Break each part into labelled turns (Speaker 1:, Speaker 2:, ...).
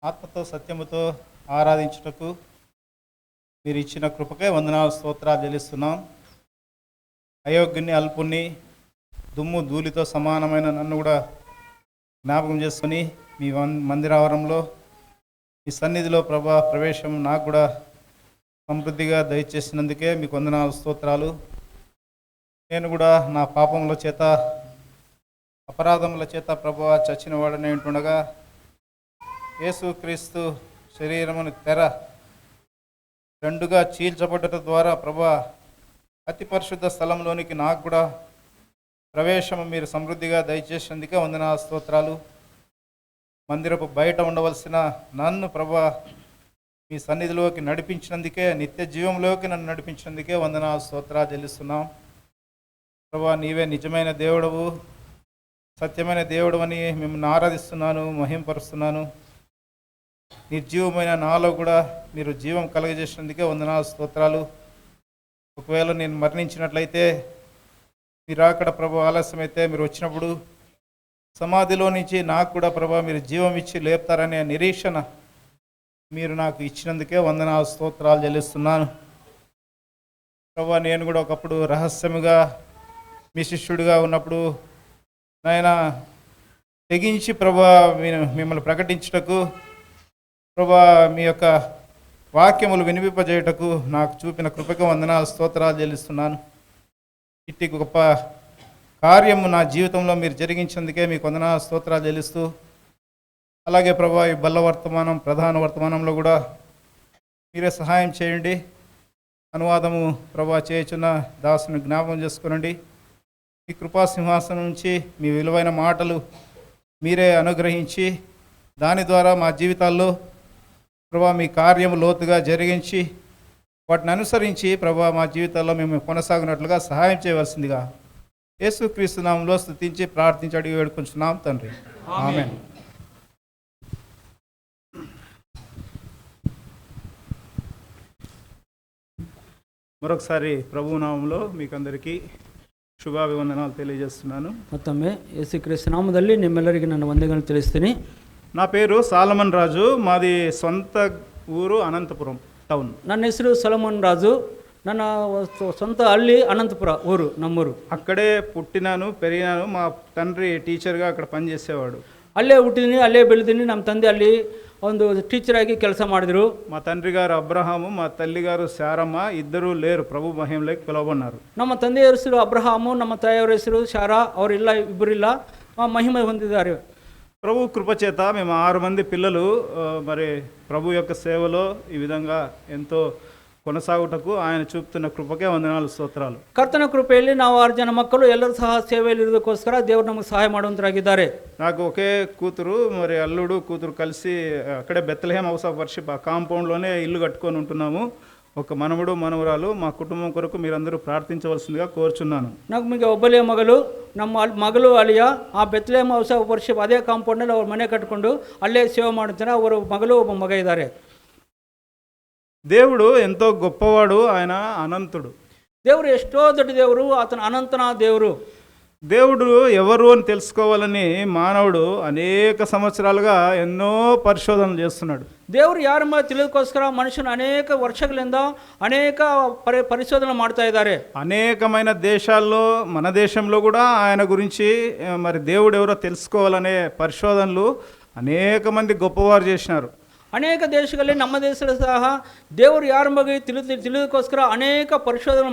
Speaker 1: ఆత్మతో సత్యముతో ఆరాధించుటకు మీరు ఇచ్చిన కృపకే వందనాలు స్తోత్రాలు చెల్లిస్తున్నాం. అయోగ్యుని అల్పుణ్ణి దుమ్ము ధూళితో సమానమైన నన్ను కూడా జ్ఞాపకం చేసుకుని మీ మందిరావరంలో మీ సన్నిధిలో ప్రవేశం నాకు కూడా సమృద్ధిగా దయచేసినందుకే మీకు వందనాలు స్తోత్రాలు. నేను కూడా నా పాపముల చేత అపరాధముల చేత ప్రభువా చచ్చిన వాడనే ఉంటుండగా యేసుక్రీస్తు శరీరమును తెర రెండుగా చీల్చబడ్డ ద్వారా ప్రభువా అతి పరిశుద్ధ స్థలంలోనికి నాకు కూడా ప్రవేశము మీరు సమృద్ధిగా దయచేసినందుకే వందనాలు స్తోత్రాలు. మందిరపు బయట ఉండవలసిన నన్ను ప్రభువా మీ సన్నిధిలోకి నడిపించినందుకే, నిత్య జీవంలోకి నన్ను నడిపించినందుకే వందనాలు స్తోత్రాలు చెల్లిస్తున్నాం. ప్రభువా నీవే నిజమైన దేవుడవు, సత్యమైన దేవుడు అని మిమ్మల్ని ఆరాధిస్తున్నాను, మహింపరుస్తున్నాను. నిర్జీవమైన నాలో కూడా మీరు జీవం కలగజేసినందుకే వందనాలు స్తోత్రాలు. ఒకవేళ నేను మరణించినట్లయితే మీరు అక్కడ ప్రభు ఆలస్యమైతే మీరు వచ్చినప్పుడు సమాధిలో నుంచి నాకు కూడా ప్రభు మీరు జీవం ఇచ్చి లేపుతారనే నిరీక్షణ మీరు నాకు ఇచ్చినందుకే వందనాలు స్తోత్రాలు చెల్లిస్తున్నాను. ప్రభు నేను కూడా ఒకప్పుడు రహస్యముగా మీ శిష్యుడిగా ఉన్నప్పుడు నాయన తెగించి ప్రభు మిమ్మల్ని ప్రకటించుటకు ప్రభా మీ యొక్క వాక్యములు వినిపింపజేయుటకు నాకు చూపిన కృపకు వందనాలు స్తోత్రాలు చెల్లిస్తున్నాను. ఇట్టి గొప్ప కార్యము నా జీవితంలో మీరు జరిగించేందుకే మీకు వందనాలు స్తోత్రాలు చెల్లిస్తూ, అలాగే ప్రభా ఈ బల్ల వర్తమానం ప్రధాన వర్తమానంలో కూడా మీరే సహాయం చేయండి. అనువాదము ప్రభా చేయుచున్న దాసుని జ్ఞాపకం చేసుకునండి. ఈ కృపా సింహాసనం నుంచి మీ విలువైన మాటలు మీరే అనుగ్రహించి దాని ద్వారా మా జీవితాల్లో ప్రభా మీ కార్యము లోతుగా జరిగించి వాటిని అనుసరించి ప్రభా మా జీవితాల్లో మేము కొనసాగినట్లుగా సహాయం చేయవలసిందిగా యేసుక్రీస్తు నామములో స్తుతించి ప్రార్థించి అడిగి వేడుకుంటున్నాం తండ్రి, ఆమేన్. మరొకసారి ప్రభు నామములో మీకు అందరికీ ಶುಭಾಭಿವಂದನಾలు తెలియజేస్తున్నాను.
Speaker 2: ಮತ್ತೊಮ್ಮೆ యేసుక్రీస్తు ನಾಮದಲ್ಲಿ ನಿಮ್ಮೆಲ್ಲರಿಗೆ ನನ್ನ ವಂದನೆಗಳನ್ನು ತಿಳಿಸ್ತೀನಿ.
Speaker 1: నా పేరు సాలమన్ రాజు, మాది సొంత ఊరు అనంతపురం టౌన్.
Speaker 2: ನನ್ನ ಹೆಸರು ಸೊಲೊಮನ್ ರಾಜು, ನನ್ನ సొంత ಹಳ್ಳಿ అనంతపుర ఊరు, నమ్మూరు.
Speaker 1: అక్కడే పుట్టినాను, పెరిగినాను. మా తండ్రి టీచర్గా అక్కడ పనిచేసేవాడు.
Speaker 2: ಅಲ್ಲೇ ಹುಟ್ಟಿದ್ದೀನಿ, ಅಲ್ಲೇ ಬೆಳೆದೀನಿ. ನಮ್ಮ ತಂದೆ ಅಲ್ಲಿ ಒಂದು ಟೀಚರ್ ಆಗಿ ಕೆಲಸ ಮಾಡಿದ್ರು.
Speaker 1: మా తండ్రి గారు అబ్రహాము, మా తల్లి గారు శారమ్మ, ఇద్దరూ లేరు, ప్రభు మహిమలోకి పిలువబడినారు.
Speaker 2: ನಮ್ಮ ತಂದೆಯ ಹೆಸರು ಅಬ್ರಹಾಮು, ನಮ್ಮ ತಾಯಿಯವರ ಹೆಸರು ಶಾರಾ. ಅವರಿಲ್ಲ, ಇಬ್ಬರಿಲ್ಲ, ಮಹಿಮೆ ಹೊಂದಿದ್ದಾರೆ.
Speaker 1: ప్రభు కృపచేత మేము 6 మంది పిల్లలు మరి ప్రభు యొక్క సేవలో ఈ విధంగా ఎంతో కొనసాగుటకు ఆయన చూపుతున్న కృపకే వందనాలు స్తోత్రాలు.
Speaker 2: ಕರ್ತನ ಕೃಪೆಯಲ್ಲಿ ನಾವು 6 ಜನ ಮಕ್ಕಳು ಎಲ್ಲರೂ ಸಹ ಸೇವೆಯಲ್ಲಿ ಇರೋದಕ್ಕೋಸ್ಕರ ದೇವರು ನಮಗೆ ಸಹಾಯ ಮಾಡುವಂತರಾಗಿದ್ದಾರೆ.
Speaker 1: నాకు ఒకే కూతురు, మరి అల్లుడు కూతురు కలిసి అక్కడే బెత్లెహేమ్ హౌస్ ఆఫ్ వర్షిప్ ఆ కాంపౌండ్లోనే ఇల్లు కట్టుకొని ఉంటున్నాము. ఒక మనవడు మనవరాలు. మా కుటుంబం కొరకు మీరందరూ ప్రార్థించవలసిందిగా కోరుచున్నాను.
Speaker 2: ನಮಗೆ ಒಬ್ಬಲೇ ಮಗಳು, ನಮ್ಮ ಮಗಳು ಅಲಿಯ ಆ ಬೆತ್ಲೆಹೇಮ್ ಹೌಸ್ ಆಫ್ ವರ್ಷಿಪ್ ಅದೇ ಕಾಂಪೌಂಡಲ್ಲಿ ಅವ್ರ ಮನೆ ಕಟ್ಕೊಂಡು ಅಲ್ಲೇ ಸೇವೆ ಮಾಡುತ್ತಾರೆ. ಅವರ ಮಗಳು ಒಬ್ಬ ಮಗ ಇದ್ದಾರೆ.
Speaker 1: దేవుడు ఎంతో గొప్పవాడు, ఆయన అనంతుడు.
Speaker 2: ದೇವರು ಎಷ್ಟೋ ದೊಡ್ಡ ದೇವರು, ಆತನ ಅನಂತನ ದೇವರು.
Speaker 1: దేవుడు ఎవరు అని తెలుసుకోవాలని మానవుడు అనేక సంవత్సరాలుగా ఎన్నో పరిశోధనలు చేస్తున్నాడు.
Speaker 2: ದೇವರು ಯಾರೆಂಬ ತಿಳಿಯೋದಕ್ಕೋಸ್ಕರ ಮನುಷ್ಯನು ಅನೇಕ ವರ್ಷಗಳಿಂದ ಅನೇಕ పరిశోధనలు ಮಾಡ್ತಾ ಇದ್ದಾರೆ.
Speaker 1: అనేకమైన దేశాల్లో, మన దేశంలో కూడా ఆయన గురించి మరి దేవుడు ఎవరో తెలుసుకోవాలనే పరిశోధనలు అనేక మంది గొప్పవారు చేసినారు.
Speaker 2: ಅನೇಕ ದೇಶಗಳಲ್ಲಿ, ನಮ್ಮ ದೇಶದಲ್ಲಿ ಸಹ ದೇವರು ಯಾರ ಬಗ್ಗೆ ತಿಳಿಯೋದಕ್ಕೋಸ್ಕರ ಅನೇಕ ಪರಿಶೋಧನೆ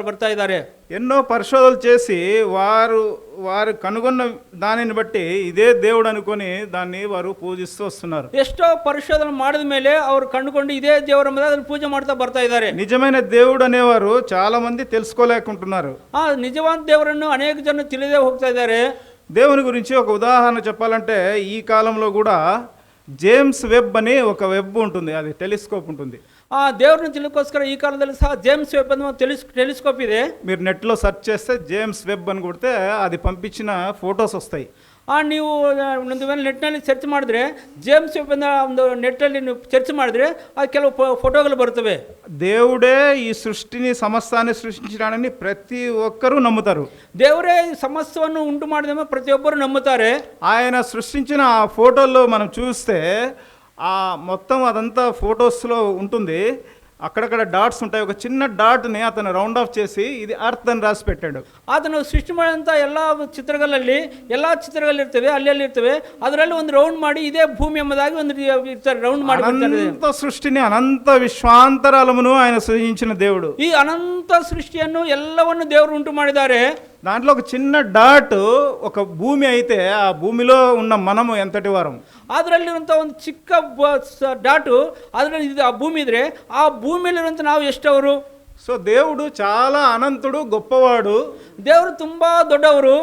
Speaker 2: ಬರ್ತಾ ಇದ್ದಾರೆ.
Speaker 1: ఎన్నో పరిశోధనలు చేసి వారు కనుగొన్న దానిని బట్టి ఇదే దేవుడు అనుకొని దాన్ని వారు పూజిస్తూ వస్తున్నారు.
Speaker 2: ఎಷ್ಟో పరిశోధన ಮಾಡಿದ ಮೇಲೆ ಅವರು ಕಂಡುಕೊಂಡು ఇదే ದೇವರ మీద ಅದನ್ನು పూజೆ ಮಾಡ್ತಾ ಬರ್ತಾ ಇದ್ದಾರೆ.
Speaker 1: నిజమైన దేవుడు అనేవారు చాలా మంది తెలుసుకోలేకుంటున్నారు.
Speaker 2: ಆ ನಿಜವಾದ ದೇವರನ್ನು ಅನೇಕ ಜನ ತಿಳಿದೇ ಹೋಗ್ತಾ ಇದ್ದಾರೆ.
Speaker 1: దేవుని గురించి ఒక ఉదాహరణ చెప్పాలంటే ఈ కాలంలో కూడా జేమ్స్ వెబ్ అని ఒక వెబ్ ఉంటుంది, అది టెలిస్కోప్ ఉంటుంది.
Speaker 2: ఆ దేవుడిని ತಿಳಿಯೋದಕ್ಕೋಸ್ಕರ ಈ ಕಾಲದಲ್ಲಿ ಸಹ ಜೇಮ್ಸ್ ವೆಬ್ ಅನ್ನೋ ಟೆಲಿಸ್ಕೋಪ್ ಇದೆ.
Speaker 1: మీరు నెట్లో సెర్చ్ చేస్తే జేమ్స్ వెబ్ అని కొడితే అది పంపించిన ఫొటోస్ వస్తాయి.
Speaker 2: ನೀವು ಒಂದು ವೇಳೆ ನೆಟ್ನಲ್ಲಿ ಸರ್ಚ್ ಮಾಡಿದ್ರೆ ಜೇಮ್ಸ್ ವೆಬ್ ಅನ್ನೋ ಒಂದು ನೆಟ್ಟಲ್ಲಿ ನೀವು ಸರ್ಚ್ ಮಾಡಿದ್ರೆ ಆ ಕೆಲವು ಫೋಟೋಗಳು ಬರ್ತವೆ.
Speaker 1: దేవుడే ఈ సృష్టిని సమస్తాన్ని సృష్టించాడని ప్రతి ఒక్కరూ నమ్ముతారు.
Speaker 2: ದೇವರೇ ಸಮಸ್ತವನ್ನು ಉಂಟು ಮಾಡಿದ ಪ್ರತಿಯೊಬ್ಬರು ನಂಬುತ್ತಾರೆ.
Speaker 1: ఆయన సృష్టించిన ఆ ఫోటోల్లో మనం చూస్తే ఆ మొత్తం అదంతా ఫొటోస్లో ఉంటుంది. అక్కడక్కడ డాట్స్ ఉంటాయి. ఒక చిన్న డాట్ని అతను రౌండ్ ఆఫ్ చేసి ఇది అర్త్ అని రాసి పెట్టాడు.
Speaker 2: ಆತನು ಸೃಷ್ಟಿ ಮಾಡಿದಂಥ ಎಲ್ಲ ಚಿತ್ರಗಳಲ್ಲಿ ಎಲ್ಲ ಚಿತ್ರಗಳಿರ್ತವೆ, ಅಲ್ಲಿರ್ತವೆ, ಅದರಲ್ಲಿ ಒಂದು ರೌಂಡ್ ಮಾಡಿ ಇದೇ ಭೂಮಿ ಎಂಬುದಾಗಿ ಒಂದು ಇರ್ತಾರೆ, ರೌಂಡ್ ಮಾಡಿ
Speaker 1: అనంత సృష్టిని, అనంత విశ్వాంతరాలమును ఆయన సృజించిన దేవుడు.
Speaker 2: ಈ ಅನಂತ ಸೃಷ್ಟಿಯನ್ನು ಎಲ್ಲವನ್ನು ದೇವರು ಉಂಟು ಮಾಡಿದ್ದಾರೆ.
Speaker 1: దాంట్లో ఒక చిన్న డాట్ ఒక భూమి అయితే ఆ భూమిలో ఉన్న మనము ఎంతటి వారం.
Speaker 2: ಅದರಲ್ಲಿರುವಂಥ ಒಂದು ಚಿಕ್ಕ ಡಾಟು ಅದರಲ್ಲಿ ಆ ಭೂಮಿ ಇದ್ರೆ ಆ ಭೂಮಿಯಲ್ಲಿರುವಂಥ ನಾವು ಎಷ್ಟವರು.
Speaker 1: సో దేవుడు చాలా అనంతుడు, గొప్పవాడు.
Speaker 2: ದೇವರು ತುಂಬಾ ದೊಡ್ಡವರು,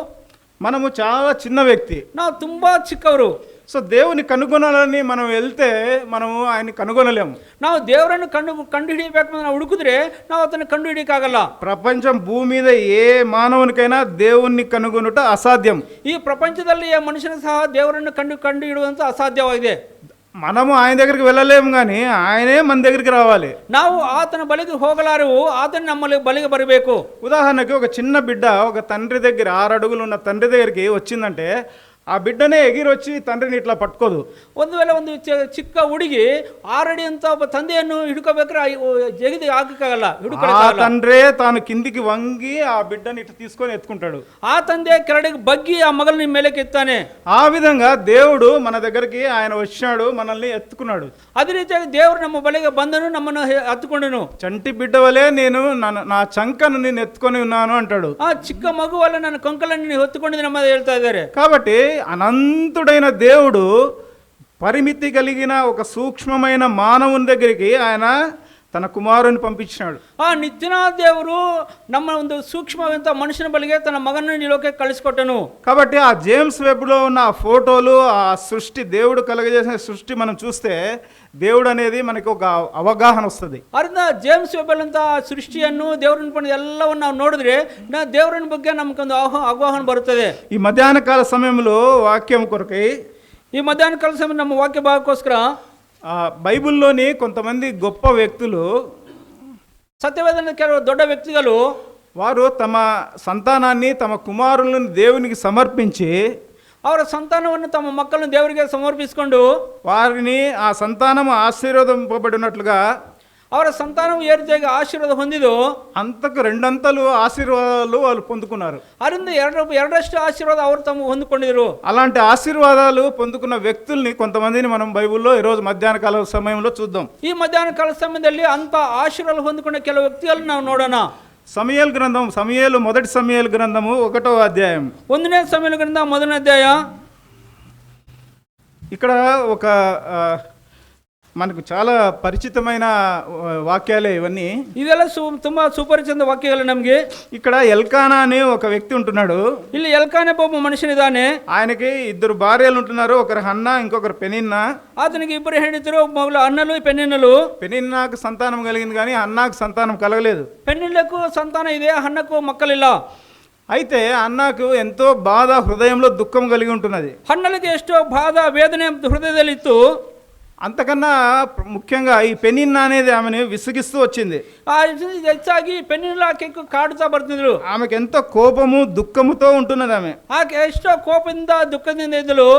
Speaker 1: మనము చాలా చిన్న వ్యక్తి,
Speaker 2: ನಾವು ತುಂಬಾ ಚಿಕ್ಕವರು.
Speaker 1: సో దేవుని కనుగొనాలని మనం వెళ్తే మనము ఆయన కనుగొనలేము.
Speaker 2: ನಾವು ದೇವರನ್ನು ಕಂಡು ಹಿಡಿಯಬೇಕು ನಾವು ಹುಡುಕಿದ್ರೆ ನಾವು ಅದನ್ನು ಕಂಡು ಹಿಡಿಯಕ್ಕಾಗಲ್ಲ.
Speaker 1: ప్రపంచం భూమి మీద ఏ మానవునికైనా దేవుణ్ణి కనుగొనుట అసాధ్యం.
Speaker 2: ಈ ಪ್ರಪಂಚದಲ್ಲಿ ಮನುಷ್ಯನ ಸಹ ದೇವರನ್ನು ಕಂಡು ಹಿಡುವಂತ ಅಸಾಧ್ಯವಾಗಿದೆ.
Speaker 1: మనము ఆయన దగ్గరికి వెళ్ళలేము, కానీ ఆయనే మన దగ్గరికి రావాలి.
Speaker 2: ನಾವು ಆತನ ಬಳಿಗೆ ಹೋಗಲಾರೆವು, ಆತನ ನಮ್ಮ ಬಳಿಗೆ ಬರಬೇಕು.
Speaker 1: ఉదాహరణకి ఒక చిన్న బిడ్డ ఒక తండ్రి దగ్గర 6 అడుగులు ఉన్న తండ్రి దగ్గరికి వచ్చిందంటే ఆ బిడ్డనే ఎగిరొచ్చి తండ్రిని ఇట్లా పట్టుకోదు.
Speaker 2: ಒಂದು ವೇಳೆ ಒಂದು ಚಿಕ್ಕ ಹುಡುಗಿ 6 ಅಡಿ ಅಂತ ಒಬ್ಬ ತಂದೆಯನ್ನು ಹಿಡ್ಕೋಬೇಕಾದ್ರೆ ಜಗದಿ ಹಾಕಕ್ಕಾಗಲ್ಲ, ಹಿಡ್ಕೊಳ್ಳೋಕ್ಕಾಗಲ್ಲ.
Speaker 1: తండ్రే తాను కిందికి వంగి ఆ బిడ్డని ఇట్లా తీసుకొని ఎత్తుకుంటాడు.
Speaker 2: ఆ ತಂದೆ ಕೆಳಗೆ బగ్గి ఆ మగల్ని మేలకి ఎత్తాನೆ.
Speaker 1: ఆ విధంగా దేవుడు మన దగ్గరికి ఆయన వచ్చినాడు, మనల్ని ఎత్తుకున్నాడు.
Speaker 2: అదే ರೀತಿಯಾಗಿ ದೇವರು ನಮ್ಮ ಬಳಿಗೆ ಬಂದನು, ನಮ್ಮನ್ನು ಹತ್ತುಕೊಂಡನು.
Speaker 1: చంటి బిడ్డ వలే నేను నా చంకను నేను ఎత్తుకొని ఉన్నాను అంటాడు.
Speaker 2: ఆ చిಕ್ಕ మగు వల్ల ನನ್ನ ಕೊಂಕಲನ್ನು ಹೊತ್ತುಕೊಂಡಿದ್ದು ನಮ್ಮ ಹೇಳ್ತಾ ಇದ್ದಾರೆ.
Speaker 1: కాబట్టి అనంతుడైన దేవుడు పరిమితి కలిగిన ఒక సూక్ష్మమైన మానవుని దగ్గరికి ఆయన తన కుమారుని పంపించినాడు.
Speaker 2: ఆ నిత్యనాథ దేవుడు ನಮ್ಮ ಒಂದು ಸೂಕ್ಷ್ಮವಂತ ಮನುಷ್ಯನ ಬಳಿಗೆ ತನ್ನ ಮಗನನ್ನು ಈ ಲೋಕಕ್ಕೆ ಕಳಿಸಿಕೊಟ್ಟನು.
Speaker 1: కాబట్టి ఆ జేమ్స్ వెబ్లో ఉన్న ఆ ఫోటోలు, ఆ సృష్టి, దేవుడు కలుగజేసిన సృష్టి మనం చూస్తే దేవుడు అనేది మనకి ఒక అవగాహన వస్తుంది.
Speaker 2: ಅದರಿಂದ ಜೇಮ್ಸ್ ವೆಬ್ ಅಂತ ಸೃಷ್ಟಿಯನ್ನು ದೇವರನ್ನು ಪಡೆದ ಎಲ್ಲವನ್ನು ನಾವು ನೋಡಿದ್ರೆ ದೇವರನ್ನ ಬಗ್ಗೆ ನಮಗೊಂದು ಅವಗಾಹನ ಬರುತ್ತದೆ.
Speaker 1: ఈ మధ్యాహ్న కాల సమయంలో వాక్యం కొరకై,
Speaker 2: ಈ ಮಧ್ಯಾಹ್ನ ಕಾಲ ಸಮಯ ನಮ್ಮ ವಾಕ್ಯ ಭಾಗಕ್ಕೋಸ್ಕರ
Speaker 1: బైబిల్లోని కొంతమంది గొప్ప వ్యక్తులు,
Speaker 2: సత్యవేదన ಕೆಲವು ದೊಡ್ಡ ವ್ಯಕ್ತಿಗಳು
Speaker 1: వారు తమ సంతానాన్ని, తమ కుమారులను దేవునికి సమర్పించి
Speaker 2: ಅವರ ಸಂತಾನವನ್ನು ತಮ್ಮ ಮಕ್ಕಳನ್ನು ದೇವರಿಗೆ ಸಮರ್ಪಿಸಿಕೊಂಡು
Speaker 1: వారిని ఆ సంతానము ఆశీర్వదింపబడినట్లుగా
Speaker 2: ಅವರ ಸಂತಾನವು ఏ ರೀತಿಯಾಗಿ ಆಶೀರ್ವಾದ ಹೊಂದಿదో
Speaker 1: అంతకు 2 అంతలు ఆశీర్వాదాలు వాళ్ళు పొందుకున్నారు.
Speaker 2: ಅದರಿಂದ ಎರಡರಷ್ಟು ಆಶೀರ್ವಾದ ಅವರು ತಮ್ಮ ಹೊಂದಿಕೊಂಡಿದ್ರು.
Speaker 1: అలాంటి ఆశీర్వాదాలు పొందుకున్న వ్యక్తుల్ని కొంతమందిని మనం బైబిల్లో ఈరోజు మధ్యాహ్న కాల సమయంలో చూద్దాం.
Speaker 2: ఈ మధ్యాహ్న కాల సమయದಲ್ಲಿ ಅಂತ ఆశీర్వాద ಹೊಂದಿಕೊಂಡ ಕೆಲವು ವ್ಯಕ್ತಿಗಳನ್ನು ನಾವು ನೋಡೋಣ.
Speaker 1: సమూయేలు గ్రంథం, మొదటి సమూయేలు గ్రంథము 1వ అధ్యాయం.
Speaker 2: 1ನೇ సమూయేలు గ్రంథం 1ನೇ అధ్యాయ.
Speaker 1: ఇక్కడ ఒక మనకు చాలా పరిచితమైన వాక్యాలే ఇవన్నీ.
Speaker 2: ಇದೆಲ್ಲ ತುಂಬಾ ಸುಪರಿಚಿತ ವಾಕ್ಯಗಳು ನಮಗೆ.
Speaker 1: ఇక్కడ ఎల్కానా అనే ఒక వ్యక్తి ఉంటున్నాడు.
Speaker 2: ಇಲ್ಲಿ ಎಲ್ಕಾನೆ ಒಬ್ಬ ಮನುಷ್ಯನಿದ್ದಾನೆ.
Speaker 1: ఆయనకి 2 భార్యలు ఉంటున్నారు, ఒకరు హన్నా, ఇంకొకరు పెనిన్నా.
Speaker 2: అతనికి 2 ಹೆಂಡತಿರು, మగలు అన్నలు పెనిన్నలు.
Speaker 1: పెనిన్నాకు సంతానం కలిగింది కానీ హన్నాకు సంతానం కలగలేదు.
Speaker 2: పెనిన్నకు సంతాన ಇದೆ, హన్నకు మక్కలిಲ್ಲ.
Speaker 1: అయితే అన్నాకు ఎంతో బాధ, హృదయంలో దుఃఖం కలిగి ఉంటున్నది.
Speaker 2: హన్నలకి ఎಷ್ಟో బాధ, వేదನೆ హృదయದಲ್ಲಿ ಇತ್ತು.
Speaker 1: అంతకన్నా ముఖ్యంగా ఈ పెనిన్నా అనేది ఆమెను విసిగిస్తూ వచ్చింది.
Speaker 2: ಹೆಚ್ಚಾಗಿ ಪೆನ್ನಿಲಾಕೆ ಕಾಡುತ್ತಾ ಬರ್ತಿದ್ರು.
Speaker 1: ఆమెకు ఎంతో కోపము, దుఃఖముతో ఉంటున్నది.
Speaker 2: ಆಕೆ ಎಷ್ಟೋ ಕೋಪದಿಂದ ದುಃಖದಿಂದ ಇದ್ದಳು.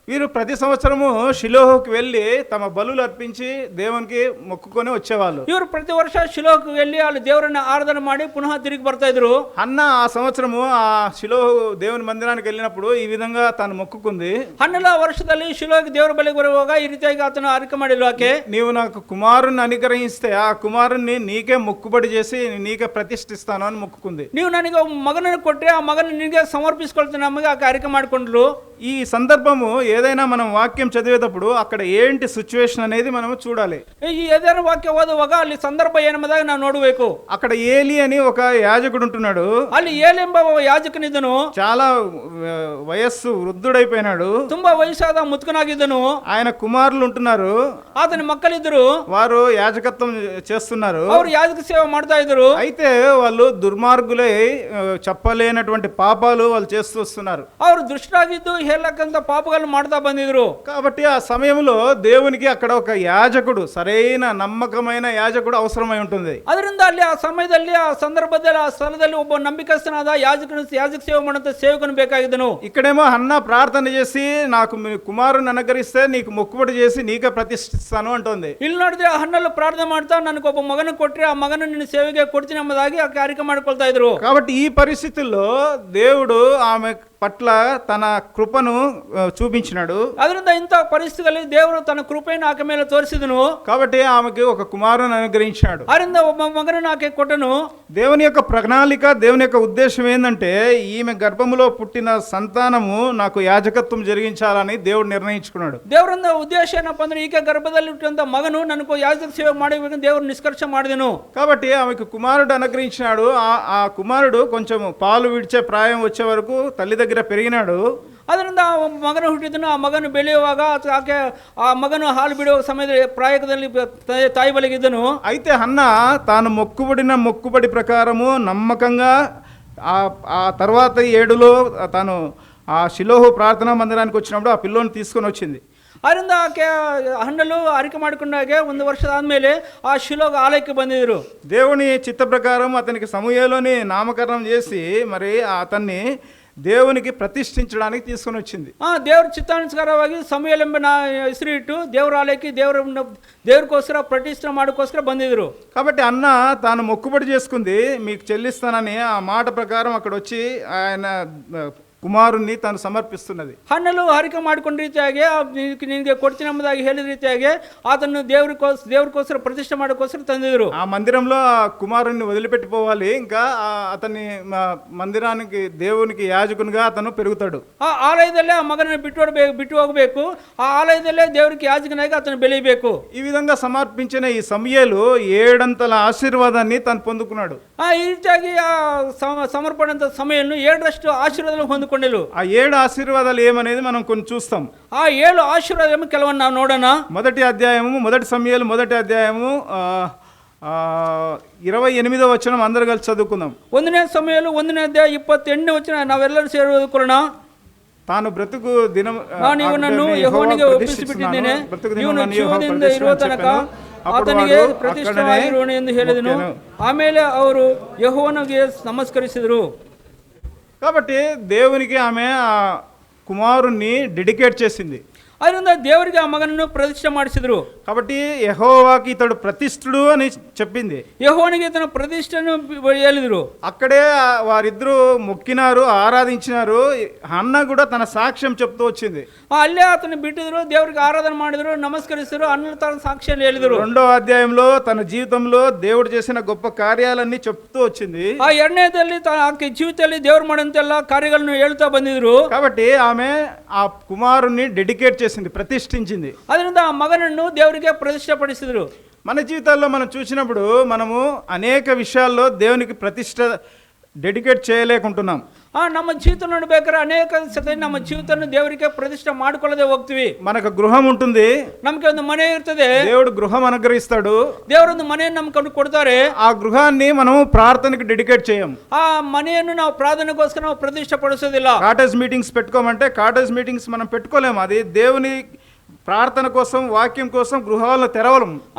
Speaker 1: వీరు ప్రతి సంవత్సరము షిలోహుకి వెళ్ళి తమ బలులు అర్పించి దేవునికి మొక్కుకొని వచ్చేవాళ్ళు.
Speaker 2: ఇವರು ప్రతి ವರ್ಷ ಶಿಲೋಹಕ್ಕೆ వెళ్ళి వాళ్ళు దేవుని ఆరాధన ಮಾಡಿ పునః తిరిగి ಬರ್ತಾ ఇದ್ರು.
Speaker 1: అన్న ఆ సంవత్సరము ఆ షిలోహు దేవుని మందిరానికి వెళ్ళినప్పుడు ఈ విధంగా తాను మొక్కుకుంది.
Speaker 2: ಹನ್ನಲ ವರ್ಷದಲ್ಲಿ ಶಿಲೋಹಕ್ಕೆ ದೇವರ ಬಳಿಗೆ ಬರುವಾಗ ಈ ರೀತಿಯಾಗಿ ಆತನು ಅರಿಕೆ ಮಾಡಿಲ್ಲ. ಆಕೆ,
Speaker 1: నీవు నాకు కుమారుణ్ణి అనుగ్రహిస్తే ఆ కుమారుణ్ణి నీకే మొక్కుబడి చేసి నీకే ప్రతిష్ఠిస్తాను అని మొక్కుకుంది.
Speaker 2: ನೀವು ನನಗೆ ಮಗನನ್ನು ಕೊಟ್ಟರೆ ಆ ಮಗನ ನಿನಗೆ ಸಮರ್ಪಿಸಿಕೊಳ್ತೀನಿ ನಮಗೆ ಆಕೆ ಅರಿಕೆ ಮಾಡಿಕೊಂಡ್ರು.
Speaker 1: ఈ సందర్భము ఏదైనా మనం వాక్యం చదివేటప్పుడు అక్కడ ఏంటి సిచ్యువేషన్ అనేది మనం చూడాలి.
Speaker 2: ಈ ಏದೇನ ವಾಕ್ಯ ಓದುವಾಗ ಅಲ್ಲಿ ಸಂದರ್ಭ ಏನೆಂಬುದಾಗಿ ನಾವು ನೋಡಬೇಕು.
Speaker 1: అక్కడ ఏలి అని ఒక యాజకుడు ఉంటున్నాడు.
Speaker 2: ಅಲ್ಲಿ ಏಲೆಂಬ ಯಾಜಕನಿದ್ದನು.
Speaker 1: చాలా వయస్సు వృద్ధుడైపోయినాడు.
Speaker 2: ತುಂಬಾ ವಯಸ್ಸಾದ ಮುತ್ಕನಾಗಿದ್ದನು.
Speaker 1: ఆయన కుమారులు ఉంటున్నారు.
Speaker 2: ಆತನ ಮಕ್ಕಳಿದ್ದರು.
Speaker 1: వారు యాజకత్వం చేస్తున్నారు.
Speaker 2: ಅವರು ಯಾಜಕ ಸೇವೆ ಮಾಡ್ತಾ ಇದ್ರು.
Speaker 1: అయితే వాళ్ళు దుర్మార్గులై చెప్పలేనటువంటి పాపాలు వాళ్ళు చేస్తూ వస్తున్నారు.
Speaker 2: ಅವರು ದುಷ್ಟರಾಗಿದ್ದು ಹೇಳಕ್ಕಂತ ಪಾಪಗಳನ್ನು ಮಾಡ್ತಾ ಬಂದಿದ್ರು.
Speaker 1: కాబట్టి ఆ సమయంలో దేవునికి అక్కడ ఒక యాజకుడు, సరైన నమ్మకమైన యాజకుడు అవసరమై ఉంటుంది.
Speaker 2: ಅದರಿಂದ ಅಲ್ಲಿ ಆ ಸಮಯದಲ್ಲಿ ಆ ಸಂದರ್ಭದಲ್ಲಿ ಆ ಸ್ಥಳದಲ್ಲಿ ಒಬ್ಬ ನಂಬಿಕಸ್ಥನಾದ ಯಾಜಕ ಸೇವೆ ಮಾಡುವಂತ ಸೇವಕನು ಬೇಕಾಗಿದ್ದನು.
Speaker 1: ఇక్కడేమో హన్న ప్రార్థన చేసి నాకు మీ కుమారుని అనుగ్రహిస్తే నీకు మొక్కుబడి చేసి నీకే ప్రతిష్ఠిస్తాను అంటుంది.
Speaker 2: ಇಲ್ಲಿ ನೋಡಿದ್ರೆ ಆ ಹಣ್ಣಲ್ಲಿ ಪ್ರಾರ್ಥನೆ ಮಾಡ್ತಾ ನನಗೊಬ್ಬ ಮಗನ ಕೊಟ್ರೆ ಆ ಮಗನ ನಿನ್ನ ಸೇವೆಗೆ ಕೊಡ್ತೀನಿ ಎಂಬುದಾಗಿ ಆ ಕಾರ್ಯ ಮಾಡ್ಕೊಳ್ತಾ ಇದ್ರು.
Speaker 1: కాబట్టి ఈ పరిస్థితుల్లో దేవుడు ఆమె పట్ల తన కృపను చూపించినాడు.
Speaker 2: ಅದರಿಂದ ಇಂಥ ಪರಿಸ್ಥಿತಿಯಲ್ಲಿ ದೇವರು ತನ್ನ ಕೃಪೆಯನ್ನು ಆಕೆ ಮೇಲೆ ತೋರಿಸಿದನು.
Speaker 1: కాబట్టి ఆమెకి ఒక కుమారుని అనుగ్రహించాడు.
Speaker 2: ಅದರಿಂದ ಒಬ್ಬ ಮಗನನ್ನು ಆಕೆ ಕೊಟ್ಟನು.
Speaker 1: దేవుని యొక్క ప్రణాళిక, దేవుని యొక్క ఉద్దేశం ఏంటంటే ఈమె గర్భములో పుట్టిన సంతానము నాకు యాజకత్వం జరిగించాలని దేవుడు నిర్ణయించుకున్నాడు.
Speaker 2: ದೇವರಿಂದ ಉದ್ದೇಶ ಏನಪ್ಪ ಅಂದ್ರೆ ಈಕೆ ಗರ್ಭದಲ್ಲಿ ಹುಟ್ಟಿದಂತ ಮಗನು ನನಗೂ ಯಾಜಕ ಸೇವೆ ಮಾಡಬೇಕಂತ ದೇವರು ನಿಷ್ಕರ್ಷ ಮಾಡಿದನು.
Speaker 1: కాబట్టి ఆమెకు కుమారుడు అనుగ్రహించినాడు. ఆ కుమారుడు కొంచెం పాలు విడిచే ప్రాయం వచ్చే వరకు తల్లి దగ్గర పెరిగినాడు.
Speaker 2: ಅದರಿಂದ ಮಗನು ಹುಟ್ಟಿದನು. ಆ ಮಗನು ಬೆಳೆಯುವಾಗ ಆಕೆ ಆ ಮಗನು ಹಾಲು ಬಿಡುವ ಸಮಯದಲ್ಲಿ ಪ್ರಾಯದಲ್ಲಿ ತಾಯಿ ಬಳಿಗಿದ್ದನು.
Speaker 1: అయితే హన్న తాను మొక్కుబడి ప్రకారము నమ్మకంగా ఆ తర్వాత 7లో తాను ఆ షిలోహు ప్రార్థనా మందిరానికి వచ్చినప్పుడు ఆ పిల్లోని తీసుకొని వచ్చింది.
Speaker 2: ಅದರಿಂದ ಆಕೆ ಹಣ್ಣಲು ಅರಿಕೆ ಮಾಡಿಕೊಂಡಾಗೆ 1 ವರ್ಷದ ಆದ್ಮೇಲೆ ಆ ಶಿಲೋಗ ಆಲಯಕ್ಕೆ ಬಂದಿದ್ರು.
Speaker 1: దేవుని చిత్త ప్రకారం అతనికి సమూయేలుని నామకరణం చేసి మరి అతన్ని దేవునికి ప్రతిష్ఠించడానికి తీసుకొని వచ్చింది.
Speaker 2: ದೇವರ ಚಿತ್ತಾನುಸಾರವಾಗಿ ಸಮುವೇಲ್ ಎಂಬ ಹೆಸರು ಇಟ್ಟು ದೇವರ ಆಲಯಕ್ಕೆ ದೇವರಿಗೋಸ್ಕರ ಪ್ರತಿಷ್ಠೆ ಮಾಡೋಕ್ಕೋಸ್ಕರ ಬಂದಿದ್ರು.
Speaker 1: కాబట్టి అన్న తాను మొక్కుబడి చేసుకుంది, మీకు చెల్లిస్తానని ఆ మాట ప్రకారం అక్కడ వచ్చి ఆయన కుమారుణ్ణి తాను సమర్పిస్తున్నది.
Speaker 2: ಹಣ್ಣಲು ಹರಿಕೆ ಮಾಡಿಕೊಂಡ ರೀತಿಯಾಗಿ ನಿನಗೆ ಕೊಡ್ತೀನಿ ಎಂಬುದಾಗಿ ಹೇಳಿದ ರೀತಿಯಾಗಿ ಆತನ್ನು ದೇವರಿಗೋಸ್ಕರ ಪ್ರತಿಷ್ಠೆ ಮಾಡೋಕ್ಕೋಸ್ಕರ ತಂದಿದ್ರು.
Speaker 1: ఆ మందిరంలో ఆ కుమారుణ్ణి వదిలిపెట్టిపోవాలి, ఇంకా అతన్ని మందిరానికి దేవునికి యాజకునిగా అతను పెరుగుతాడు.
Speaker 2: ಆ ಆಲಯದಲ್ಲೇ ಆ ಮಗನನ್ನು ಬಿಟ್ಟು ಹೋಗಬೇಕು. ಆ ಆಲಯದಲ್ಲೇ ದೇವರಿಗೆ ಯಾಜಕನಾಗಿ ಆತನು ಬೆಳೆಯಬೇಕು.
Speaker 1: ఈ విధంగా సమర్పించిన ఈ సమూయేలు 7 అంతల ఆశీర్వాదాన్ని తను పొందుకున్నాడు.
Speaker 2: ಈ ರೀತಿಯಾಗಿ ಆ ಸಮರ್ಪಣೆ ಸಮಯನ್ನು 7ರಷ್ಟು ಆಶೀರ್ವಾದ ಹೊಂದಿಕೊಂಡರು.
Speaker 1: ఆ 7 ఆశీర్వాదాలు ఏమనేది మనం కొన్ని చూస్తాం.
Speaker 2: ఆ 7 ఆశీర్వాదము ಕೆಲವನ್ನು ನಾವು ನೋಡೋಣ.
Speaker 1: మొదటి సమూయేలు 1వ అధ్యాయము 28వ వచనం అందరూ కలిసి చదువుకుందాం.
Speaker 2: 1ನೇ సమూయేలు 1ನೇ అధ్యాయ 28ನೇ వచನ ನಾವೆಲ್ಲರೂ ಸೇರಿ ಓದಿಕೊಳ್ಳೋಣ.
Speaker 1: తాను బ్రతుకు దినం
Speaker 2: ನೀವು ನನ್ನನ್ನು ಯೆಹೋವನಿಗೆ ಒಪ್ಪಿಸಿಬಿಟ್ಟಿದ್ದೇನೆ, ಇವನು ಜೀವದಿಂದ ಇರುವ ತನಕ ಆತನಿಗೆ ಪ್ರತಿಷ್ಠೆಯಾಗಿರುವನು ಎಂದು ಹೇಳಿದನು. ಆಮೇಲೆ ಅವರು ಯೆಹೋವನಿಗೆ ನಮಸ್ಕರಿಸಿದರು.
Speaker 1: కాబట్టి దేవునికి ఆమె ఆ కుమారుణ్ణి డెడికేట్ చేసింది.
Speaker 2: ಅದರಿಂದ ದೇವರಿಗೆ ಆ ಮಗನನ್ನು ಪ್ರತಿಷ್ಠೆ ಮಾಡಿಸಿದ್ರು.
Speaker 1: కాబట్టి యెహోవాకి ఇతడు ప్రతిష్ఠుడు అని చెప్పింది.
Speaker 2: యెహోవನಿಗೆ తన ప్రతిష్టను ಹೇಳಿದ್ರು.
Speaker 1: అక్కడే వారిద్దరూ మొక్కినారు, ఆరాధించినారు. అన్న కూడా తన సాక్ష్యం చెప్తూ వచ్చింది.
Speaker 2: ಅಲ್ಲೇ ಆತನ ಬಿಟ್ಟಿದ್ರು, ದೇವರಿಗೆ ಆರಾಧನೆ ಮಾಡಿದ್ರು, ನಮಸ್ಕರಿಸಿದ್ರು, ಅನ್ನ ತನ್ನ ಸಾಕ್ಷಿಯನ್ನು ಹೇಳಿದ್ರು.
Speaker 1: 2వ అధ్యాయంలో తన జీవితంలో దేవుడు చేసిన గొప్ప కార్యాలన్నీ చెప్తూ వచ్చింది.
Speaker 2: ಆ 2ನೇದಲ್ಲಿ ಆಕೆ ಜೀವಿತದಲ್ಲಿ ದೇವರು ಮಾಡಿದಂತೆಲ್ಲ ಕಾರ್ಯಗಳನ್ನು ಹೇಳ್ತಾ ಬಂದಿದ್ರು.
Speaker 1: కాబట్టి ఆమె ఆ కుమారుణ్ణి డెడికేట్ చేసింది, ప్రతిష్ఠించింది.
Speaker 2: ಅದರಿಂದ ಆ ಮಗನನ್ನು ದೇವರಿಗೆ ಪ್ರತಿಷ್ಠೆಪಡಿಸಿದ್ರು.
Speaker 1: మన జీవితాల్లో మనం చూసినప్పుడు మనము అనేక విషయాల్లో దేవునికి ప్రతిష్ఠ డెడికేట్ చేయలేకుంటున్నాం.
Speaker 2: ನಮ್ಮ ಜೀವಿತ ನೋಡ್ಬೇಕಾದ್ರೆ ಅನೇಕ ಸತಿ ನಮ್ಮ ಜೀವಿತವನ್ನು ದೇವರಿಗೆ ಪ್ರತಿಷ್ಠೆ ಮಾಡಿಕೊಳ್ಳದೆ ಹೋಗ್ತೀವಿ.
Speaker 1: మనకు గృహం ఉంటుంది,
Speaker 2: ನಮ್ಗೆ ಒಂದು ಮನೆ ಇರ್ತದೆ,
Speaker 1: దేవుడు గృహం అనుగ్రహిస్తాడు.
Speaker 2: ದೇವರೊಂದು ಮನೆಯನ್ನು ನಮ್ಗೆ ಕೊಡ್ತಾರೆ.
Speaker 1: ఆ గృహాన్ని మనం ప్రార్థనకి డెడికేట్ చేయం.
Speaker 2: ಆ ಮನೆಯನ್ನು ನಾವು ಪ್ರಾರ್ಥನೆಗೋಸ್ಕರ ನಾವು ಪ್ರತಿಷ್ಠೆ ಪಡಿಸೋದಿಲ್ಲ.
Speaker 1: కాటేజ్ మీటింగ్స్ పెట్టుకోమంటే కాటేజ్ మీటింగ్స్ మనం పెట్టుకోలేము. అది దేవుని ಪ್ರಾರ್ಥನೆ కోసం, ವಾಕ್ಯಂ కోసం ಗೃಹವನ್ನು ತೆರವಲು.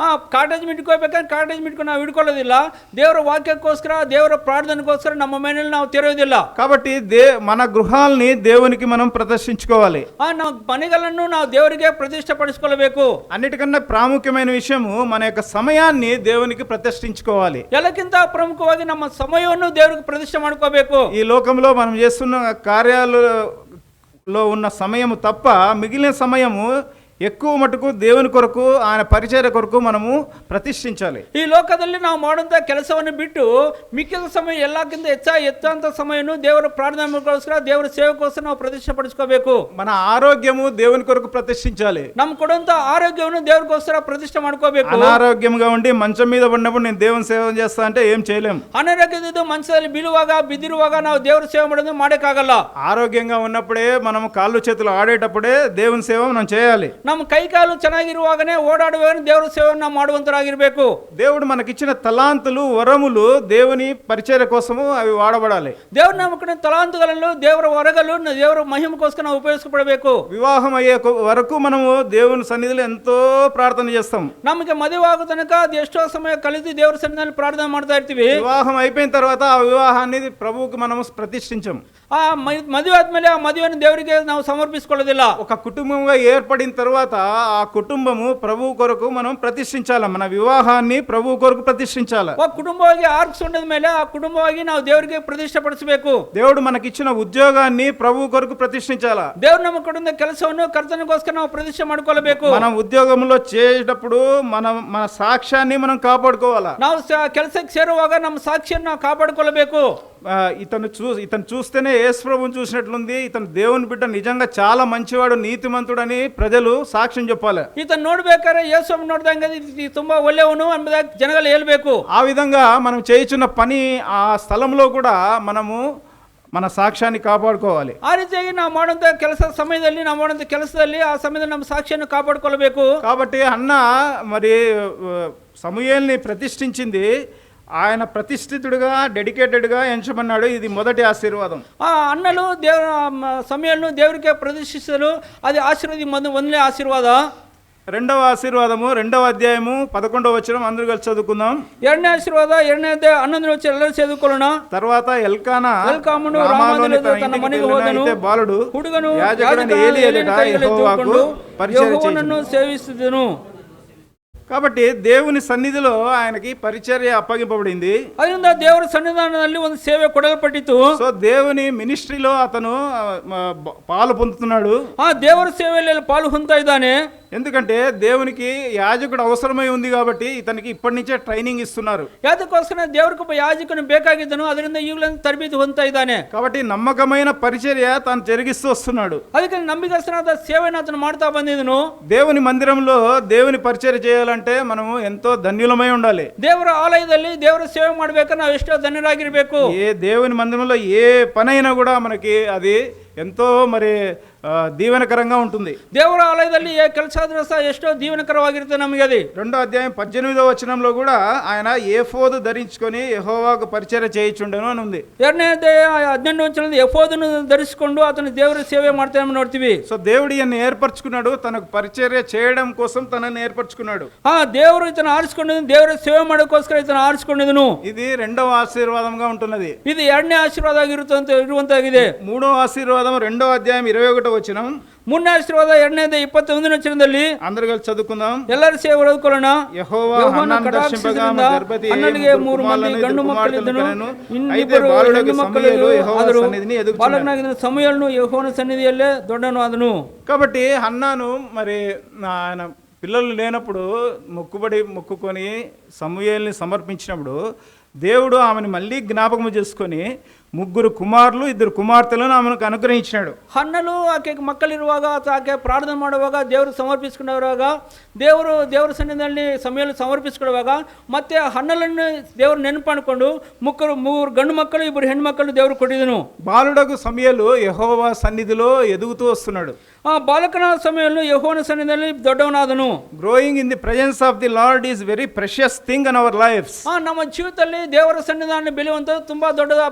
Speaker 2: ಕಾಟೇಜ್ ಮೀಟಿಂಗ್ ಹೋಗ್ಬೇಕಾದ್ರೆ ಕಾಟೇಜ್ ಮೀಟಿಂಗ್ ನಾವು ಹಿಡ್ಕೊಳ್ಳೋದಿಲ್ಲ. ದೇವರ ವಾಕ್ಯಕ್ಕೋಸ್ಕರ, ದೇವರ ಪ್ರಾರ್ಥನೆಗೋಸ್ಕರ ನಮ್ಮ ಮನೆಯಲ್ಲಿ ನಾವು ತೆರೆಯೋದಿಲ್ಲ.
Speaker 1: కాబట్టి మన గృహాల్ని దేవునికి మనం ప్రదర్శించుకోవాలి.
Speaker 2: ನಮ್ಮ ಮನೆಗಳನ್ನು ನಾವು ದೇವರಿಗೆ ಪ್ರತಿಷ್ಠೆ ಪಡಿಸಿಕೊಳ್ಳಬೇಕು.
Speaker 1: అన్నిటికన్నా ప్రాముఖ్యమైన విషయము మన యొక్క సమయాన్ని దేవునికి ప్రతిష్ఠించుకోవాలి.
Speaker 2: ಎಲ್ಲಕ್ಕಿಂತ ಪ್ರಮುಖವಾಗಿ ನಮ್ಮ ಸಮಯವನ್ನು ದೇವರಿಗೆ ಪ್ರತಿಷ್ಠೆ ಮಾಡ್ಕೋಬೇಕು.
Speaker 1: ఈ లోకంలో మనం చేస్తున్న కార్యాలలో ఉన్న సమయము తప్ప మిగిలిన సమయము ఎక్కువ మటుకు దేవుని కొరకు, ఆయన పరిచర్య కొరకు మనము ప్రతిష్ఠించాలి.
Speaker 2: ಈ ಲೋಕದಲ್ಲಿ ನಾವು ಮಾಡುವಂತ ಕೆಲಸವನ್ನು ಬಿಟ್ಟು ಮಿಕ್ಕಿದ ಸಮಯ ಎಲ್ಲಕ್ಕಿಂತ ಹೆಚ್ಚಂತ ಸಮಯವನ್ನು ದೇವರ ಪ್ರಾರ್ಥನೆಗೋಸ್ಕರ, ದೇವರ ಸೇವೆಗೋಸ್ಕರ ನಾವು ಪ್ರತಿಷ್ಠೆ ಪಡಿಸ್ಕೋಬೇಕು.
Speaker 1: మన ఆరోగ్యము దేవుని కొరకు ప్రతిష్ఠించాలి.
Speaker 2: ನಮ್ ಕೊಡುವಂತ ಆರೋಗ್ಯವನ್ನು ದೇವರಿಗೋಸ್ಕರ ಪ್ರತಿಷ್ಠೆ ಮಾಡ್ಕೋಬೇಕು.
Speaker 1: అనారోగ్యంగా ఉండి మంచం మీద పడినప్పుడు నేను దేవుని సేవ చేస్తా అంటే ఏం చేయలేం.
Speaker 2: ಅನಾರೋಗ್ಯದಿಂದ ಮಂಚದಲ್ಲಿ ಬಿದ್ದಿರುವಾಗ ನಾವು ದೇವರ ಸೇವೆ ಮಾಡೋದು ಮಾಡಕ್ಕಾಗಲ್ಲ.
Speaker 1: ఆరోగ్యంగా ఉన్నప్పుడే మనం కాళ్ళు చేతులు ఆడేటప్పుడే దేవుని సేవ మనం చేయాలి.
Speaker 2: ನಮ್ಮ ಕೈಕಾಲು ಚೆನ್ನಾಗಿರುವಾಗನೇ ಓಡಾಡುವಾಗ ದೇವರ ಸೇವೆಯನ್ನು ಮಾಡುವಂತರಾಗಿರಬೇಕು.
Speaker 1: దేవుడు మనకిచ్చిన తలాంతులు వరములు దేవుని పరిచర్య కోసము అవి వాడబడాలి.
Speaker 2: ದೇವರು ನಮ್ಮಕಡೆ ತಲಾಂತುಗಳನ್ನು ದೇವರ ವರಗಳು ದೇವರ ಮಹಿಮೆಗೋಸ್ಕರ ನಾವು ಉಪಯೋಗಿಸಬೇಕು.
Speaker 1: వివాహం అయ్యే వరకు మనము దేవుని సన్నిధిలో ఎంతో ప్రార్థన చేస్తాం.
Speaker 2: ನಮಗೆ ಮದುವೆ ಆಗೋ ತನಕ ಅದು ಎಷ್ಟೋ ಸಮಯ ಕಳೆದು ದೇವರ ಸನ್ನಿಧಿಯಲ್ಲಿ ಪ್ರಾರ್ಥನೆ ಮಾಡ್ತಾ ಇರ್ತೀವಿ.
Speaker 1: వివాహం అయిపోయిన తర్వాత ఆ వివాహాన్ని ప్రభువుకి మనము ప్రతిష్ఠించం.
Speaker 2: ಆ ಮದುವೆ ಆದ್ಮೇಲೆ ಆ ಮದುವೆಯನ್ನು ದೇವರಿಗೆ ನಾವು ಸಮರ್ಪಿಸಿಕೊಳ್ಳೋದಿಲ್ಲ.
Speaker 1: ఒక కుటుంబంగా ఏర్పడిన తర్వాత ఆ కుటుంబము ప్రభువు కొరకు మనం ప్రతిష్ఠించాలి. మన వివాహాన్ని ప్రభువు కొరకు ప్రతిష్ఠించాలి.
Speaker 2: ఒక ಕುಟುಂಬವಾಗಿ ಆರಿಸಿಕೊಂಡ ಮೇಲೆ ಆ ಕುಟುಂಬವಾಗಿ ನಾವು ದೇವರಿಗೆ ಪ್ರತಿಷ್ಠೆಪಡಿಸಬೇಕು.
Speaker 1: దేవుడు మనకిచ్చిన ఉద్యోగాన్ని ప్రభువు కొరకు ప్రతిష్ఠించాలి.
Speaker 2: ದೇವರು ನಮ್ಮ ಕೊಡುವ ಕೆಲಸವನ್ನು ಕರ್ತನಿಗೋಸ್ಕರ ನಾವು ಪ್ರತಿಷ್ಠೆ ಮಾಡಿಕೊಳ್ಳಬೇಕು.
Speaker 1: మనం ఉద్యోగంలో చేసేటప్పుడు మన సాక్ష్యాన్ని మనం కాపాడుకోవాలా.
Speaker 2: ನಾವು ಕೆಲಸಕ್ಕೆ ಸೇರುವಾಗ ನಮ್ಮ ಸಾಕ್ಷಿಯನ್ನು ನಾವು ಕಾಪಾಡಿಕೊಳ್ಳಬೇಕು.
Speaker 1: ఇతను చూస్తేనే యేసు ప్రభువుని చూసినట్లుంది, ఇతను దేవుని బిడ్డ నిజంగా చాలా మంచివాడు నీతిమంతుడని ప్రజలు సాక్ష్యం చెప్పాలి.
Speaker 2: ఇతను ನೋಡ್ಬೇಕಾದ್ರೆ ಯೇಸು ನೋಡಿದಂಗೆ ತುಂಬಾ ಒಳ್ಳೆಯವನು ಎಂಬುದಾಗಿ ಜನಗಳು ಹೇಳಬೇಕು.
Speaker 1: ఆ విధంగా మనం చేయుచున్న పని ఆ స్థలంలో కూడా మనము మన సాక్ష్యాన్ని కాపాడుకోవాలి.
Speaker 2: ಆ ರೀತಿಯಾಗಿ ನಾವು ಮಾಡುವಂತ ಸಮಯದಲ್ಲಿ ನಾವು ಮಾಡುವಂತ ಕೆಲಸದಲ್ಲಿ ಆ ಸಮಯದಲ್ಲಿ ನಮ್ಮ ಸಾಕ್ಷಿಯನ್ನು ಕಾಪಾಡಿಕೊಳ್ಳಬೇಕು.
Speaker 1: కాబట్టి అన్న మరి సమూయేలుని ప్రతిష్ఠించింది, ఆయన ప్రతిష్ఠితుడుగా డెడికేటెడ్గా ఎంచమన్నాడు. ఇది మొదటి ఆశీర్వాదం.
Speaker 2: ఆ అన్నలు సమయాలను దేవుడికి ప్రతిష్ఠిస్తారు. అది ఆశీర్వాదం మొదలనే ఆశీర్వాద.
Speaker 1: రెండవ ఆశీర్వాదము 2వ అధ్యాయము 11వ వచనం అందరూ కలిసి చదువుకుందాం.
Speaker 2: ಎರಡನೇ ಆಶೀರ್ವಾದ 2ನೇ ಅಧ್ಯಾಯ 11ನೇ ವಚನ ಎಲ್ಲರೂ ಚದುಕೊಳ್ಳೋಣ.
Speaker 1: తర్వాత
Speaker 2: ఎల్కామును రామాలోని తన మನೆಗೆ ಹೋದನು.
Speaker 1: బాలుడు
Speaker 2: ಹುಡುಗನು
Speaker 1: యాజకుడైన ఏలీ ఎదుట యెహోవాకు పరిచర్య చేయుచుండెను.
Speaker 2: సేవిస్తును.
Speaker 1: కాబట్టి దేవుని సన్నిధిలో ఆయనకి పరిచర్య అప్పగింపబడింది.
Speaker 2: ಅದರಿಂದ ದೇವರ ಸನ್ನಿಧಾನದಲ್ಲಿ ಒಂದು ಸೇವೆ ಕೊಡಲ್ಪಟ್ಟಿತು.
Speaker 1: సో దేవుని మినిస్ట్రీలో అతను పాలు పొందుతున్నాడు.
Speaker 2: ఆ ದೇವರ ಸೇವೆಯಲ್ಲಿ ಪಾಲು ಹೊಂದ್ತಾ ಇದ್ದಾನೆ.
Speaker 1: ఎందుకంటే దేవునికి యాజకుడు అవసరమై ఉంది కాబట్టి ఇతనికి ఇప్పటి నుంచే ట్రైనింగ్ ఇస్తున్నారు.
Speaker 2: యాజకోస్కర దేవుడికి ఒక యాజకుని ಬೇಕಾಗಿದ್ದನು. ಅದರಿಂದ ಈಗಲೇ ತರಬೇತಿ ಹೊಂದ್ತಾ ಇದ್ದಾನೆ.
Speaker 1: కాబట్టి నమ్మకమైన పరిచర్య తాను జరిగిస్తూ వస్తున్నాడు.
Speaker 2: ಅದಕ್ಕೆ ನಂಬಿಕಸ್ಥನಾದ ಸೇವೆಯನ್ನು అతను ಮಾಡ್ತಾ ಬಂದಿದ್ದನು.
Speaker 1: దేవుని మందిరంలో దేవుని పరిచర్య చేయాలంటే మనము ఎంతో ధన్యులమై ఉండాలి.
Speaker 2: ದೇವರ ಆಲಯದಲ್ಲಿ ದೇವರ ಸೇವೆ ಮಾಡಬೇಕಾದ್ರೆ ನಾವು ಎಷ್ಟೋ ಧನ್ಯರಾಗಿರಬೇಕು.
Speaker 1: ఏ దేవుని మందిరంలో ఏ పనైనా కూడా మనకి అది ఎంతో మరి దీవెనకరంగా ఉంటుంది.
Speaker 2: ದೇವರ ಆಲಯದಲ್ಲಿ ಕೆಲಸ ಆದ್ರೂ ಸಹ ಎಷ್ಟೋ దీవెనకరವಾಗಿರುತ್ತೆ ನಮಗೆ. అది
Speaker 1: 2వ అధ్యాయం 18వ వచనంలో కూడా ఆయన ఏఫోదు ధరించుకొని యెహోవాకు పరిచర్య చేయుచుండెను అని ఉంది.
Speaker 2: 2ನೇ ಅಧ್ಯಾಯ 18వ వచనంలో ఎఫోదును ధరించుಕೊಂಡು అతను దేవుని సేవ ಮಾಡ್ತಾನೆ ನೋಡ್ತೀವಿ.
Speaker 1: సో దేవుడు ఈయన్ని ఏర్పరచుకున్నాడు, తనకు పరిచర్య చేయడం కోసం తనని ఏర్పరచుకున్నాడు.
Speaker 2: దేవుడు ఇతను ఆరిಸಿಕೊಂಡಿದ್ದು ದೇವರ ಸೇವೆ ಮಾಡೋಕ್ಕೋಸ್ಕರ ಇತನು ಆರಿಸಿಕೊಂಡಿದ್ದನು.
Speaker 1: ఇది 2వ ఆశీర్వాదంగా ఉంటున్నది.
Speaker 2: ఇది 2ನೇ ಆಶೀರ್ವಾದ ಇರುವಂತಾಗಿದೆ.
Speaker 1: 3వ ఆశీర్వాదం 2వ అధ్యాయం 21వ వచనం.
Speaker 2: 3ನೇ ಆಶೀರ್ವಾದ 2ನೇ ಅಧ್ಯಾಯ 21ನೇ ವಚನದಲ್ಲಿ
Speaker 1: అందరూ కలిసి చదువుకుందాం.
Speaker 2: ಎಲ್ಲರೂ ಸೇವೆ ಓದಿಕೊಳ್ಳೋಣ.
Speaker 1: యెహోవా హన్నాను దర్శింపగా ఆమె గర్భవతి అయ్యి
Speaker 2: ಹನ್ನನಿಗೆ 3 ಮಂದಿ ಗಂಡು ಮಕ್ಕಳಿದ್ದನು. ಇನ್ನಿಬ್ಬರು ಹೆಣ್ಣು ಮಕ್ಕಳು ಆದರು. ಬಾಲಕನಾಗಿದ್ದ ಸಮುವೇಲನು ಯೆಹೋವನ ಸನ್ನಿಧಿಯಲ್ಲೇ ದೊಡ್ಡವನು ಆದನು.
Speaker 1: కాబట్టి హన్నాను మరి ఆయన పిల్లలు లేనప్పుడు మొక్కుకొని సమూయేలుని సమర్పించినప్పుడు దేవుడు ఆమెను మళ్ళీ జ్ఞాపకం చేసుకొని 3 కుమారులు 2 కుమార్తెలను ఆమెకు అనుగ్రహించినాడు.
Speaker 2: ಹನ್ನಲು ಆಕೆಗೆ ಮಕ್ಕಳಿರುವಾಗ ಆಕೆ ಪ್ರಾರ್ಥನೆ ಮಾಡುವಾಗ ದೇವರು ಸಮರ್ಪಿಸಿಕೊಂಡವಾಗ ದೇವರ ಸನ್ನಿಧಿಯಲ್ಲಿ ಸಮಯದಲ್ಲಿ ಸಮರ್ಪಿಸಿಕೊಳ್ಳುವಾಗ ಮತ್ತೆ ಹನ್ನಲನ್ನು ದೇವರು ನೆನಪು ಮಾಡಿಕೊಂಡು 3 ಗಂಡು ಮಕ್ಕಳು 2 ಹೆಣ್ಣು ಮಕ್ಕಳು ದೇವರು ಕೊಟ್ಟಿದ್ದನು.
Speaker 1: బాలుడకు సమూయేలు యెహోవా సన్నిధిలో ఎదుగుతూ వస్తున్నాడు.
Speaker 2: ಆ ಬಾಲಕನ ಸಮಯದಲ್ಲಿ ಯೆಹೋವನ ಸನ್ನಿಧಿಯಲ್ಲಿ ದೊಡ್ಡವನಾದನು.
Speaker 1: Growing in the presence of the lord is very precious thing in our lifes.
Speaker 2: ನಮ್ಮ ಜೀವಿತದಲ್ಲಿ ದೇವರ ಸನ್ನಿಧಾನ ಬೆಳೆಯುವಂಥದ್ದು ತುಂಬಾ ದೊಡ್ಡದ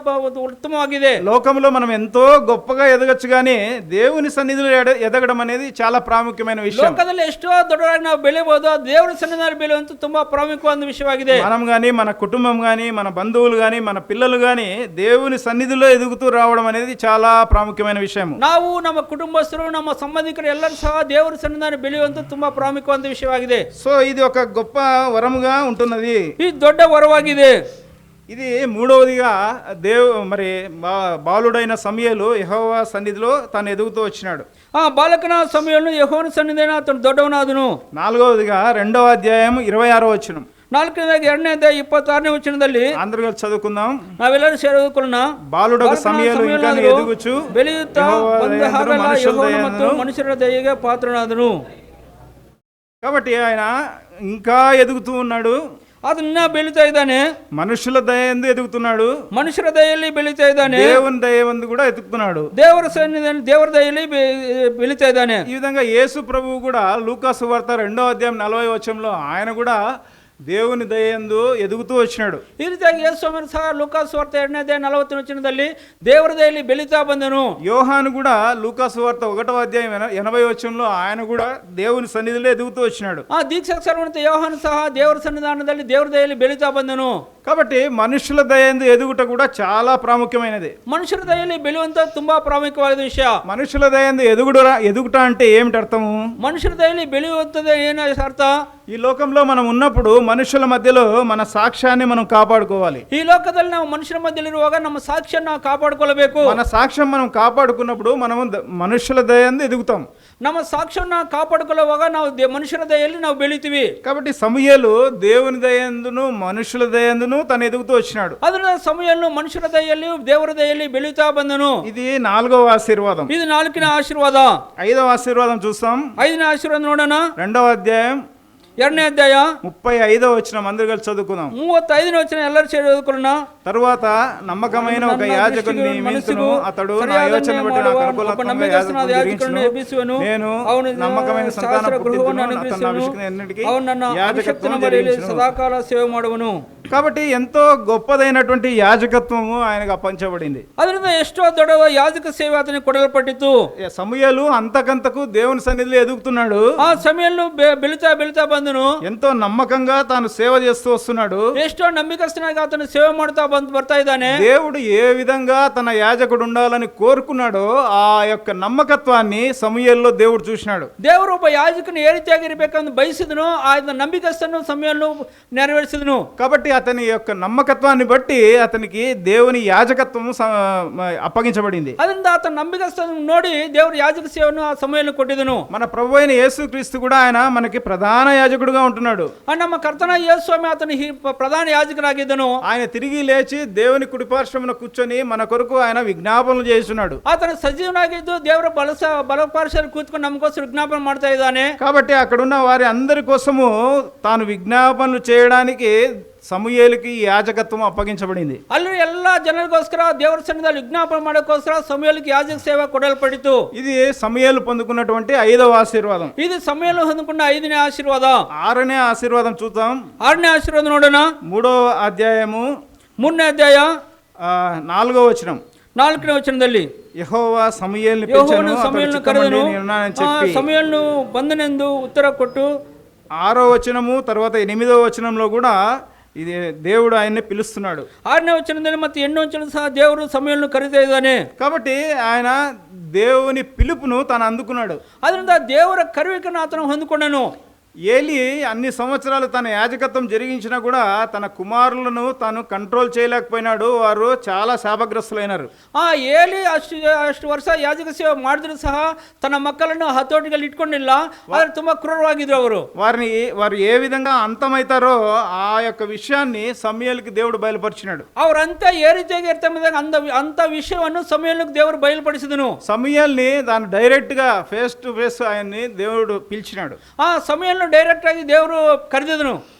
Speaker 2: ఉత్తమವಾಗಿದೆ.
Speaker 1: లోకంలో మనం ఎంతో గొప్పగా ఎదగచ్చు కానీ దేవుని సన్నిధిలో ఎదగడం అనేది చాలా ప్రాముఖ్యమైన విషయం.
Speaker 2: లోకದಲ್ಲಿ ఎಷ್ಟో దొడ్డವಾಗಿ ನಾವು ಬೆಳೆಯಬಹುದು, ದೇವರ ಸನ್ನಿಧಾನದಲ್ಲಿ ಬೆಳೆಯುವಂತ ತುಂಬಾ ಪ್ರಾಮುಖ್ಯವಾದ ವಿಷಯವಾಗಿದೆ.
Speaker 1: మనం గాని మన కుటుంబం గాని మన బంధువులు గాని మన పిల్లలు గాని దేవుని సన్నిధిలో ఎదుగుతూ రావడం అనేది చాలా ప్రాముఖ్యమైన విషయం.
Speaker 2: ನಾವು ನಮ್ಮ కుటుంబస్తులు ನಮ್ಮ సంబంధికులు ಎಲ್ಲರೂ సహా దేవರ సన్నిధానದಲ್ಲಿ ಬೆಳೆಯುವಂತ ತುಂಬಾ ಪ್ರಾಮುಖ್ಯವಾದ ವಿಷಯವಾಗಿದೆ.
Speaker 1: సో ఇది ఒక గొప్ప వరముగా ఉంటున్నది.
Speaker 2: ఇది దొడ్ಡ వరವಾಗಿದೆ.
Speaker 1: ఇది 3వదిగా మరి బాలుడైన సమూయేలు యెహోవా సన్నిధిలో తాను ఎదుగుతూ వచ్చినాడు.
Speaker 2: బాలకన సమయంలో యెహోవా సన్నిధిలో అతను దొడ్డవనాదను.
Speaker 1: 4వదిగా 2వ అధ్యాయం 26వ వచనం.
Speaker 2: 2ನೇ ಅಧ್ಯಾಯ 26ನೇ ವಚನದಲ್ಲಿ
Speaker 1: అందరూ కలిసి చదువుకుందాం.
Speaker 2: ನಾವೆಲ್ಲರೂ ಸೇರಿಕೊಳ್ಳೋಣ.
Speaker 1: బాలుడకు సమూయేలు ఇంకా ఎదుగుచు
Speaker 2: ಬೆಳೆಯುತ್ತಾ ಬಂದ ಹಾಗೆಲ್ಲ ಯೆಹೋವನ ಮತ್ತು ಮನುಷ್ಯರ ದಯೆಗೆ ಪಾತ್ರನಾದನು.
Speaker 1: కాబట్టి ఆయన ఇంకా ఎదుగుతూ ఉన్నాడు.
Speaker 2: ಆತನ ಇನ್ನ ಬೆಳೀತಾ ಇದ್ದಾನೆ.
Speaker 1: మనుషుల దయ యందు ఎదుగుతున్నాడు,
Speaker 2: ಮನುಷ್ಯರ ದಯೆಯಲ್ಲಿ ಬೆಳೀತಾ ಇದ್ದಾನೆ.
Speaker 1: దేవుని దయ యందు కూడా ఎదుగుతున్నాడు.
Speaker 2: ದೇವರ ಸನ್ನಿಧಿಯಲ್ಲಿ ದೇವರ ದಯೆಯಲ್ಲಿ ಬೆಳೀತಾ ಇದ್ದಾನೆ.
Speaker 1: ఈ విధంగా యేసు ప్రభువు కూడా లూకా సువార్త 2వ అధ్యాయం 40వ వచనంలో ఆయన కూడా దేవుని దయ యందు ఎదుగుతూ వచ్చినాడు.
Speaker 2: ಈ ರೀತಿಯಾಗಿ ಯೇಸು ಸ್ವಾಮಿ ಸಹ ಲೂಕಾ ಸುವಾರ್ತೆ 2ನೇ ಅಧ್ಯಾಯ 40ನೇ ವಚನದಲ್ಲಿ ದೇವರ ದಯೆಯಲ್ಲಿ ಬೆಳೀತಾ ಬಂದನು.
Speaker 1: యోహాను కూడా లూకా సువార్త 1వ అధ్యాయం 80వ వచనంలో ఆయన కూడా దేవుని సన్నిధిలో ఎదుగుతూ వచ్చినాడు.
Speaker 2: ಆ ದೀಕ್ಷಾ ಸರ್ವಂತ ಯೋಹಾನು ಸಹ ದೇವರ ಸನ್ನಿಧಾನದಲ್ಲಿ ದೇವರ ದಯೆಯಲ್ಲಿ ಬೆಳೀತಾ ಬಂದನು.
Speaker 1: కాబట్టి మనుషుల దయ యందు ఎదుగుట కూడా చాలా ప్రాముఖ్యమైనది.
Speaker 2: ಮನುಷ್ಯರ ದಯೆಯಲ್ಲಿ ಬೆಳೆಯುವಂತ ತುಂಬಾ ಪ್ರಾಮುಖ್ಯವಾದ ವಿಷಯ.
Speaker 1: మనుషుల దయ యందు ఎదుగుట అంటే ఏమిటి అర్థము?
Speaker 2: ಮನುಷ್ಯರ ದಯೆಯಲ್ಲಿ ಬೆಳೆಯುವಂತದ್ದು ಏನು ಅರ್ಥ?
Speaker 1: ఈ లోకంలో మనం ఉన్నప్పుడు మనుషుల మధ్యలో మన సాక్ష్యాన్ని మనం కాపాడుకోవాలి.
Speaker 2: ಈ ಲೋಕದಲ್ಲಿ ನಾವು ಮನುಷ್ಯರ ಮಧ್ಯದಲ್ಲಿರುವಾಗ ನಮ್ಮ ಸಾಕ್ಷ್ಯವನ್ನು ನಾವು ಕಾಪಾಡಿಕೊಳ್ಳಬೇಕು.
Speaker 1: మన సాక్ష్యం మనం కాపాడుకున్నప్పుడు మనం మనుషుల దయ యందు ఎదుగుతాం.
Speaker 2: ನಮ್ಮ ಸಾಕ್ಷ್ಯವನ್ನು ಕಾಪಾಡಿಕೊಳ್ಳುವಾಗ ನಾವು ಮನುಷ್ಯರ ದಯೆಯಲ್ಲಿ ನಾವು ಬೆಳಿತೀವಿ.
Speaker 1: కాబట్టి సమూయేలు దేవుని దయ యందును మనుషుల దయ యందును తను ఎదుగుతూ వచ్చినాడు.
Speaker 2: ಅದರಿಂದ ಸಮೂಯೇಲನು ಮನುಷ್ಯರ ದಯೆಯಲ್ಲಿ ದೇವರ ದಯೆಯಲ್ಲಿ ಬೆಳೀತಾ ಬಂದನು.
Speaker 1: ఇది 4వ ఆశీర్వాదం.
Speaker 2: ಇದು 4ನೇ ಆಶೀರ್ವಾದ.
Speaker 1: 5వ ఆశీర్వాదం చూస్తాం.
Speaker 2: 5ನೇ ಆಶೀರ್ವಾದ ನೋಡೋಣ.
Speaker 1: 2వ అధ్యాయం
Speaker 2: 2ನೇ ಅಧ್ಯಾಯ
Speaker 1: 35వ వచనం అందరూ కలిసి చదువుకుందాం.
Speaker 2: 35ನೇ ವಚನ ಎಲ್ಲರೂ ಸೇರಿ ಓದಿಕೊಳ್ಳೋಣ.
Speaker 1: తరువాత నమ్మకమైన ఒక యాజకుని నియమించును, అతడు నా యోచన బట్టి నాకు అనుకూలంగా యాజకుని జరిగించును. నేను నమ్మకమైన సంతాన పుట్టింతును, అతను అభిషేకమునన్నిటికీ యాజకత్వము జరిగించును.
Speaker 2: సదాకాల సేవ ಮಾಡುವನು.
Speaker 1: కాబట్టి ఎంతో గొప్పదైనటువంటి యాజకత్వము ఆయనకు అప్పగించబడింది.
Speaker 2: ಅದರಿಂದ ಎಷ್ಟೋ ದೊಡ್ಡ ಯಾಜಕ ಸೇವೆ ಆತನಿಗೆ ಕೊಡಲ್ಪಟ್ಟಿತು.
Speaker 1: సమూయేలు అంతకంతకు దేవుని సన్నిధిలో ఎదుగుతున్నాడు.
Speaker 2: ఆ సమయంలో ಬೆಳೀತಾ ಬೆಳೀತಾ ಬಂದನು.
Speaker 1: ఎంతో నమ్మకంగా తాను సేవ చేస్తూ వస్తున్నాడు.
Speaker 2: ಎಷ್ಟೋ ನಂಬಿಕಸ್ಥನಾಗಿ ಆತನು ಸೇವೆ ಮಾಡ್ತಾ ಬರ್ತಾ ಇದ್ದಾನೆ.
Speaker 1: దేవుడు ఏ విధంగా తన యాజకుడు ఉండాలని కోరుకున్నాడో ఆ యొక్క నమ్మకత్వాన్ని సమూయేలులో దేవుడు చూసినాడు.
Speaker 2: ದೇವರು ಒಬ್ಬ ಯಾಜಕನು ఏ ರೀತಿಯಾಗಿ ಇರಬೇಕೆಂದು ಬಯಸಿದನು, ಆ ನಂಬಿಕಸ್ಥನು ಸಮಯವನ್ನು ನೆರವೇರಿಸಿದನು.
Speaker 1: కాబట్టి అతని యొక్క నమ్మకత్వాన్ని బట్టి అతనికి దేవుని యాజకత్వము అప్పగించబడింది.
Speaker 2: ಅದರಿಂದ ಆತನ ನಂಬಿಕಸ್ಥನು ನೋಡಿ ದೇವರು ಯಾಜಕ ಸೇವೆಯನ್ನು ಆ ಸಮಯದಲ್ಲಿ ಕೊಟ್ಟಿದನು.
Speaker 1: మన ప్రభు అయిన యేసుక్రీస్తు కూడా ఆయన మనకి ప్రధాన యాజకుడుగా ఉంటున్నాడు.
Speaker 2: ನಮ್ಮ ಕರ್ತನ ಯೇಸು ಸ್ವಾಮಿ ಆತನ ಪ್ರಧಾನ ಯಾಜಕನಾಗಿದ್ದನು.
Speaker 1: ఆయన తిరిగి లేచి దేవుని కుడిపార్శ్వమున కూర్చొని మన కొరకు ఆయన విజ్ఞాపనలు చేస్తున్నాడు.
Speaker 2: ಆತನ ಸಜೀವನಾಗಿದ್ದು ದೇವರ ಬಲಪಾರ್ಶ್ವದಲ್ಲಿ ಕೂತ್ಕೊಂಡು ನಮಗೋಸ್ಕರ ವಿಜ್ಞಾಪನೆ ಮಾಡ್ತಾ ಇದ್ದಾನೆ.
Speaker 1: కాబట్టి అక్కడున్న వారి అందరి కోసము తాను విజ్ఞాపనలు చేయడానికి సమూయేలుకి యాజకత్వం అప్పగించబడింది.
Speaker 2: ಅಲ್ಲಿ ಎಲ್ಲ ಜನರಿಗೋಸ್ಕರ ದೇವರ ಸನ್ನಿಧಿಯಲ್ಲಿ ವಿಜ್ಞಾಪನೆ ಮಾಡೋಕ್ಕೋಸ್ಕರ ಸಮೂಯೇಲಿಗೆ ಯಾಜಕ ಸೇವೆ ಕೊಡಲ್ಪಟ್ಟಿತು.
Speaker 1: ఇది సమూయేలు పొందుకున్నటువంటి 5వ ఆశీర్వాదం.
Speaker 2: ఇది సమూయేలు ಹೊಂದಿಕೊಂಡ 5ನೇ ಆಶೀರ್ವಾದ.
Speaker 1: 6ನೇ ఆశీర్వాదం చూద్దాం.
Speaker 2: 6ನೇ ಆಶೀರ್ವಾದ ನೋಡೋಣ.
Speaker 1: 3వ అధ్యాయము
Speaker 2: 3ನೇ ಅಧ್ಯಾಯ
Speaker 1: 4వ వచనం.
Speaker 2: 4ನೇ ವಚನದಲ್ಲಿ
Speaker 1: యెహోవా సమూయేలుని
Speaker 2: ಯೆಹೋವನು
Speaker 1: పిలిచెను,
Speaker 2: సమూయేలును
Speaker 1: అతడు
Speaker 2: ಕರೆದನು,
Speaker 1: చిత్తమండి నేనున్నానని చెప్పి
Speaker 2: సమూయేలును ಬಂದನೆಂದು ಉತ್ತರ ಕೊಟ್ಟು
Speaker 1: 6వ వచనము తర్వాత 8వ వచనంలో కూడా ఇది దేవుడు ఆయన్ని పిలుస్తున్నాడు.
Speaker 2: 6ನೇ ವಚನದಲ್ಲಿ ಮತ್ತೆ 8ನೇ ವಚನ ಸಹ ದೇವರು ಸಮೂయేಲನ್ನು ಕರೀತಾ ಇದ್ದಾನೆ.
Speaker 1: కాబట్టి ఆయన దేవుని పిలుపును తాను అందుకున్నాడు.
Speaker 2: ಅದರಿಂದ ದೇವರ ಕರೆಯುವಿಕೆಯನ್ನು ಆತನು ಹೊಂದಿಕೊಂಡನು.
Speaker 1: ఏలి అన్ని సంవత్సరాలు తన యాజకత్వం జరిగించినా కూడా తన కుమారులను తాను కంట్రోల్ చేయలేకపోయినాడు. వారు చాలా శాపగ్రస్తులైనారు.
Speaker 2: ಏಲಿ ಅಷ್ಟು ವರ್ಷ ಯಾಜಕ ಸೇವೆ ಮಾಡಿದ್ರು ಸಹ ತನ್ನ ಮಕ್ಕಳನ್ನು ಹತೋಟಿಗಳಲ್ಲಿ ಇಟ್ಕೊಂಡಿಲ್ಲ. ಆದ್ರೆ ತುಂಬಾ ಕ್ರೂರವಾಗಿದ್ರು ಅವರು.
Speaker 1: వారు ఏ విధంగా అంతమైతారో ఆ యొక్క విషయాన్ని సమూయేలుకి దేవుడు బయలుపరిచినాడు.
Speaker 2: ಅವರಂತ ఏ ರೀತಿಯಾಗಿ ಇರ್ತಾರೆ ಅಂತ ವಿಷಯವನ್ನು ಸಮೂయేలుకు దేవుడు బయలుపరిಸಿದನು.
Speaker 1: సమూయేలుని దాని డైరెక్ట్ గా ఫేస్ టు ఫేస్ ఆయన్ని దేవుడు పిలిచినాడు.
Speaker 2: ఆ సమూయేలును డైరెక్ట్ ఆಗಿ ದೇವರು ಕರೆದಿದನು.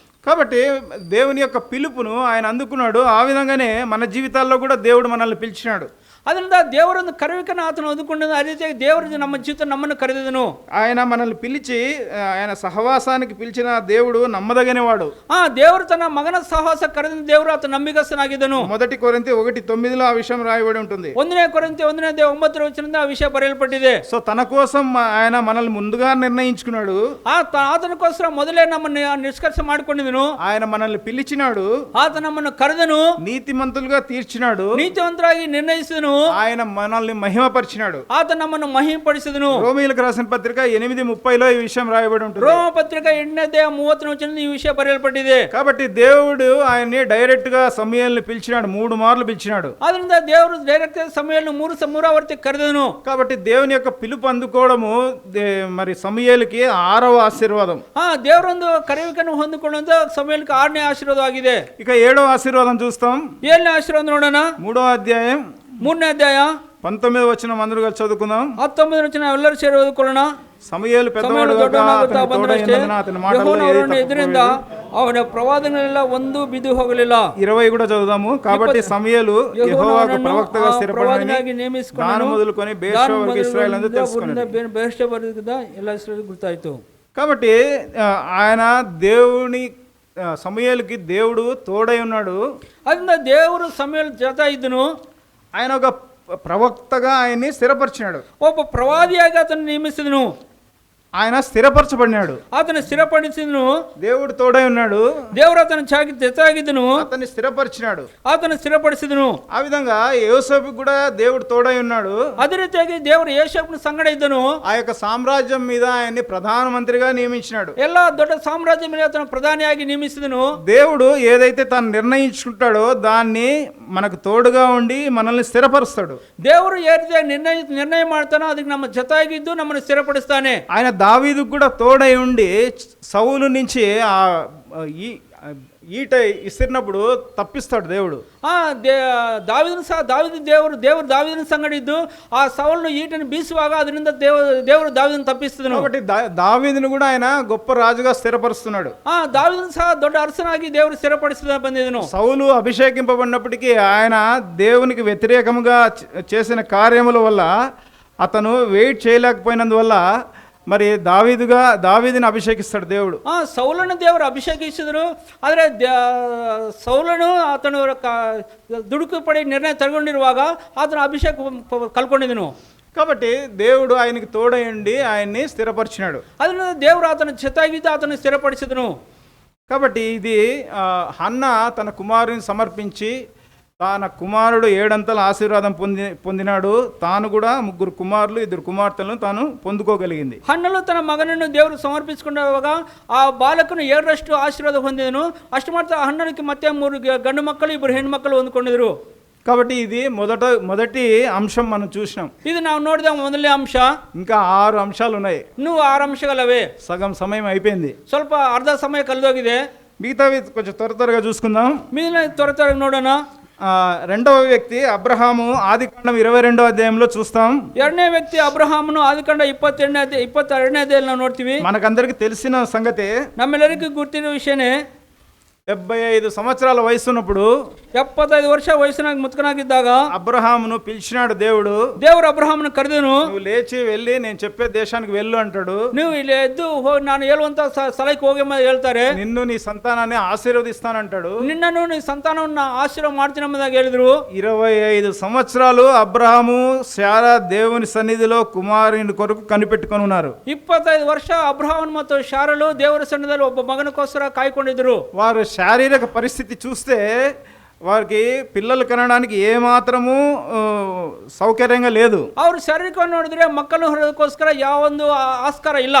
Speaker 1: కాబట్టి దేవుని యొక్క పిలుపును ఆయన అందుకున్నాడు. ఆ విధంగానే మన జీవితాల్లో కూడా దేవుడు మనల్ని పిలిచినాడు.
Speaker 2: ಅದರಿಂದ ದೇವರೊಂದು ಕರೆಯುವಿಕೆಯನ್ನು ಆತನು ಹೊಂದಿಕೊಂಡ ಆ ರೀತಿಯಾಗಿ ದೇವರು ನಮ್ಮ ಜೀವಿತ ನಮ್ಮನ್ನು ಕರೆದಿದನು.
Speaker 1: ఆయన మనల్ని పిలిచి ఆయన సహవాసానికి పిలిచిన దేవుడు నమ్మదగినవాడు.
Speaker 2: ದೇವರು ತನ್ನ ಮಗನ ಸಹವಾಸ ಕರೆದ ದೇವರು ಆತ ನಂಬಿಕಸ್ಥನಾಗಿದ್ದನು.
Speaker 1: 1 కొరింథీ 1:9 ఆ విషయం రాయబడి ఉంటుంది.
Speaker 2: 1ನೇ ಕೊರಿಂಥಿ 1ನೇ ಅಧ್ಯಾಯ 9ನೇ ವಚನದಿಂದ ಆ ವಿಷಯ ಬರೆಯಲ್ಪಟ್ಟಿದೆ.
Speaker 1: సో తన కోసం ఆయన మనల్ని ముందుగా నిర్ణయించుకున్నాడు.
Speaker 2: ಆತನಕ್ಕೋಸ್ಕರ ಮೊದಲೇ ನಮ್ಮನ್ನು ನಿಷ್ಕರ್ಷ ಮಾಡಿಕೊಂಡಿದ್ದನು.
Speaker 1: ఆయన మనల్ని పిలిచినాడు.
Speaker 2: ಆತ ನಮ್ಮನ್ನು ಕರೆದನು.
Speaker 1: నీతిమంతులుగా తీర్చినాడు.
Speaker 2: నీతివంతురాಗಿ నిర్ణయిಸಿದನು.
Speaker 1: ఆయన మనల్ని మహిమపరిచినాడు.
Speaker 2: ಆತ ನಮ್ಮನ್ನು ಮಹಿಮೆಪಡಿಸಿದನು.
Speaker 1: రోమీయులకు రాసిన పత్రిక 8:30లో ఈ విషయం రాయబడి ఉంటుంది.
Speaker 2: రోమ పత్రిక 8ನೇ అధ్యాయ 30ನೇ వచనದಲ್ಲಿ ఈ విషయ బರೆಯಲ್ಪಟ್ಟಿದೆ.
Speaker 1: కాబట్టి దేవుడు ఆయన్ని డైరెక్ట్ గా సమూయేలుని పిలిచినాడు. 3 మార్లు పిలిచినాడు.
Speaker 2: ಅದರಿಂದ ದೇವರು ಡೈರೆಕ್ಟ್ ಸಮೂయేలును 3 వర్తి ಕರೆದನು.
Speaker 1: కాబట్టి దేవుని యొక్క పిలుపు అందుకోవడము మరి సమూయేలుకి 6వ ఆశీర్వాదం.
Speaker 2: ದೇವರೊಂದು ಕರೆಯುವಿಕೆಯನ್ನು ಹೊಂದಿಕೊಳ್ಳುವುದು ಸಮೂయేలుకి 6ನೇ ಆಶೀರ್ವಾದವಾಗಿದೆ.
Speaker 1: ఇక 7వ ఆశీర్వాదం చూస్తాం.
Speaker 2: 7ನೇ ಆಶೀರ್ವಾದ ನೋಡೋಣ.
Speaker 1: 3వ అధ్యాయం
Speaker 2: 3ನೇ ಅಧ್ಯಾಯ
Speaker 1: 19వ వచనం అందరూ కలిసి చదువుకుందాం.
Speaker 2: 19ನೇ వచನ ಎಲ್ಲರೂ ಸೇರಿ ಓದಿಕೊಳ್ಳೋಣ.
Speaker 1: సమూయేలు పెద్దవాడు
Speaker 2: ಎದುರಿಂದ ಅವನ ಪ್ರವಾದನೆಲ್ಲ ಒಂದು ಬಿದ್ದು ಹೋಗಲಿಲ್ಲ.
Speaker 1: 20 కూడా చదువుదాము. కాబట్టి సమూయేలు యెహోవాకు ప్రవక్తగా స్థిరపడినని
Speaker 2: ಪ್ರವಾದನೆಯಾಗಿ ನೇಮಿಸಿಕೊಂಡನು.
Speaker 1: దాని మొదలుకొని బేర్షెబా వరకు ఇశ్రాయేల్ అంతా తెలుసుకున్నాడు.
Speaker 2: ಬೇರ್ಷೆಬದಿಂದ ಎಲ್ಲ ಇಸ್ರಾಯೇಲ್ గుర్తాయిತು.
Speaker 1: కాబట్టి ఆయన దేవుని సమూయేలుకి దేవుడు తోడై ఉన్నాడు.
Speaker 2: ಅದರಿಂದ ದೇವರು ಸಮುವೇಲ್ ಜೊತೆ ಇದ್ದನು.
Speaker 1: ఆయన ఒక ప్రవక్తగా ఆయన్ని స్థిరపరిచినాడు.
Speaker 2: ಒಬ್ಬ ಪ್ರವಾದಿಯಾಗಿ ಅತನು ನೇಮಿಸಿದನು.
Speaker 1: ఆయన స్థిరపరచబడినాడు.
Speaker 2: అతను స్థిరపడిಸಿದನು.
Speaker 1: దేవుడు తోడై ఉన్నాడు.
Speaker 2: ದೇವರು అతను జೊತೆಯಾಗಿದ್ದನು.
Speaker 1: అతన్ని స్థిరపరిచినాడు.
Speaker 2: అతను స్థిరపಡಿಸಿದನು.
Speaker 1: ఆ విధంగా యోసేపుకు కూడా దేవుడు తోడై ఉన్నాడు.
Speaker 2: అదే రీతిಯಾಗಿ ದೇವರು ಯೋಸೇಫನ ಸಂಗಡ ಇದ್ದನು.
Speaker 1: ఆ యొక్క సామ్రాజ్యం మీద ఆయన్ని ప్రధానమంత్రిగా నియమించినాడు.
Speaker 2: ಎಲ್ಲ ದೊಡ್ಡ ಸಾಮ್ರಾಜ್ಯ ಮೇಲೆ ಅతను ಪ್ರಧಾನಿಯಾಗಿ ನೇಮಿಸಿದನು.
Speaker 1: దేవుడు ఏదైతే తాను నిర్ణయించుకుంటాడో దాన్ని మనకు తోడుగా ఉండి మనల్ని స్థిరపరుస్తాడు.
Speaker 2: ದೇವರು ఏ ರೀತಿಯಾಗಿ ನಿರ್ಣಯ ಮಾಡ್ತಾನೋ ಅದಕ್ಕೆ ನಮ್ಮ ಜೊತೆಯಾಗಿದ್ದು ನಮ್ಮನ್ನು ಸ್ಥಿರಪಡಿಸ್ತಾನೆ.
Speaker 1: ఆయన దావీదుకు కూడా తోడై ఉండి సౌలు నుంచి ఆ ఈట ఇసిరినప్పుడు తప్పిస్తాడు దేవుడు.
Speaker 2: ದೇವರು ದಾವೀದನ ಸಂಗಡ ಇದ್ದು ಆ ಸೌಲನು ಈಟನ್ನು ಬೀಸುವಾಗ ಅದರಿಂದ ದೇವರು ದಾವೀದನ ತಪ್ಪಿಸಿದನು.
Speaker 1: కాబట్టి దావీదును కూడా ఆయన గొప్ప రాజుగా స్థిరపరుస్తున్నాడు.
Speaker 2: దావీదను సಹ దొడ్డ అరసనాಗಿ దేవుడు స్థిరపడిస్తూ ಬಂದಿದನು.
Speaker 1: సౌలు అభిషేకింపబడినప్పటికీ ఆయన దేవునికి వ్యతిరేకంగా చేసిన కార్యముల వల్ల అతను వెయిట్ చేయలేకపోయినందువల్ల మరి దావీదుని అభిషేకిస్తాడు దేవుడు.
Speaker 2: సౌలను దేవుడు అభిషేకించిದರು. ಆದರೆ ಸೌಲನು అతను ದುಡುಕು ಪಡಿ ನಿರ್ಣಯ ತಗೊಂಡಿರುವಾಗ అతను అభిషేకం కల్కొండిದನು.
Speaker 1: కాబట్టి దేవుడు ఆయనకి తోడయండి ఆయన్ని స్థిరపరిచినాడు.
Speaker 2: ಅದರಿಂದ ದೇವರು అతను జೊತೆಯಾಗಿದ್ದು అతను స్థిరపడిಸಿದನು.
Speaker 1: కాబట్టి ఇది హన్న తన కుమారుని సమర్పించి తన కుమారుడు 7 అంతల ఆశీర్వాదం పొందినాడు. తాను కూడా 3 కుమారులు 2 కుమార్తెలను తాను పొందుకోగలిగింది.
Speaker 2: హన్నలు తన మగనನ್ನು ದೇವರು ಸಮರ್ಪಿಸಿಕೊಂಡಾಗ ಆ ಬಾಲಕನು 7ರಷ್ಟು ಆಶೀರ್ವಾದ ಹೊಂದಿದನು. ಅಷ್ಟು ಮಾತ್ರ ಹನ್ನನಿಗೆ ಮತ್ತೆ 3 ಗಂಡು ಮಕ್ಕಳು 2 ಹೆಣ್ಣು ಮಕ್ಕಳು ಹೊಂದಿಕೊಂಡಿದ್ರು.
Speaker 1: కాబట్టి ఇది మొదటి అంశం మనం చూసినాం.
Speaker 2: ఇది ನಾವು ನೋಡಿದ ಮೊದಲನೇ ಅಂಶ.
Speaker 1: ఇంకా 6 అంశాలు ఉన్నాయి.
Speaker 2: ಇನ್ನೂ 6 అంశాలవే.
Speaker 1: సగం సమయం అయిపోయింది.
Speaker 2: ಸ್ವಲ್ಪ ಅರ್ಧ ಸಮಯ ಕಳೆದೋಗಿದೆ.
Speaker 1: మిగతావి కొంచెం త్వరగా చూసుకుందాం.
Speaker 2: మిగిలిన త్వరగా ನೋಡೋಣ.
Speaker 1: రెండవ వ్యక్తి అబ్రహాము ఆదికాండం 22వ అధ్యాయంలో చూస్తాం.
Speaker 2: ಎರಡನೇ ವ್ಯಕ್ತಿ ಅಬ್ರಹಾಮನು ಆದಿಕಾಂಡ 22ನೇ ಅಧ್ಯಾಯದಲ್ಲಿ ನಾವು ನೋಡ್ತೀವಿ.
Speaker 1: మనకందరికి తెలిసిన సంగతే,
Speaker 2: ನಮ್ಮೆಲ್ಲರಿಗೂ ಗುರ್ತಿರೋ ವಿಷಯನೇ.
Speaker 1: 75 సంవత్సరాల వయసు ఉన్నప్పుడు
Speaker 2: 75 ವರ್ಷ ವಯಸ್ಸಿನಾಗ ಮುತ್ಕನಾಗಿದ್ದಾಗ
Speaker 1: అబ్రహామును పిలిచినాడు దేవుడు.
Speaker 2: ದೇವರು ಅಬ್ರಹಾಮನ ಕರೆದನು.
Speaker 1: నువ్వు లేచి వెళ్ళి నేను చెప్పే దేశానికి వెళ్ళు అంటాడు.
Speaker 2: ನೀವು ಇಲ್ಲಿ ಎದ್ದು ನಾನು ಹೇಳುವಂತ ಸ್ಥಳಕ್ಕೆ ಹೋಗಿ ಹೇಳ್ತಾರೆ.
Speaker 1: నిన్ను నీ సంతానాన్ని ఆశీర్వదిస్తానంటాడు.
Speaker 2: నిన్నను నీ సంతానವನ್ನು ఆశీర్వాద ಮಾಡ್ತೀನಿ ಎಂಬುದಾಗಿ ಹೇಳಿದ್ರು.
Speaker 1: 25 సంవత్సరాలు అబ్రహాము శారా దేవుని సన్నిధిలో కుమారుని కొరకు కనిపెట్టుకొని ఉన్నారు.
Speaker 2: 25 ವರ್ಷ ಅಬ್ರಹಾಮನು ಮತ್ತು ಶಾರಳು ದೇವರ ಸನ್ನಿಧಿಯಲ್ಲಿ ಒಬ್ಬ ಮಗನಕ್ಕೋಸ್ಕರ ಕಾಯ್ಕೊಂಡಿದ್ರು.
Speaker 1: వారు శారీరక పరిస్థితి చూస్తే వారికి పిల్లలు కనడానికి ఏమాత్రము సౌకర్యంగా లేదు.
Speaker 2: ಅವರು ಶಾರೀರಿಕವಾಗಿ ನೋಡಿದ್ರೆ ಮಕ್ಕಳು ಹೊರದಕ್ಕೋಸ್ಕರ ಯಾವೊಂದು ಆಸ್ಕಾರ ಇಲ್ಲ.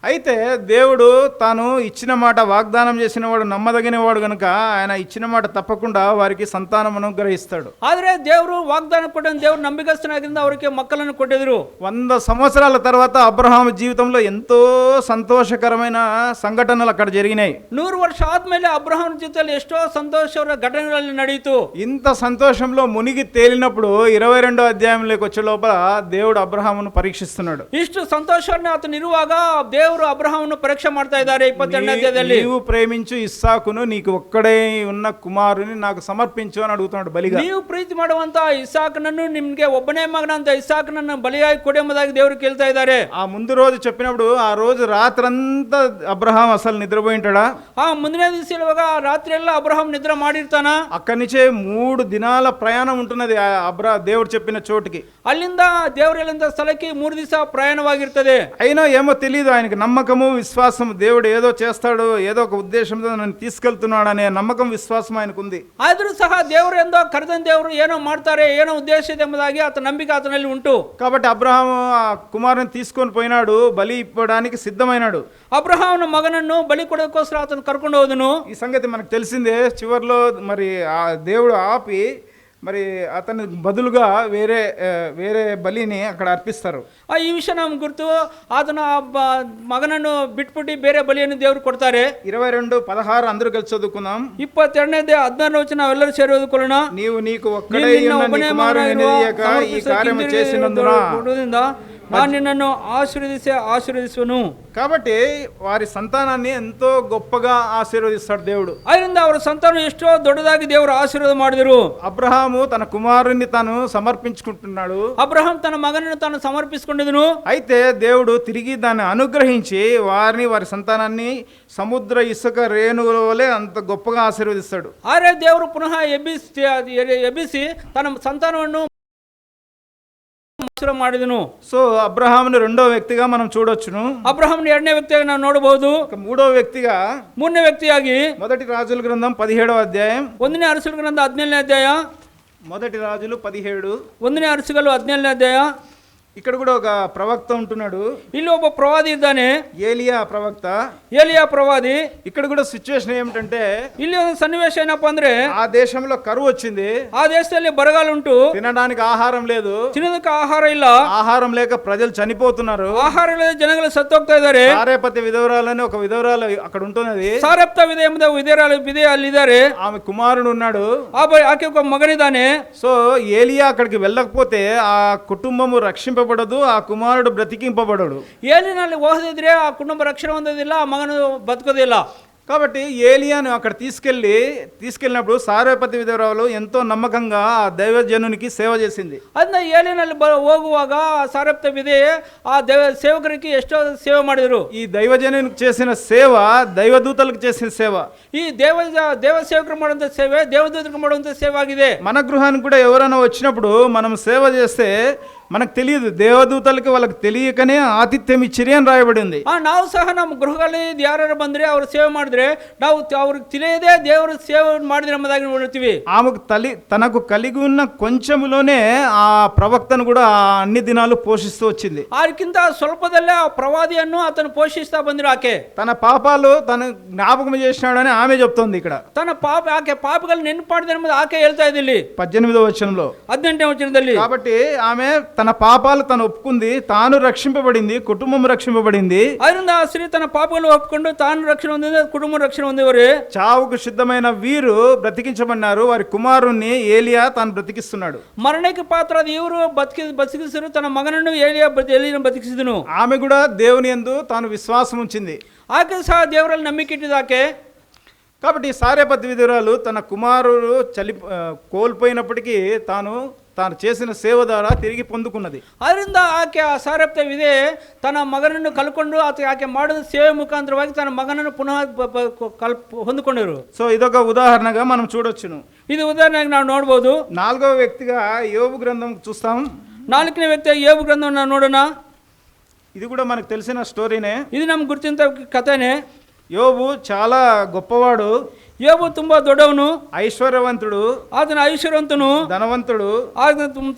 Speaker 1: అయితే దేవుడు తాను ఇచ్చిన మాట వాగ్దానం చేసిన వాడు నమ్మదగిన వాడు గనుక ఆయన ఇచ్చిన మాట తప్పకుండా వారికి సంతానం అనుగ్రహిస్తాడు.
Speaker 2: ಆದರೆ ದೇವರು ವಾಗ್ದಾನ ಕೊಟ್ಟ ದೇವರು ನಂಬಿಕಸ್ಥನಾಗಿದ್ದ ಅವರಿಗೆ ಮಕ್ಕಳನ್ನು ಕೊಟ್ಟಿದ್ರು.
Speaker 1: 100 సంవత్సరాల తర్వాత అబ్రహాము జీవితంలో ఎంతో సంతోషకరమైన సంఘటనలు అక్కడ జరిగినాయి.
Speaker 2: 100 ವರ್ಷ ಆದ್ಮೇಲೆ ಅಬ್ರಹಾಮನ ಜೊತೆಯಲ್ಲಿ ಎಷ್ಟೋ ಸಂತೋಷದ ಘಟನೆಗಳು ನಡೆಯಿತು.
Speaker 1: ఇంత సంతోషంలో మునిగి తేలినప్పుడు 22వ అధ్యాయంలోకి వచ్చే లోపల దేవుడు అబ్రహామును పరీక్షిస్తున్నాడు.
Speaker 2: ಇಷ್ಟು ಸಂತೋಷವನ್ನು ಆತನು ಇರುವಾಗ ದೇವರು ಅಬ್ರಹಾಮನು ಪರೀಕ್ಷೆ ಮಾಡ್ತಾ ಇದ್ದಾರೆ. 22ನೇ ಅಧ್ಯಾಯದಲ್ಲಿ
Speaker 1: నీవు ప్రేమించు ఇస్సాకును నీకు ఒక్కడే ఉన్న కుమారుని నాకు సమర్పించు అని అడుగుతున్నాడు బలిగా.
Speaker 2: ನೀವು ಪ್ರೀತಿ ಮಾಡುವಂತ ಇಸಾಕನನ್ನು ನಿಮಗೆ ಒಬ್ಬನೇ ಮಗನಂತ ಇಸಾಕನನ್ನು ಬಲಿಯಾಗಿ ಕೊಡಿ ಎಂಬುದಾಗಿ ದೇವರು ಕೇಳ್ತಾ ಇದ್ದಾರೆ.
Speaker 1: ఆ ముందు రోజు చెప్పినప్పుడు ఆ రోజు రాత్రంతా అబ్రహాం అసలు నిద్రపోయి ఉంటాడా?
Speaker 2: ಮುಂದಿನ ದಿವಸ ಇರುವಾಗ ರಾತ್ರಿ ಎಲ್ಲ ಅಬ್ರಹಾಂ ನಿದ್ರೆ ಮಾಡಿರ್ತಾನ.
Speaker 1: అక్కడి నుంచే 3 దినాల ప్రయాణం ఉంటున్నది దేవుడు చెప్పిన చోటుకి.
Speaker 2: ಅಲ್ಲಿಂದ ದೇವರು ಹೇಳಿದ ಸ್ಥಳಕ್ಕೆ 3 ದಿವಸ ಪ್ರಯಾಣವಾಗಿರ್ತದೆ.
Speaker 1: అయినా ఏమో తెలియదు ఆయనకి నమ్మకము విశ్వాసం. దేవుడు ఏదో చేస్తాడు, ఏదో ఒక ఉద్దేశంతో నన్ను తీసుకెళ్తున్నాడు అనే నమ్మకం విశ్వాసం ఆయనకు ఉంది.
Speaker 2: ಆದರೂ ಸಹ ದೇವರು ಎಂದೋ ಕರೆದ ದೇವರು ಏನೋ ಮಾಡ್ತಾರೆ, ಏನೋ ಉದ್ದೇಶ ಇದೆ ಎಂಬುದಾಗಿ ಆತ ನಂಬಿಕೆ ಆತನಲ್ಲಿ ಉಂಟು.
Speaker 1: కాబట్టి అబ్రహాము ఆ కుమారుని తీసుకొని పోయినాడు, బలి ఇవ్వడానికి సిద్ధమైనాడు.
Speaker 2: ಅಬ್ರಹಾಮನ ಮಗನನ್ನು ಬಲಿ ಕೊಡೋದಕ್ಕೋಸ್ಕರ ಆತನ ಕರ್ಕೊಂಡು ಹೋದನು.
Speaker 1: ఈ సంగతి మనకు తెలిసిందే. చివర్లో మరి ఆ దేవుడు ఆపి మరి అతని బదులుగా వేరే బలిని అక్కడ అర్పిస్తారు.
Speaker 2: ಈ ವಿಷಯ ನಮ್ಗೆ ಗುರ್ತು. ಆತನ ಮಗನನ್ನು ಬಿಟ್ಬಿಟ್ಟು ಬೇರೆ ಬಲಿಯನ್ನು ದೇವರು ಕೊಡ್ತಾರೆ.
Speaker 1: 22:16 అందరూ కలిసి చదువుకుందాం.
Speaker 2: 22ನೇ 16ನೇ ವಚನ ನಾವೆಲ್ಲರೂ ಸೇರಿ ಓದಿಕೊಳ್ಳೋಣ.
Speaker 1: నీవు నీకు ఒక్కడే ఉన్న నీ కుమారుని ఎన్నియక ఈ కార్యము చేసినందున
Speaker 2: ನಾನು ನಿನ್ನನ್ನು ಆಶೀರ್ವದಿಸುವನು.
Speaker 1: కాబట్టి వారి సంతానాన్ని ఎంతో గొప్పగా ఆశీర్వదిస్తాడు దేవుడు.
Speaker 2: ಅದರಿಂದ ಅವರ ಸಂತಾನ ಎಷ್ಟೋ ದೊಡ್ಡದಾಗಿ ದೇವರು ಆಶೀರ್ವಾದ ಮಾಡಿದರು.
Speaker 1: అబ్రహాము తన కుమారుణ్ణి తాను సమర్పించుకుంటున్నాడు.
Speaker 2: అబ్రహాం తన మగనను తాను సమర్పించుకుండెను.
Speaker 1: అయితే దేవుడు తిరిగి దాన్ని అనుగ్రహించి వారి సంతానాన్ని సముద్ర ఇసుక రేణువుల వలె అంత గొప్పగా ఆశీర్వదిస్తాడు.
Speaker 2: ಆದರೆ ದೇವರು ಪುನಃ ಎಬ್ಬಿಸಿ ತನ್ನ ಸಂತಾನವನ್ನು ಮಾಡಿದನು.
Speaker 1: సో అబ్రహాముని రెండో వ్యక్తిగా మనం చూడొచ్చును.
Speaker 2: ಅಬ್ರಹಾಂ ಎರಡನೇ ವ್ಯಕ್ತಿಯಾಗಿ ನಾವು ನೋಡಬಹುದು.
Speaker 1: మూడో వ్యక్తిగా
Speaker 2: ಮೂರನೇ ವ್ಯಕ್ತಿಯಾಗಿ
Speaker 1: మొదటి రాజుల గ్రంథం 17వ అధ్యాయం,
Speaker 2: ಒಂದನೇ ಅರಸುಗಳ ಗ್ರಂಥ 17ನೇ ಅಧ್ಯಾಯ,
Speaker 1: మొదటి రాజులు 17.
Speaker 2: ಒಂದನೇ ಅರಸುಗಳು 17ನೇ ಅಧ್ಯಾಯ.
Speaker 1: ఇక్కడ కూడా ఒక ప్రవక్త ఉంటున్నాడు.
Speaker 2: ಇಲ್ಲಿ ಒಬ್ಬ ಪ್ರವಾದಿ ಇದ್ದಾನೆ,
Speaker 1: ఏలియా ప్రవక్త.
Speaker 2: ಏಲಿಯಾ ಪ್ರವಾದಿ.
Speaker 1: ఇక్కడ కూడా సిచ్యువేషన్ ఏమిటంటే
Speaker 2: ಇಲ್ಲಿ ಒಂದು ಸನ್ನಿವೇಶ ಏನಪ್ಪಾ ಅಂದ್ರೆ
Speaker 1: ఆ దేశంలో కరువు వచ్చింది.
Speaker 2: ಆ ದೇಶದಲ್ಲಿ ಬರಗಾಲ ಉಂಟು,
Speaker 1: తినడానికి ఆహారం లేదు,
Speaker 2: ತಿನ್ನೋದಕ್ಕೆ ಆಹಾರ ಇಲ್ಲ,
Speaker 1: ఆహారం లేక ప్రజలు చనిపోతున్నారు,
Speaker 2: ಆಹಾರ ಇಲ್ಲದೆ ಜನಗಳು ಸತ್ತೋಗ್ತಾ ಇದ್ದಾರೆ.
Speaker 1: సారేపతి విధవరాలని ఒక విధవరాలు అక్కడ ఉంటున్నది.
Speaker 2: ಸಾರೆಪ್ತ ವಿಧೆ ಎಂಬ ವಿಧೆ ಅಲ್ಲಿದ್ದಾರೆ.
Speaker 1: ఆమె కుమారుడు ఉన్నాడు.
Speaker 2: ಆಕೆ ಒಬ್ಬ ಮಗನಿದ್ದಾನೆ.
Speaker 1: సో ఏలియా అక్కడికి వెళ్ళకపోతే ఆ కుటుంబము రక్షింపబడదు, ఆ కుమారుడు బ్రతికింపబడడు.
Speaker 2: ಏಲಿನಲ್ಲಿ ಹೋಗದಿದ್ರೆ ಆ ಕುಟುಂಬ ರಕ್ಷಣೆ ಹೊಂದೋದಿಲ್ಲ, ಆ ಮಗನು ಬದುಕೋದಿಲ್ಲ.
Speaker 1: కాబట్టి ఏలియాను అక్కడ తీసుకెళ్ళినప్పుడు సారేపతి విధవరాలు ఎంతో నమ్మకంగా ఆ దైవజనునికి సేవ చేసింది.
Speaker 2: ಅದನ್ನ ಏಲಿನಲ್ಲಿ ಹೋಗುವಾಗ ಸಾರೆಪ್ತ ವಿಧೆ ಆ ಸೇವಕರಿಗೆ ಎಷ್ಟೋ ಸೇವೆ ಮಾಡಿದರು.
Speaker 1: ఈ దైవజనునికి చేసిన సేవ దైవదూతలకు చేసిన సేవ.
Speaker 2: ఈ దేవ సేవకులు ಮಾಡುವಂತ సేವೆ దేవదూతలకు ಮಾಡುವಂತ సేవ ಆಗಿದೆ.
Speaker 1: మన గృహానికి కూడా ఎవరైనా వచ్చినప్పుడు మనం సేవ చేస్తే మనకు తెలియదు, దేవదూతలకి వాళ్ళకి తెలియకనే ఆతిథ్యం ఇచ్చిరి అని రాయబడింది.
Speaker 2: ನಾವು ಸಹ ನಮ್ಮ ಗೃಹಗಳಲ್ಲಿ ಯಾರು ಬಂದ್ರೆ ಅವರು ಸೇವೆ ಮಾಡಿದ್ರೆ ನಾವು ಅವ್ರಿಗೆ ತಿಳಿಯದೆ ದೇವರು ಸೇವೆ ಮಾಡಿದ್ರೆ ಎಂಬುದಾಗಿ ನೋಡ್ತೀವಿ.
Speaker 1: ఆమెకు తనకు కలిగి ఉన్న కొంచెములోనే ఆ ప్రవక్తను కూడా అన్ని దినాలు పోషిస్తూ వచ్చింది.
Speaker 2: ಅದಕ್ಕಿಂತ ಸ್ವಲ್ಪದಲ್ಲೇ ಆ ಪ್ರವಾದಿಯನ್ನು ಆತನು ಪೋಷಿಸ್ತಾ ಬಂದಿರೋ ಆಕೆ
Speaker 1: తన పాపాలు తను జ్ఞాపకం చేసినాడని ఆమె చెప్తోంది. ఇక్కడ
Speaker 2: ತನ್ನ ಆಕೆ ಪಾಪಗಳು ನೆನಪು ಮಾಡಿದೆ ಎಂಬುದು ಆಕೆ ಹೇಳ್ತಾ ಇದ್ದಿಲ್ಲಿ
Speaker 1: 18వ వచనంలో
Speaker 2: 18ನೇ ವಚನದಲ್ಲಿ.
Speaker 1: కాబట్టి ఆమె తన పాపాలు తను ఒప్పుకుంది, తాను రక్షింపబడింది, కుటుంబం రక్షింపబడింది.
Speaker 2: ಅದರಿಂದ ಆ ಸ್ತ್ರೀ ತನ್ನ ಪಾಪಗಳನ್ನು ಒಪ್ಪಿಕೊಂಡು ತಾನು ರಕ್ಷಣೆ ಹೊಂದಿದೆ, ಕುಟುಂಬ ರಕ್ಷಣೆ ಹೊಂದಿವರು.
Speaker 1: చావుకు సిద్ధమైన వీరు బ్రతికించబడినారు. వారి కుమారుణ్ణి ఏలియా తాను బ్రతికిస్తున్నాడు.
Speaker 2: ಮರಣಕ್ಕೆ ಪಾತ್ರರಾದ ಇವರು ಬದುಕಿಸಿದರು, ತನ್ನ ಮಗನನ್ನು ಏಲಿಯನ ಬದುಕಿಸಿದನು.
Speaker 1: ఆమె కూడా దేవుని యందు తాను విశ్వాసం ఉంచింది.
Speaker 2: ಆಕೆ ಸಹ ದೇವರಲ್ಲಿ ನಂಬಿಕೆ ಇಟ್ಟಿದ್ದ ಆಕೆ.
Speaker 1: కాబట్టి సారేపతి విధురాలు తన కుమారుడు కోల్పోయినప్పటికీ తాను చేసిన సేవ ద్వారా తిరిగి పొందుకున్నది.
Speaker 2: ಅದರಿಂದ ಆಕೆ ಆ ಸಾರೆಪ್ತ ವಿಧೆ ತನ್ನ ಮಗನನ್ನು ಕಳ್ಕೊಂಡು ಆಕೆ ಮಾಡಿದ ಸೇವೆ ಮುಖಾಂತರವಾಗಿ ತನ್ನ ಮಗನನ್ನು ಪುನಃ ಹೊಂದಿಕೊಂಡರು.
Speaker 1: సో ఇదొక ఉదాహరణగా మనం చూడొచ్చును.
Speaker 2: ఇది ఉదాహరణగా ನಾವು ನೋಡಬಹುದು.
Speaker 1: 4వ వ్యక్తిగా యోబు గ్రంథం చూస్తాం.
Speaker 2: 4ನೇ ವ್ಯಕ್ತಿ యోబు గ్రంథం ನೋಡೋಣ.
Speaker 1: ఇది కూడా మనకు తెలిసిన స్టోరీనే.
Speaker 2: ఇది ನಮ್ಗೆ ಗುರುತಿಂತ ಕಥೆನೇ.
Speaker 1: యోబు చాలా గొప్పవాడు.
Speaker 2: యోబు ತುಂಬಾ ದೊಡ್ಡವನು,
Speaker 1: ఐశ్వర్యవంతుడు,
Speaker 2: ಆತನ ಐಶ್ವರ್ಯವಂತನು,
Speaker 1: ధనవంతుడు,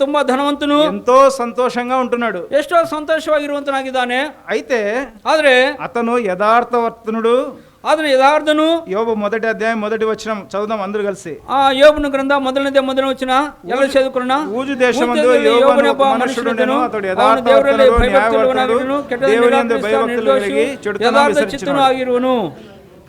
Speaker 2: ತುಂಬಾ ಧನವಂತನು,
Speaker 1: ఎంతో సంతోషంగా ఉంటున్నాడు,
Speaker 2: ಎಷ್ಟೋ ಸಂತೋಷವಾಗಿರುವಂತನಾಗಿದ್ದಾನೆ.
Speaker 1: అయితే
Speaker 2: ಆದ್ರೆ
Speaker 1: అతను యథార్థవర్తనుడు,
Speaker 2: ಅದನ್ನು యథార్థను.
Speaker 1: యోబు 1వ అధ్యాయం 1వ వచనం చదువుదాం అందరూ కలిసి.
Speaker 2: యోబును గ్రంథ 1వ వచన ಎಲ್ಲ చదువుకున్నా.
Speaker 1: ఊజు దేశమందు యోబు అనే మనుష్యుడును, అతడు యథార్థవర్తనుడు, న్యాయవర్తనుడు, దేవుని యందు భయభక్తులు కలిగి చెడుతనం విసర్జించువాడు.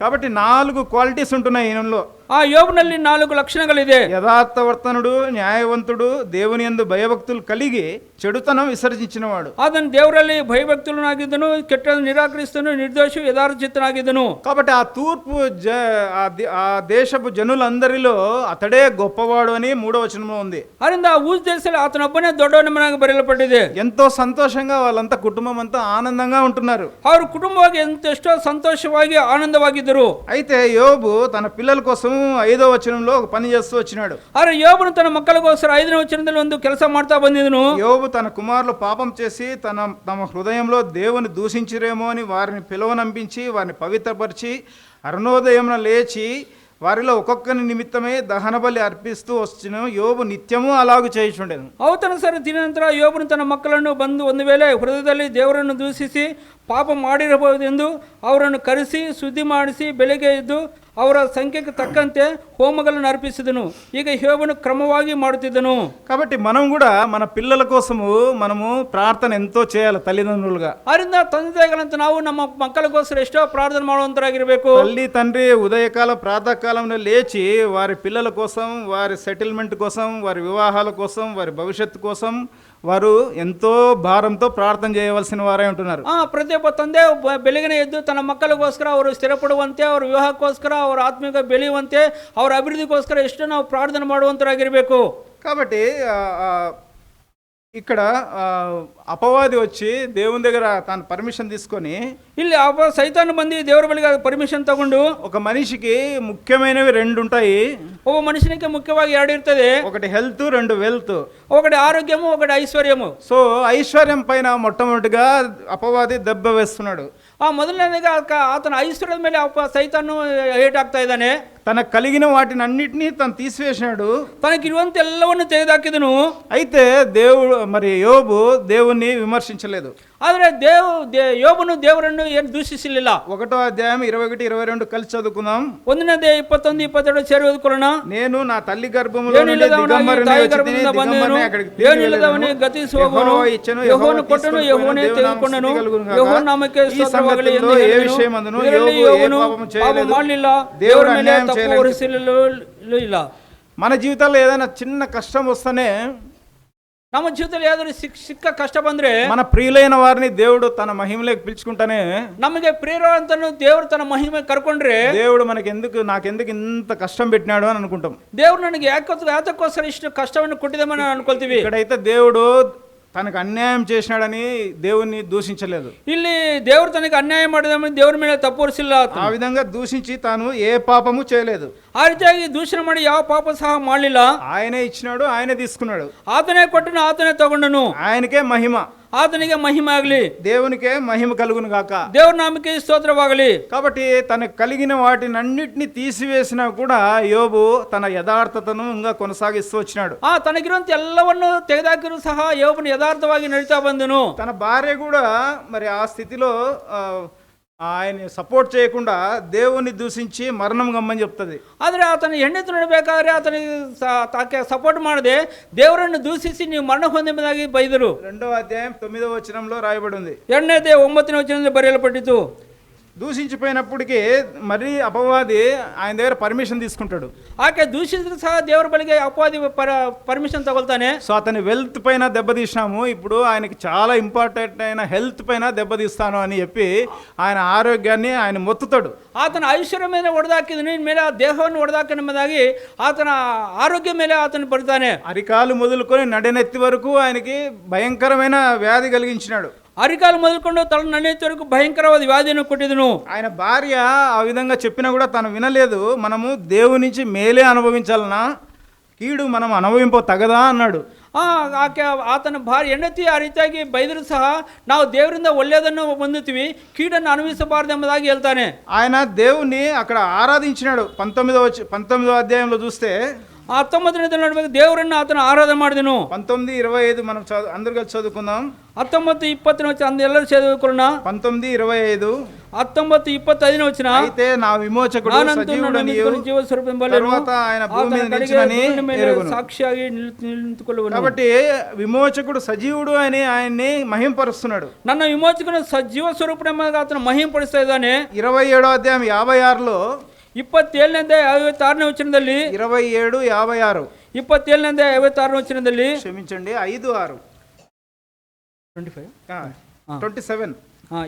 Speaker 1: కాబట్టి 4 క్వాలిటీస్ ఉంటున్నాయి ఈయనలో.
Speaker 2: ಆ ಯೋಬನಲ್ಲಿ 4 ಲಕ್ಷಣಗಳಿದೆ.
Speaker 1: యథార్థవర్తనుడు, న్యాయవంతుడు, దేవుని యందు భయభక్తులు కలిగి చెడుతనం విసర్జించినవాడు.
Speaker 2: ಅದನ್ನು ದೇವರಲ್ಲಿ ಭಯಭಕ್తులನಾಗಿದ್ದನು, ಕೆಟ್ಟದನ್ನು ನಿರಾಕರಿಸ್ತನು, ನಿರ್ದೋಷಿ యథార్థచిత్తನಾಗಿದ್ದನು.
Speaker 1: కాబట్టి ఆ తూర్పు ఆ దేశపు జనులందరిలో అతడే గొప్పవాడు అని 3వ వచనంలో ఉంది.
Speaker 2: ಅದರಿಂದ ಊಜ್ ದೇಶದಲ್ಲಿ ಆತನೊಬ್ಬನೇ ದೊಡ್ಡವನೆಂಬುದಾಗಿ ಬರೆಯಲ್ಪಟ್ಟಿದೆ.
Speaker 1: ఎంతో సంతోషంగా వాళ్ళంతా కుటుంబం అంతా ఆనందంగా ఉంటున్నారు.
Speaker 2: ಅವರು ಕುಟುಂಬವಾಗಿ ಎಷ್ಟೋ ಸಂತೋಷವಾಗಿ ಆನಂದವಾಗಿದ್ದರು.
Speaker 1: అయితే యోబు తన పిల్లల కోసం 5వ వచనంలో ఒక పని చేస్తూ వచ్చినాడు.
Speaker 2: ಆದರೆ ಯೋಬನು ತನ್ನ ಮಕ್ಕಳಿಗೋಸ್ಕರ 5ನೇ ವಚನದಲ್ಲಿ ಒಂದು ಕೆಲಸ ಮಾಡ್ತಾ ಬಂದಿದ್ದನು.
Speaker 1: యోబు తన కుమారులు పాపం చేసి తమ హృదయంలో దేవుని దూషించిరేమో అని వారిని పిలువనంపించి వారిని పవిత్రపరిచి అరుణోదయమున లేచి వారిలో ఒక్కొక్కని నిమిత్తమే దహన బలి అర్పిస్తూ వచ్చిన యోబు నిత్యము అలాగూ చేయుచుండెను.
Speaker 2: ಅವತನುಸಾರ ದಿನ ನಂತರ ಯೋಬನು ತನ್ನ ಮಕ್ಕಳನ್ನು ಬಂದು ಒಂದು ವೇಳೆ ಹೃದಯದಲ್ಲಿ ದೇವರನ್ನು ದೂಷಿಸಿ ಪಾಪ ಮಾಡಿರಬಹುದೆಂದು ಅವರನ್ನು ಕರೆಸಿ ಶುದ್ಧಿ ಮಾಡಿಸಿ ಬೆಳಗ್ಗೆ ಎದ್ದು ಅವರ ಸಂಖ್ಯೆಗೆ ತಕ್ಕಂತೆ ಹೋಮಗಳನ್ನು ಅರ್ಪಿಸಿದನು. ಈಗ ಯೋಬನು ಕ್ರಮವಾಗಿ ಮಾಡುತ್ತಿದ್ದನು.
Speaker 1: కాబట్టి మనం కూడా మన పిల్లల కోసము మనము ప్రార్థన ఎంతో చేయాలి తల్లిదండ్రులుగా.
Speaker 2: ಅದರಿಂದ ತಂದೆ ತಾಯಿಗಳಂತ ನಾವು ನಮ್ಮ ಮಕ್ಕಳಿಗೋಸ್ಕರ ಎಷ್ಟೋ ಪ್ರಾರ್ಥನೆ ಮಾಡುವಂತರಾಗಿರಬೇಕು.
Speaker 1: తల్లి తండ్రి ఉదయకాల ప్రాతకాలంలో లేచి వారి పిల్లల కోసం, వారి సెటిల్మెంట్ కోసం, వారి వివాహాల కోసం, వారి భవిష్యత్తు కోసం, వారు ఎంతో ಭಾರಂతో ಪ್ರಾರ್ಥನೆ చేయవలసిన వారే ఉంటున్నారు.
Speaker 2: ಪ್ರತಿಯೊಬ್ಬ ತಂದೆ ಬೆಳಗಿನ ಎದ್ದು ತನ್ನ ಮಕ್ಕಳಿಗೋಸ್ಕರ ಅವರು ಸ್ಥಿರಪಡುವಂತೆ, ಅವರ ವಿವಾಹಕ್ಕೋಸ್ಕರ, ಅವರ ಆತ್ಮಿಕ ಬೆಳೆಯುವಂತೆ, ಅವರ ಅಭಿವೃದ್ಧಿಗೋಸ್ಕರ ಎಷ್ಟು ನಾವು ಪ್ರಾರ್ಥನೆ ಮಾಡುವಂತರಾಗಿರಬೇಕು.
Speaker 1: కాబట్టి ఇక్కడ అపవాది వచ్చి దేవుని దగ్గర తాను పర్మిషన్ తీసుకొని,
Speaker 2: ಇಲ್ಲಿ ಸೈತಾನ ಬಂದು ದೇವರ ಬಳಿಗೆ ಪರ್ಮಿಷನ್ ತಗೊಂಡು,
Speaker 1: ఒక మనిషికి ముఖ్యమైనవి రెండు ఉంటాయి.
Speaker 2: ಒಬ್ಬ ಮನುಷ್ಯನಿಗೆ ಮುಖ್ಯವಾಗಿ ಎರಡು ಇರ್ತದೆ,
Speaker 1: ఒకటి హెల్త్, రెండు వెల్త్.
Speaker 2: ఒకటి ఆరోగ్యము, ఒకటి ఐశ్వర్యము.
Speaker 1: సో ఐశ్వర్యం పైన మొట్టమొదటిగా అపవాది దెబ్బ వేస్తున్నాడు.
Speaker 2: ಮೊದಲನೇದಾಗಿ ಆತನ ಐಶ್ವರ್ಯದ ಮೇಲೆ ಸೈತಾನು ಏಟ್ ಆಗ್ತಾ ಇದ್ದಾನೆ.
Speaker 1: తనకు కలిగిన వాటిని అన్నిటినీ తను తీసివేసినాడు,
Speaker 2: తనకిರುವಂత ಎಲ್ಲವನ್ನು ತೆಗೆದುಹಾಕಿದನು.
Speaker 1: అయితే దేవుడు మరి యోబు దేవుణ్ణి విమర్శించలేదు.
Speaker 2: ಆದರೆ ಯೋಬನು ದೇವರನ್ನು ಏನು ದೂಷಿಸಲಿಲ್ಲ.
Speaker 1: 1వ అధ్యాయం 21, 22 కలిసి చదువుకుందాం.
Speaker 2: 1ನೇ ಅಧ್ಯಾಯ 21, 22 ಸೇರಿ ಓದಿಕೊಳ್ಳೋಣ.
Speaker 1: నేను నా తల్లి గర్భములో నుండి దిగంబరుని వచ్చితిని, దిగంబరుని అక్కడికి తిరిగి వెళ్ళెదను. యెహోవా ఇచ్చెను, యెహోవా తీసుకొనును,
Speaker 2: యెహోవానే తెచ్చుకొనును, యెహోవా నామకే స్తోత్రವಾಗಲಿ ಎಂದು
Speaker 1: ఏ విషయమందును యోబు ఏ పాపము చేయలేదు,
Speaker 2: దేవుని ಮೇಲೆ ತಪ್ಪು ಹೊರಿಸಲಿಲ್ಲ.
Speaker 1: మన జీవితంలో ఏదైనా చిన్న కష్టం వస్తేనే,
Speaker 2: ನಮ್ಮ ಜೀವಿತದಲ್ಲಿ ಯಾವ್ದಾದ್ರು ಸಿಕ್ಕ ಕಷ್ಟ ಬಂದ್ರೆ,
Speaker 1: మన ప్రియులైన వారిని దేవుడు తన మహిమలోకి పిలుచుకుంటానే,
Speaker 2: ನಮಗೆ ಪ್ರಿಯರಂತನು ದೇವರು ತನ್ನ ಮಹಿಮೆ ಕರ್ಕೊಂಡ್ರೆ,
Speaker 1: దేవుడు నాకెందుకు ఇంత కష్టం పెట్టినాడు అని అనుకుంటాం.
Speaker 2: ದೇವ್ರು ನನಗೆ ಯಾತಕ್ಕೋಸ್ಕರ ಇಷ್ಟು ಕಷ್ಟವನ್ನು ಕೊಟ್ಟಿದ್ದಾమని ಅನ್ಕೊಳ್ತೀವಿ.
Speaker 1: ఇక్కడైతే దేవుడు తనకు అన్యాయం చేసినాడని దేవుణ్ణి దూషించలేదు.
Speaker 2: ಇಲ್ಲಿ ದೇವರು ತನಗೆ ಅನ್ಯಾಯ ಮಾಡಿದమని ದೇವರ ಮೇಲೆ ತಪ್ಪು ಹೊರಿಸಿಲ್ಲ.
Speaker 1: ఆ విధంగా దూషించి తాను ఏ పాపము చేయలేదు.
Speaker 2: ಆ ರೀತಿಯಾಗಿ ದೂಷಣೆ ಮಾಡಿ ಯಾವ ಪಾಪ ಸಹ ಮಾಡಲಿಲ್ಲ.
Speaker 1: ఆయనే ఇచ్చినాడు, ఆయనే తీసుకున్నాడు,
Speaker 2: ಆತನೇ ಕೊಟ್ಟನು, ಆತನೇ ತಗೊಂಡನು.
Speaker 1: ఆయనకే మహిమ,
Speaker 2: ಆತನಿಗೆ ಮಹಿಮೆ ಆಗಲಿ,
Speaker 1: దేవునికే మహిమ కలుగును గాక,
Speaker 2: ದೇವರ ನಾಮಕ್ಕೆ ಸ್ತೋತ್ರವಾಗಲಿ.
Speaker 1: కాబట్టి తనకు కలిగిన వాటిని అన్నిటిని తీసివేసినా కూడా యోబు తన యథార్థతను ఇంకా కొనసాగిస్తూ వచ్చినాడు.
Speaker 2: ತನಗಿರುವಂತ ಎಲ್ಲವನ್ನು ತೆಗೆದಾಕಿರೂ ಸಹ ಯೋಬನು ಯಥಾರ್ಥವಾಗಿ ನಡೀತಾ ಬಂದನು.
Speaker 1: తన భార్య కూడా మరి ఆ స్థితిలో ఆయన సపోర్ట్ చేయకుండా దేవుని దూషించి మరణం గమ్మని చెప్తుంది.
Speaker 2: ಆದರೆ ಆತನ ಹೆಂಡತಿ ನಡಬೇಕಾದ್ರೆ ಆತನಿಗೆ ತಾಕೆ ಸಪೋರ್ಟ್ ಮಾಡದೆ ದೇವರನ್ನು ದೂಷಿಸಿ ನೀವು ಮರಣ ಹೊಂದಿದ್ದಾಗಿ ಬೈದರು.
Speaker 1: 2వ అధ్యాయం 9వ వచనంలో రాయబడి ఉంది.
Speaker 2: 2ನೇ ಅಧ್ಯಾಯ 9ನೇ ವಚನದಲ್ಲಿ ಬರೆಯಲ್ಪಟ್ಟಿತು.
Speaker 1: దూషించిపోయినప్పటికీ మరి అపవాది ఆయన దగ్గర పర్మిషన్ తీసుకుంటాడు.
Speaker 2: ఆಕೆ దూషించిన సహా దేవుడి బలిಗೆ అపవాది పర్మిషన్ తగులుతానే.
Speaker 1: సో అతని వెల్త్ పైన దెబ్బతీసినాము, ఇప్పుడు ఆయనకి చాలా ఇంపార్టెంట్ అయిన హెల్త్ పైన దెబ్బతీస్తాను అని చెప్పి ఆయన ఆరోగ్యాన్ని ఆయన మొత్తుతాడు.
Speaker 2: ಆತನ ಐಶ್ವರ್ಯ ಮೇಲೆ ಹೊಡೆದಾಕಿದನು, ಇನ್ಮೇಲೆ ಆ ದೇಹವನ್ನು ಹೊಡೆದಾಕಿನದಾಗಿ ಆತನ ಆರೋಗ್ಯ ಮೇಲೆ ಆತನು ಬರುತ್ತಾನೆ.
Speaker 1: అరికాలు మొదలుకొని నడనెత్తి వరకు ఆయనకి భయంకరమైన వ్యాధి కలిగించినాడు.
Speaker 2: అరికాలు మొదలుಕೊಂಡು తల నన్నెత్తి వరకు భయంకరవాದ వ్యాధిని కొట్టిదను.
Speaker 1: ఆయన భార్య ఆ విధంగా చెప్పినా కూడా తను వినలేదు. మనము దేవుని నుంచి మేలే అనుభవించాలన్నా కీడు మనం అనుభవింప తగదా అన్నాడు.
Speaker 2: ಆಕೆ ಆತನ ಹೆಂಡತಿ ಆ ರೀತಿಯಾಗಿ ಬೈದರೂ ಸಹ ನಾವು ದೇವರಿಂದ ಒಳ್ಳೆಯದನ್ನು ಹೊಂದುತ್ತೀವಿ, ಕೀಡನ್ನು ಅನುಭವಿಸಬಾರದೆಂಬುದಾಗಿ ಹೇಳ್ತಾನೆ.
Speaker 1: ఆయన దేవుణ్ణి అక్కడ ఆరాధించినాడు. 19వ అధ్యాయంలో చూస్తే
Speaker 2: 19ನೇ ನೋಡ್ಬೇಕು, ದೇವರನ್ನು ಆತನ ಆರಾಧನೆ ಮಾಡಿದನು.
Speaker 1: 19:25 మనం అందరూ కలిసి చదువుకుందాం.
Speaker 2: 19:20 వచనం ಎಲ್ಲರೂ చదువుకున్నా.
Speaker 1: 19:25
Speaker 2: 19:25 వచన,
Speaker 1: అయితే నా విమోచకుడు సజీవుడనియు
Speaker 2: జీవ స్వరూపం బలెను,
Speaker 1: తరువాత ఆయన భూమి మీద నిలిచినని ఎరుగును.
Speaker 2: సాక్షియాగి నిలుచుకొల్లువను.
Speaker 1: కాబట్టి విమోచకుడు సజీవుడు అని ఆయన్ని మహింపరుస్తున్నాడు.
Speaker 2: ನನ್ನ ವಿಮೋಚಕನು ಸಜೀವ ಸ್ವರೂಪನೆಂಬ ಆತನ ಮಹಿಂಪಡಿಸ್ತಾ ಇದ್ದಾನೆ.
Speaker 1: 27వ అధ్యాయం 56లో
Speaker 2: 27ನೇ 56ನೇ ವಚನದಲ್ಲಿ
Speaker 1: 27, 56
Speaker 2: 27ನೇ 56ನೇ ವಚನದಲ್ಲಿ
Speaker 1: క్షమించండి 5, 6 27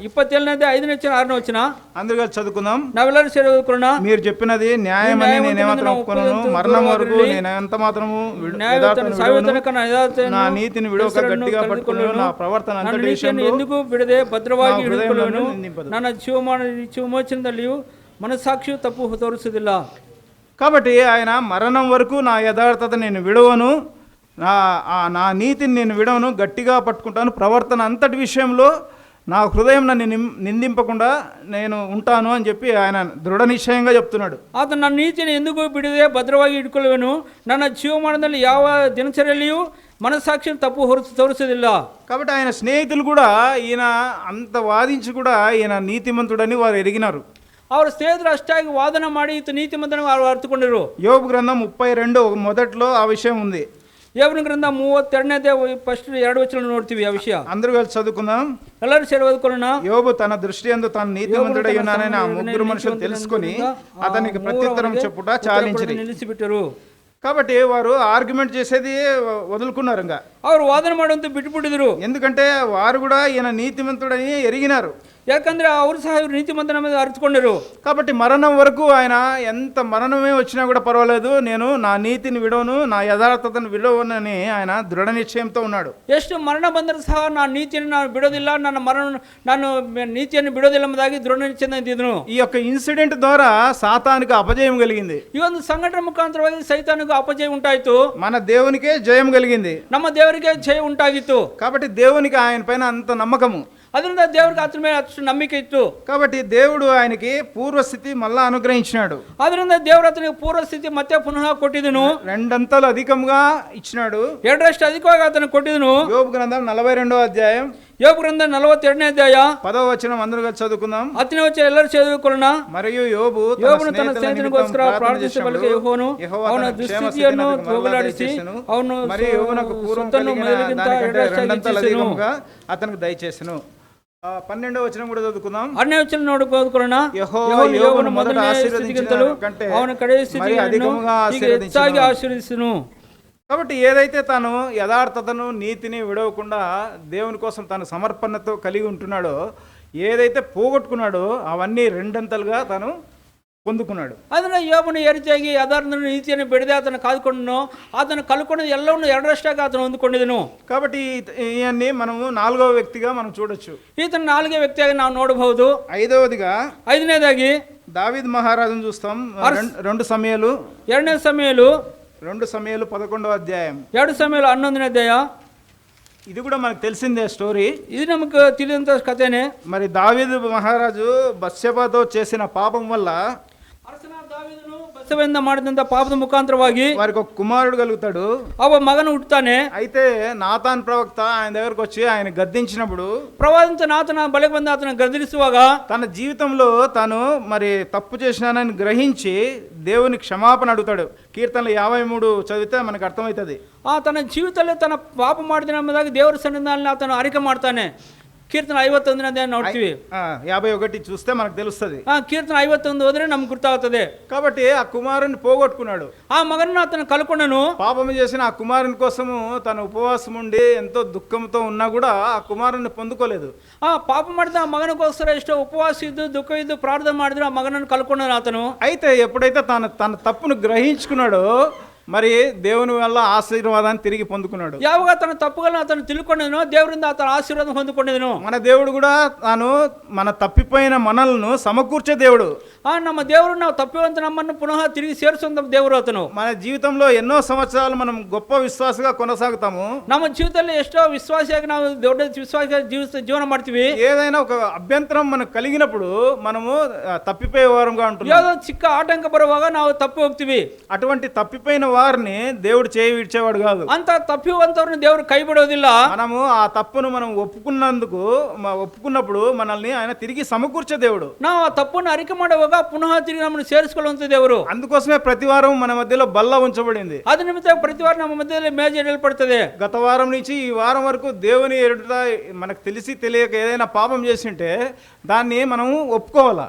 Speaker 2: 27ನೇ 5ನೇ వచన 6ನೇ వచన
Speaker 1: అందరూ కలిసి చదువుకుందాం.
Speaker 2: నావెల్లరూ చదువుకున్నా.
Speaker 1: మీరు చెప్పినది న్యాయమని నేనేమాత్రం ఒప్పుకొనను, మరణం వరకు నేను ఎంత మాత్రము నా నీతిని విడవక గట్టిగా పట్టుకొను, నా ప్రవర్తన అంతటి విషయంలో
Speaker 2: ఎందుకు ಬಿಡದೆ ಭದ್ರವಾಗಿ ಹಿಡಿದುಕೊಳ್ಳುವನು, ನನ್ನ ಜೀವಮೋಚನದಲ್ಲಿಯೂ మనసాక్షి తప్పు తోరుಸುವುದಿಲ್ಲ.
Speaker 1: కాబట్టి ఆయన మరణం వరకు నా యథార్థత నేను విడవను, నా నీతిని నేను విడవను, గట్టిగా పట్టుకుంటాను, ప్రవర్తన అంతటి విషయంలో నా హృదయం నన్ను నిందింపకుండా నేను ఉంటాను అని చెప్పి ఆయన దృఢ నిశ్చయంగా చెప్తున్నాడు.
Speaker 2: ಆತನ ನನ್ನ ನೀತಿಯನ್ನು ಎಂದಿಗೂ ಬಿಡದೆ ಭದ್ರವಾಗಿ ಇಟ್ಕೊಳ್ಳುವೆನು, ನನ್ನ ಜೀವಮಾನದಲ್ಲಿ ಯಾವ ದಿನಚರಿಯಲ್ಲಿಯೂ మనసాక్షిని తప్పు తోరుಸುವುದಿಲ್ಲ.
Speaker 1: కాబట్టి ఆయన స్నేహితులు కూడా ఈయన అంత వాదించి కూడా ఈయన నీతిమంతుడని వారు ఎరిగినారు.
Speaker 2: ಅವರ ಸ್ನೇಹಿತರು ಅಷ್ಟಾಗಿ ವಾದನ ಮಾಡಿ ಈತ ನೀತಿమంతుడని వారు ಅರ್ಥಕೊಂಡಿರು.
Speaker 1: యోబు గ్రంథం 32 మొదట్లో ఆ విషయం ఉంది.
Speaker 2: యోబు గ్రంథం 32ನೇ ఫస్ట్ 2 వచనాలు ನೋಡ್ತೀವಿ ఆ విషయ.
Speaker 1: అందరూ కలిసి చదువుకుందాం.
Speaker 2: ಎಲ್ಲರೂ ಸೇರಿ ಓದಿಕೊಳ್ಳೋಣ.
Speaker 1: యోబు తన దృష్టి యందు తాను నీతిమంతుడై ఉన్నానని ఆ ముగ్గురు మనుషులు తెలుసుకొని అతనికి ప్రత్యుత్తరం చెప్పుట చాలించిరి.
Speaker 2: నిలిచిబిట్టరు.
Speaker 1: కాబట్టి వారు ఆర్గ్యుమెంట్ చేసేది వదులుకున్నారు ఇంకా.
Speaker 2: ಅವರು ವಾದನೆ ಮಾಡುವಂತ ಬಿಟ್ಟುಬಿಟ್ಟಿದ್ರು.
Speaker 1: ఎందుకంటే వారు కూడా ఈయన నీతిమంతుడని ఎరిగినారు.
Speaker 2: ಯಾಕಂದ್ರೆ ಅವರು ಸಹ ಇವರು ನೀತಿమంతನ మీద ಅರಿತುಕೊಂಡರು.
Speaker 1: కాబట్టి మరణం వరకు ఆయన ఎంత మరణమే వచ్చినా కూడా పర్వాలేదు, నేను నా నీతిని విడవను, నా యథార్థతను విడవనని ఆయన దృఢ నిశ్చయంతో ఉన్నాడు.
Speaker 2: ಎಷ್ಟು ಮರಣ ಬಂದರೂ ಸಹ ನಾನು ನೀತಿಯನ್ನು ನಾನು ಬಿಡೋದಿಲ್ಲ, ನಾನು ನೀತಿಯನ್ನು ಬಿಡೋದಿಲ್ಲ ಎಂಬುದಾಗಿ ದೃಢ ನಿಶ್ಚಯದಿಂದ ಇದ್ದಿದ್ದನು.
Speaker 1: ఈ యొక్క ఇన్సిడెంట్ ద్వారా సాతానికి అపజయం కలిగింది.
Speaker 2: ಈ ಒಂದು ಸಂಘಟನೆ ಮುಖಾಂತರವಾಗಿ ಸೈತಾನಿಗೂ ಅಪಜಯ ಉಂಟಾಯಿತು,
Speaker 1: మన దేవునికే జయం కలిగింది.
Speaker 2: ನಮ್ಮ ದೇವರಿಗೆ ಜಯ ಉಂಟಾಗಿತ್ತು.
Speaker 1: కాబట్టి దేవునికి ఆయన పైన అంత నమ్మకము,
Speaker 2: ಅದರಿಂದ ದೇವರಿಗೆ ಆತನ ಮೇಲೆ ಅಷ್ಟು ನಂಬಿಕೆ ಇತ್ತು.
Speaker 1: కాబట్టి దేవుడు ఆయనకి పూర్వస్థితి మళ్ళా అనుగ్రహించినాడు.
Speaker 2: ಅದರಿಂದ ದೇವರು ಆತನಿಗೆ ಪೂರ್ವ ಸ್ಥಿತಿ ಮತ್ತೆ ಪುನಃ ಕೊಟ್ಟಿದ್ದನು,
Speaker 1: రెండంతలు అధికంగా ఇచ్చినాడు.
Speaker 2: ಎರಡರಷ್ಟು ಅಧಿಕವಾಗಿ ಆತನ ಕೊಟ್ಟಿದ್ದನು.
Speaker 1: యోబు గ్రంథం 42వ అధ్యాయం
Speaker 2: ಯೋಬ ಗ್ರಂಥ 42ನೇ ಅಧ್ಯಾಯ
Speaker 1: 10వ వచనం అందరూ కలిసి చదువుకుందాం.
Speaker 2: 10ನೇ ವಚನ ಎಲ್ಲರೂ ಚದುರಿಕೊಳ್ಳೋಣ.
Speaker 1: మరియు యోబు
Speaker 2: ತನ್ನ ಸ್ನೇಹಿತನಿಗೋಸ್ಕರ ಪ್ರಾರ್ಥಿಸಿದ ಬಳಿಕ ಯೆಹೋವನು ಅವನ ದುಸ್ಥಿತಿಯನ್ನು ಹೋಗಲಾಡಿಸಿ ಅವನು
Speaker 1: మరియు యోబునకు పూర్వం
Speaker 2: ಮೊದಲಿಗಿಂತ
Speaker 1: రెండంతలు అధికంగా అతనికి దయచేసెను. 12వ వచనం కూడా చదువుకుందాం.
Speaker 2: 6ನೇ ವಚನ ನೋಡಿಕೊಳ್ಳೋಣ.
Speaker 1: యెహోవా యోబును మొదట ఆశీర్వదించిన కంటే
Speaker 2: ಅವನ ಕಡೆಯ ಸ್ಥಿತಿಯನ್ನು ಹೆಚ್ಚಾಗಿ ಆಶೀರ್వదించును.
Speaker 1: కాబట్టి ఏదైతే తాను యథార్థతను నీతిని విడవకుండా దేవుని కోసం తాను సమర్పణతో కలిగి ఉంటున్నాడో, ఏదైతే పోగొట్టుకున్నాడో అవన్నీ రెండంతలుగా తాను పొందుకున్నాడు.
Speaker 2: ಅದನ್ನ ಯೋಬನು ಈ ರೀತಿಯಾಗಿ ಯಥಾರ್ಥ ನೀತಿಯನ್ನು ಬಿಡದೆ ಆತನ ಕಾದುಕೊಂಡನು, ಆತನ ಕಳ್ಕೊಂಡದ್ದು ಎಲ್ಲವನ್ನು ಎರಡರಷ್ಟಾಗಿ ಆತನು ಹೊಂದಿಕೊಂಡಿದನು.
Speaker 1: కాబట్టి ఇవన్నీ మనము 4వ వ్యక్తిగా మనం చూడొచ్చు.
Speaker 2: ಈತನ 4ನೇ ವ್ಯಕ್ತಿಯಾಗಿ ನಾವು ನೋಡಬಹುದು.
Speaker 1: 5వదిగా
Speaker 2: 5ನೇದಾಗಿ
Speaker 1: దావీదు మహారాజును చూస్తాం. 2 సమయాలు
Speaker 2: 2ನೇ సమయాలు
Speaker 1: 11వ అధ్యాయం
Speaker 2: 2 సమయాలు 11ನೇ ಅಧ್ಯಾಯ.
Speaker 1: ఇది కూడా మనకు తెలిసిందే స్టోరీ.
Speaker 2: ఇది నಮಗೆ ತಿಳಿದಂತ ಕಥೆನೇ.
Speaker 1: మరి దావీదు మహారాజు బత్షెబతో చేసిన పాపం వల్ల
Speaker 2: ಬತ್ಷೆಬೆಯಿಂದ ಮಾಡಿದಂತ ಪಾಪದ ಮುಖಾಂತರವಾಗಿ
Speaker 1: వారికి ఒక కుమారుడు కలుగుతాడు.
Speaker 2: ಅವ ಮಗನು ಹುಟ್ಟುತ್ತಾನೆ.
Speaker 1: అయితే నాతాన్ ప్రవక్త ఆయన దగ్గరకు వచ్చి ఆయన గద్దించినప్పుడు,
Speaker 2: ಪ್ರವಾದಿತ ನಾತನ ಬಳಿಗೆ ಬಂದು ಆತನ ಗದರಿಸುವಾಗ
Speaker 1: తన జీవితంలో తాను మరి తప్పు చేసినానని గ్రహించి దేవుని క్షమాపణ అడుగుతాడు. కీర్తనలు 53 చదివితే మనకు అర్థమవుతుంది.
Speaker 2: ತನ್ನ ಜೀವಿತದಲ್ಲಿ ತನ್ನ ಪಾಪ ಮಾಡಿದ ಎಂಬುದಾಗಿ ದೇವರ ಸನ್ನಿಧಾನದಲ್ಲಿ ಆತನು ಅರಿಕೆ ಮಾಡ್ತಾನೆ. ಕೀರ್ತನ 51ನೇ ನೋಡ್ತೀವಿ.
Speaker 1: 51 చూస్తే మనకు తెలుస్తుంది.
Speaker 2: ಕೀರ್ತನ 51 ಹೋದ್ರೆ ನಮ್ಗೆ గుర్తవుతుంది.
Speaker 1: కాబట్టి ఆ కుమారుని పోగొట్టుకున్నాడు.
Speaker 2: ఆ మగను అతను కలుకొనను.
Speaker 1: పాపం చేసిన ఆ కుమారుని కోసము తన ఉపవాసం ఉండి ఎంతో దుఃఖంతో ఉన్నా కూడా ఆ కుమారుని పొందుకోలేదు.
Speaker 2: పాపం ಮಾಡಿದ ఆ మగనికోಸ್ಕರ ಎಷ್ಟೋ ಉಪವಾಸ ಇದ್ದು ದುಃಖ ಇದ್ದು ಪ್ರಾರ್ಥನೆ ಮಾಡಿದ್ರು ఆ మగనನ್ನು కలుకొనను అతను.
Speaker 1: అయితే ఎప్పుడైతే తన తప్పును గ్రహించుకున్నాడో మరి దేవుని వల్ల ఆశీర్వాదాన్ని తిరిగి పొందుకున్నాడు.
Speaker 2: ಯಾವಾಗ ತನ್ನ ತಪ್ಪುಗಳನ್ನು ಆತನು ತಿಳ್ಕೊಂಡಿದನೋ ದೇವರಿಂದ ಆತನ ಆಶೀರ್ವಾದ ಹೊಂದಿಕೊಂಡಿದನು.
Speaker 1: మన దేవుడు కూడా తాను మన తప్పిపోయిన మనల్ని సమకూర్చే దేవుడు.
Speaker 2: ನಮ್ಮ ದೇವರು ನಾವು ತಪ್ಪಿವಂತ ನಮ್ಮನ್ನು ಪುನಃ ತಿರುಗಿ ಸೇರಿಸುವಂತ ದೇವರು ಆತನು.
Speaker 1: మన జీవితంలో ఎన్నో సంవత్సరాలు మనం గొప్ప విశ్వాసగా కొనసాగుతాము.
Speaker 2: ನಮ್ಮ ಜೀವಿತದಲ್ಲಿ ಎಷ್ಟೋ ವಿಶ್ವಾಸಿಯಾಗಿ ನಾವು ದೊಡ್ಡ ವಿಶ್ವಾಸಿಯಾಗಿ ಜೀವನ ಮಾಡ್ತೀವಿ.
Speaker 1: ఏదైనా ఒక అభ్యంతరం మనకు కలిగినప్పుడు మనము తప్పిపోయే వారంగా ఉంటున్నాం.
Speaker 2: ಯಾವುದೋ ಚಿಕ್ಕ ಆಟಂಕ ಬರುವಾಗ ನಾವು ತಪ್ಪಿ ಹೋಗ್ತೀವಿ.
Speaker 1: అటువంటి తప్పిపోయిన వారిని దేవుడు చేయి విడిచేవాడు కాదు.
Speaker 2: ಅಂತ ತಪ್ಪಿವಂತವ್ರನ್ನ ದೇವರು ಕೈ ಬಿಡೋದಿಲ್ಲ.
Speaker 1: మనము ఆ తప్పును మనం ఒప్పుకున్నప్పుడు మనల్ని ఆయన తిరిగి సమకూర్చే దేవుడు.
Speaker 2: ನಾವು ಆ ತಪ್ಪನ್ನು ಅರಿಕೆ ಮಾಡುವಾಗ ಪುನಃ ತಿರುಗಿ ನಮ್ಮನ್ನು ಸೇರಿಸಿಕೊಳ್ಳುವಂತ ದೇವರು.
Speaker 1: అందుకోసమే ప్రతి వారం మన మధ్యలో బల్ల ఉంచబడింది.
Speaker 2: ಅದ ನಿಮಿತ್ತ ಪ್ರತಿ ವಾರ ನಮ್ಮ ಮಧ್ಯದಲ್ಲಿ ಮೇಜು ಇಡಲ್ಪಡುತ್ತದೆ.
Speaker 1: గత వారం నుంచి ఈ వారం వరకు దేవుని ఎదుట మనకు తెలిసి తెలియక ఏదైనా పాపం చేసింటే దాన్ని మనం ఒప్పుకోవాలా.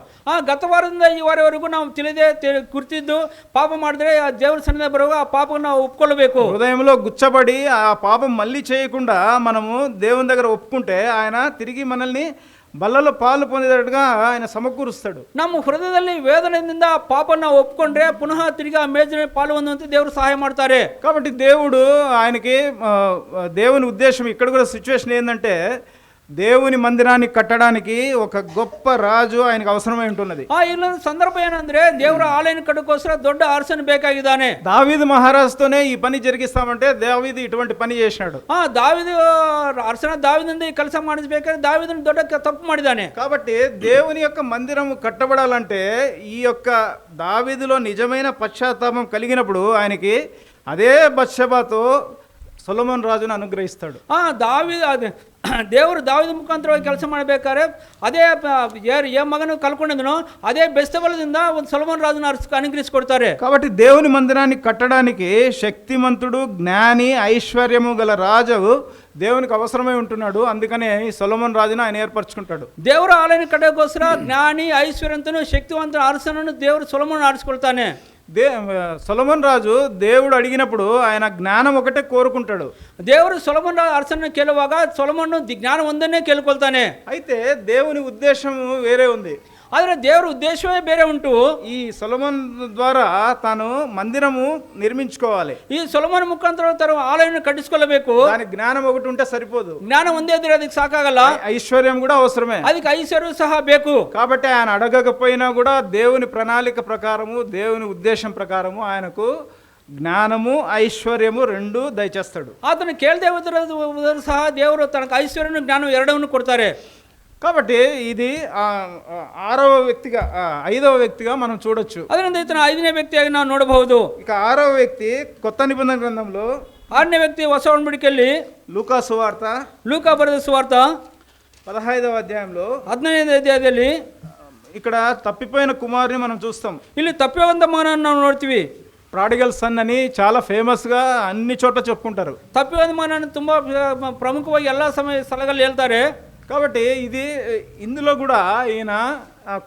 Speaker 2: ಗತ ವಾರದಿಂದ ಈ ವಾರವರೆಗೂ ನಾವು ತಿಳಿದೇ ಕುರ್ತಿದ್ದು ಪಾಪ ಮಾಡಿದ್ರೆ ಆ ದೇವರ ಸನ್ನಿಧಾನ ಬರುವಾಗ ಆ ಪಾಪವನ್ನು ನಾವು ಒಪ್ಕೊಳ್ಳಬೇಕು.
Speaker 1: హృదయంలో గుచ్చబడి ఆ పాపం మళ్ళీ చేయకుండా మనము దేవుని దగ్గర ఒప్పుకుంటే ఆయన తిరిగి మనల్ని బల్లలో పాలు పొందేటట్టుగా ఆయన సమకూరుస్తాడు.
Speaker 2: ನಮ್ಮ ಹೃದಯದಲ್ಲಿ ವೇದನೆಯಿಂದ ಪಾಪನ ಒಪ್ಪಿಕೊಂಡ್ರೆ ಪುನಃ ತಿರುಗಿ ಆ ಮೇಜಿನ ಪಾಲು ಹೊಂದುವಂತೆ ದೇವರು ಸಹಾಯ ಮಾಡ್ತಾರೆ.
Speaker 1: కాబట్టి దేవుడు ఆయనకి దేవుని ఉద్దేశం ఇక్కడ కూడా సిచ్యువేషన్ ఏంటంటే దేవుని మందిరాన్ని కట్టడానికి ఒక గొప్ప రాజు ఆయనకు అవసరమై ఉంటున్నది.
Speaker 2: ಇನ್ನೊಂದು ಸಂದರ್ಭ ಏನಂದ್ರೆ ದೇವರ ಆಲಯನ ಕಟ್ಟೋಕೋಸ್ಕರ ದೊಡ್ಡ ಅರಸನ ಬೇಕಾಗಿದ್ದಾನೆ.
Speaker 1: దావీదు మహారాజుతోనే ఈ పని జరిగిస్తామంటే దావీదు ఇటువంటి పని చేసినాడు.
Speaker 2: దావీదు ಅರಸನ దావీదుನಿಂದ ఈ ಕೆಲಸ ಮಾಡಿಸಬೇಕಾದ್ರೆ దావీదుని దొడ్ಡ తప్పు ಮಾಡಿದಾನೆ.
Speaker 1: కాబట్టి దేవుని యొక్క మందిరం కట్టబడాలంటే ఈ యొక్క దావీదులో నిజమైన పశ్చాత్తాపం కలిగినప్పుడు ఆయనకి అదే బత్షెబతో సొలొమోను రాజును అనుగ్రహిస్తాడు.
Speaker 2: ದೇವರು ದಾವೀದ ಮುಖಾಂತರವಾಗಿ ಕೆಲಸ ಮಾಡಬೇಕಾದ್ರೆ ಅದೇ ఏ మగను కలుకొనేదనో అదే బెస్తబలದಿಂದ ಒಂದು ಸೊಲೊಮೋನ್ ರಾಜನ ಅನುಗ್ರಹಿಸಿಕೊಡ್ತಾರೆ.
Speaker 1: కాబట్టి దేవుని మందిరాన్ని కట్టడానికి శక్తిమంతుడు, జ్ఞాని, ఐశ్వర్యము గల రాజు దేవునికి అవసరమై ఉంటున్నాడు. అందుకనే ఈ సొలొమోన్ రాజును ఆయన ఏర్పరచుకుంటాడు.
Speaker 2: ದೇವರ ಆಲಯನ ಕಟ್ಟೋಕ್ಕೋಸ್ಕರ ಜ್ಞಾನಿ, ಐಶ್ವರ್ಯವಂತನು, ಶಕ್ತಿವಂತನ ಅರಸನನ್ನು ದೇವರು ಸೊಲೊಮೋನ್ ಆರಿಸಿಕೊಳ್ತಾನೆ.
Speaker 1: సొలొమోన్ రాజు దేవుడు అడిగినప్పుడు ఆయన జ్ఞానం ఒకటే కోరుకుంటాడు.
Speaker 2: ದೇವರು ಸೊಲೊಮೋನ್ ಅರಸನನ್ನು ಕೇಳುವಾಗ ಸೊಲೊಮೋನ್ ಜ್ಞಾನ ಒಂದನ್ನೇ ಕೇಳ್ಕೊಳ್ತಾನೆ.
Speaker 1: అయితే దేవుని ఉద్దేశం వేరే ఉంది.
Speaker 2: ಆದರೆ ದೇವರ ಉದ್ದೇಶವೇ ಬೇರೆ ಉಂಟು.
Speaker 1: ఈ సొలొమోన్ ద్వారా తాను మందిరము నిర్మించుకోవాలి.
Speaker 2: ಈ ಸೊಲೊಮೋನ್ ಮುಖಾಂತರ ತರ ಆಲಯವನ್ನು ಕಟ್ಟಿಸಿಕೊಳ್ಳಬೇಕು.
Speaker 1: దానికి జ్ఞానం ఒకటి ఉంటే సరిపోదు.
Speaker 2: ಜ್ಞಾನ ಒಂದೇ ಇದ್ರೆ ಅದಕ್ಕೆ ಸಾಕಾಗಲ್ಲ.
Speaker 1: ఐశ్వర్యం కూడా అవసరమే.
Speaker 2: ಅದಕ್ಕೆ ಐಶ್ವರ್ಯ ಸಹ ಬೇಕು.
Speaker 1: కాబట్టి ఆయన అడగకపోయినా కూడా దేవుని ప్రణాళిక ప్రకారము, దేవుని ఉద్దేశం ప్రకారము ఆయనకు జ్ఞానము, ఐశ్వర్యము రెండు దయచేస్తాడు.
Speaker 2: ಆತನು ಕೇಳದೆ ಹೋದರೂ ಸಹ ದೇವರು ತನಗೆ ಐಶ್ವರ್ಯನು ಜ್ಞಾನ ಎರಡನ್ನು ಕೊಡ್ತಾರೆ.
Speaker 1: కాబట్టి ఇది ఐదవ వ్యక్తిగా మనం చూడొచ్చు.
Speaker 2: ಅದರಿಂದ ಇತನ ಐದನೇ ವ್ಯಕ್ತಿಯಾಗಿ ನಾವು ನೋಡಬಹುದು.
Speaker 1: ఇక ఆరవ వ్యక్తి కొత్త నిబంధన గ్రంథంలో
Speaker 2: ಆರನೇ ವ್ಯಕ್ತಿ ಹೊಸ ಒಡಂಬಡಿಕೆಯಲ್ಲಿ
Speaker 1: లూకా సువార్త,
Speaker 2: ಲೂಕಾ ಬರೆದ ಸುವಾರ್ತ
Speaker 1: 15వ అధ్యాయంలో
Speaker 2: 15ನೇ ಅಧ್ಯಾಯದಲ್ಲಿ
Speaker 1: ఇక్కడ తప్పిపోయిన కుమారుని మనం చూస్తాం.
Speaker 2: ಇಲ್ಲಿ ತಪ್ಪಿ ಹೋದ ಮಗನನ್ನು ನಾವು ನೋಡ್ತೀವಿ.
Speaker 1: ప్రాడిగల్ సన్ అని చాలా ఫేమస్గా అన్ని చోట్ల చెప్పుకుంటారు.
Speaker 2: ತಪ್ಪಿ ಹೋದ ಮಗನನ್ನು ತುಂಬಾ ಪ್ರಮುಖವಾಗಿ ಎಲ್ಲ ಸ್ಥಳಗಳಲ್ಲಿ ಹೇಳ್ತಾರೆ.
Speaker 1: కాబట్టి ఇందులో కూడా ఈయన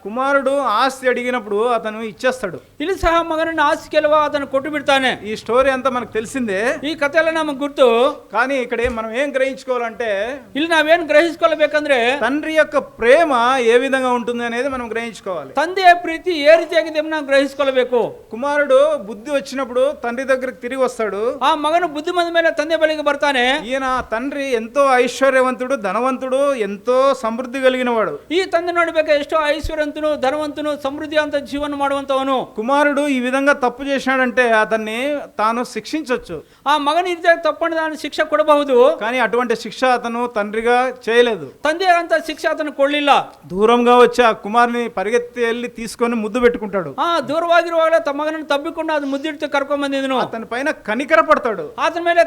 Speaker 1: కుమారుడు ఆస్తి అడిగినప్పుడు అతను ఇచ్చేస్తాడు.
Speaker 2: ಇಲ್ಲಿ ಸಹ ಮಗನನ್ನು ಆಸ್ತಿ ಕೇಳುವ ಅದನ್ನು ಕೊಟ್ಟು ಬಿಡ್ತಾನೆ.
Speaker 1: ఈ స్టోరీ అంతా మనకు తెలిసిందే.
Speaker 2: ಈ ಕಥೆ ಎಲ್ಲ ನಮಗೆ గుర్తు.
Speaker 1: కానీ ఇక్కడ మనం ఏం గ్రహించుకోవాలంటే
Speaker 2: ಇಲ್ಲಿ ನಾವೇನು ಗ್ರಹಿಸಿಕೊಳ್ಳಬೇಕಂದ್ರೆ
Speaker 1: తండ్రి యొక్క ప్రేమ ఏ విధంగా ఉంటుంది అనేది మనం గ్రహించుకోవాలి.
Speaker 2: ತಂದೆಯ ಪ್ರೀತಿ ఏ ರೀತಿಯಾಗಿದೆ ನಾವು ಗ್ರಹಿಸಿಕೊಳ್ಳಬೇಕು.
Speaker 1: కుమారుడు బుద్ధి వచ్చినప్పుడు తండ్రి దగ్గరికి తిరిగి వస్తాడు.
Speaker 2: ఆ మగను బుద్ధి ಬಂದ ಮೇಲೆ ತಂದೆ ಬಳಿಗೆ ಬರ್ತಾನೆ.
Speaker 1: ఈయన తండ్రి ఎంతో ఐశ్వర్యవంతుడు, ధనవంతుడు, ఎంతో సమృద్ధి కలిగిన వాడు.
Speaker 2: ಈ ತಂದೆ ನೋಡಬೇಕು ಎಷ್ಟೋ ಐಶ್ವರ್ಯವಂತನು, ಧನವಂತನು, ಸಮೃದ್ಧಿ ಅಂತ ಜೀವನ ಮಾಡುವಂತವನು.
Speaker 1: కుమారుడు ఈ విధంగా తప్పు చేసినాడంటే అతన్ని తాను శిక్షించవచ్చు.
Speaker 2: ఆ మగని ఈ ರೀತಿಯಾಗಿ ತಪ್ಪು దాని ಶಿಕ್ಷ ಕೊಡಬಹುದು.
Speaker 1: కానీ అటువంటి శిక్ష అతను తండ్రిగా చేయలేదు.
Speaker 2: ತಂದೆ ಅಂತ ಶಿಕ್ಷೆ ಅతను ಕೊಡಲಿಲ್ಲ.
Speaker 1: దూరంగా వచ్చి ఆ కుమారుని పరిగెత్తి వెళ్ళి తీసుకొని ముద్దు పెట్టుకుంటాడు.
Speaker 2: ದೂರವಾಗಿರುವಾಗಲೇ ತಮ್ಮ ಮಗನನ್ನು ತಬ್ಬಿಕೊಂಡು ಅದು ಮುದ್ದಿಟ್ಟು ಕರ್ಕೊಂಡ್ ಬಂದಿದ್ದನು.
Speaker 1: అతని పైన కనికర పడతాడు.
Speaker 2: ಆತನ ಮೇಲೆ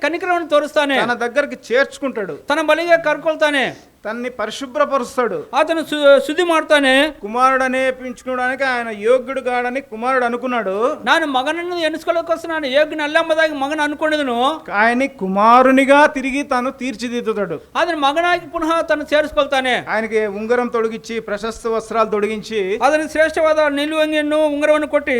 Speaker 2: ಕನಿಕರವನ್ನು ತೋರಿಸ್ತಾನೆ.
Speaker 1: తన దగ్గరికి చేర్చుకుంటాడు.
Speaker 2: ತನ್ನ ಬಳಿಗೆ ಕರ್ಕೊಳ್ತಾನೆ.
Speaker 1: తన్ని పరిశుభ్రపరుస్తాడు.
Speaker 2: అతను శుద్ధి ಮಾಡ್ತಾನೆ.
Speaker 1: కుమారుడు అనేపించుకోవడానికి ఆయన యోగ్యుడు కాడని కుమారుడు అనుకున్నాడు.
Speaker 2: ನಾನು మగనನ್ನು ఎన్నుకోవడానికి ನಾನು ಯೋಗ್ಯನಲ್ಲ ಎಂಬುದಾಗಿ ಮಗನ ಅನ್ಕೊಂಡಿದ್ದನು.
Speaker 1: ఆయన్ని కుమారునిగా తిరిగి తాను తీర్చిదిద్దుతాడు.
Speaker 2: ಅದನ್ನ మగನಾಗಿ ಪುನಃ ತನ್ನ ಸೇರಿಸಿಕೊಳ್ತಾನೆ.
Speaker 1: ఆయనకి ఉంగరం తొడిగించి, ప్రశస్త వస్త్రాలు తొడిగించి,
Speaker 2: ಅದನ್ನು ಶ್ರೇಷ್ಠವಾದ ನಿಲುವಂಗಿಯನ್ನು ఉంగరವನ್ನು ಕೊಟ್ಟು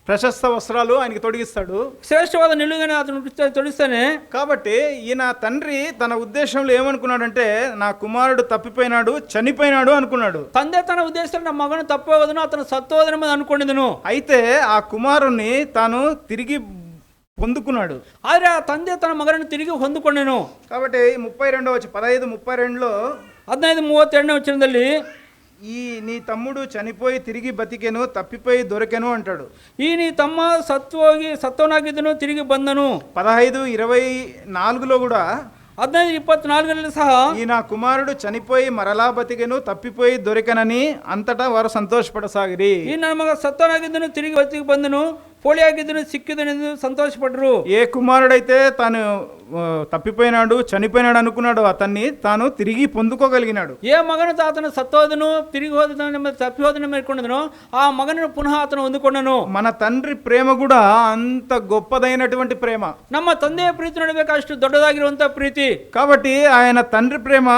Speaker 1: ప్రశస్త వస్త్రాలు ఆయనకి తొడిగిస్తాడు.
Speaker 2: శ్రేష్ఠవాద నిలువుగానే అతను తొడిస్తానే.
Speaker 1: కాబట్టి ఈయన తండ్రి తన ఉద్దేశంలో ఏమనుకున్నాడంటే నా కుమారుడు తప్పిపోయినాడు, చనిపోయినాడు అనుకున్నాడు.
Speaker 2: ತಂದೆ ತನ್ನ ಉದ್ದೇಶದಲ್ಲಿ ನಮ್ಮ ಮಗನು ತಪ್ಪೋದನು, అతను సత్తోదనము అనుకొనిదను.
Speaker 1: అయితే ఆ కుమారుణ్ణి తాను తిరిగి పొందుకున్నాడు.
Speaker 2: ఆದ್ರೆ ఆ ತಂದೆ తన మగనನ್ನು తిరిగి ಹೊಂದಿಕೊಂಡನು.
Speaker 1: కాబట్టి 15:32లో
Speaker 2: 15:32ನೇ ವಚನದಲ್ಲಿ
Speaker 1: నీ తమ్ముడు చనిపోయి తిరిగి బతికెను, తప్పిపోయి దొరికెను అంటాడు.
Speaker 2: ఈ నీ తమ్మ సత్వనాగిద్దను తిరిగి ಬಂದನು.
Speaker 1: 15:24లో కూడా
Speaker 2: 15:24 సహా
Speaker 1: ఈ నా కుమారుడు చనిపోయి మరలా బతికెను, తప్పిపోయి దొరికెనని అంతటా వారు సంతోషపడసాగిరి.
Speaker 2: ఈ ನನ್ನ ಮಗ ಸತ್ತವನಾಗಿದ್ದನು ತಿರುಗಿ ಬದುಕಿ ಬಂದನು, పోలియాగిద్దను సిక్కిదನೆಂದು సంతోషపడరు.
Speaker 1: ఏ కుమారుడైతే తాను తప్పిపోయినాడు, చనిపోయినాడు అనుకున్నాడు అతన్ని తాను తిరిగి పొందుకోగలిగినాడు.
Speaker 2: ఏ మగను అతను సత్తోదను, తిరిగి హోదను, తప్పి హోదను మేర్కొండను, ఆ మగను పునః అతను ಹೊಂದಿಕೊಂಡನು.
Speaker 1: మన తండ్రి ప్రేమ కూడా అంత గొప్పదైనటువంటి ప్రేమ.
Speaker 2: ನಮ್ಮ ತಂದೆಯ ಪ್ರೀತಿ ನೋಡಬೇಕು, ಅಷ್ಟು ದೊಡ್ಡದಾಗಿರುವಂತ ಪ್ರೀತಿ.
Speaker 1: కాబట్టి ఆయన తండ్రి ప్రేమ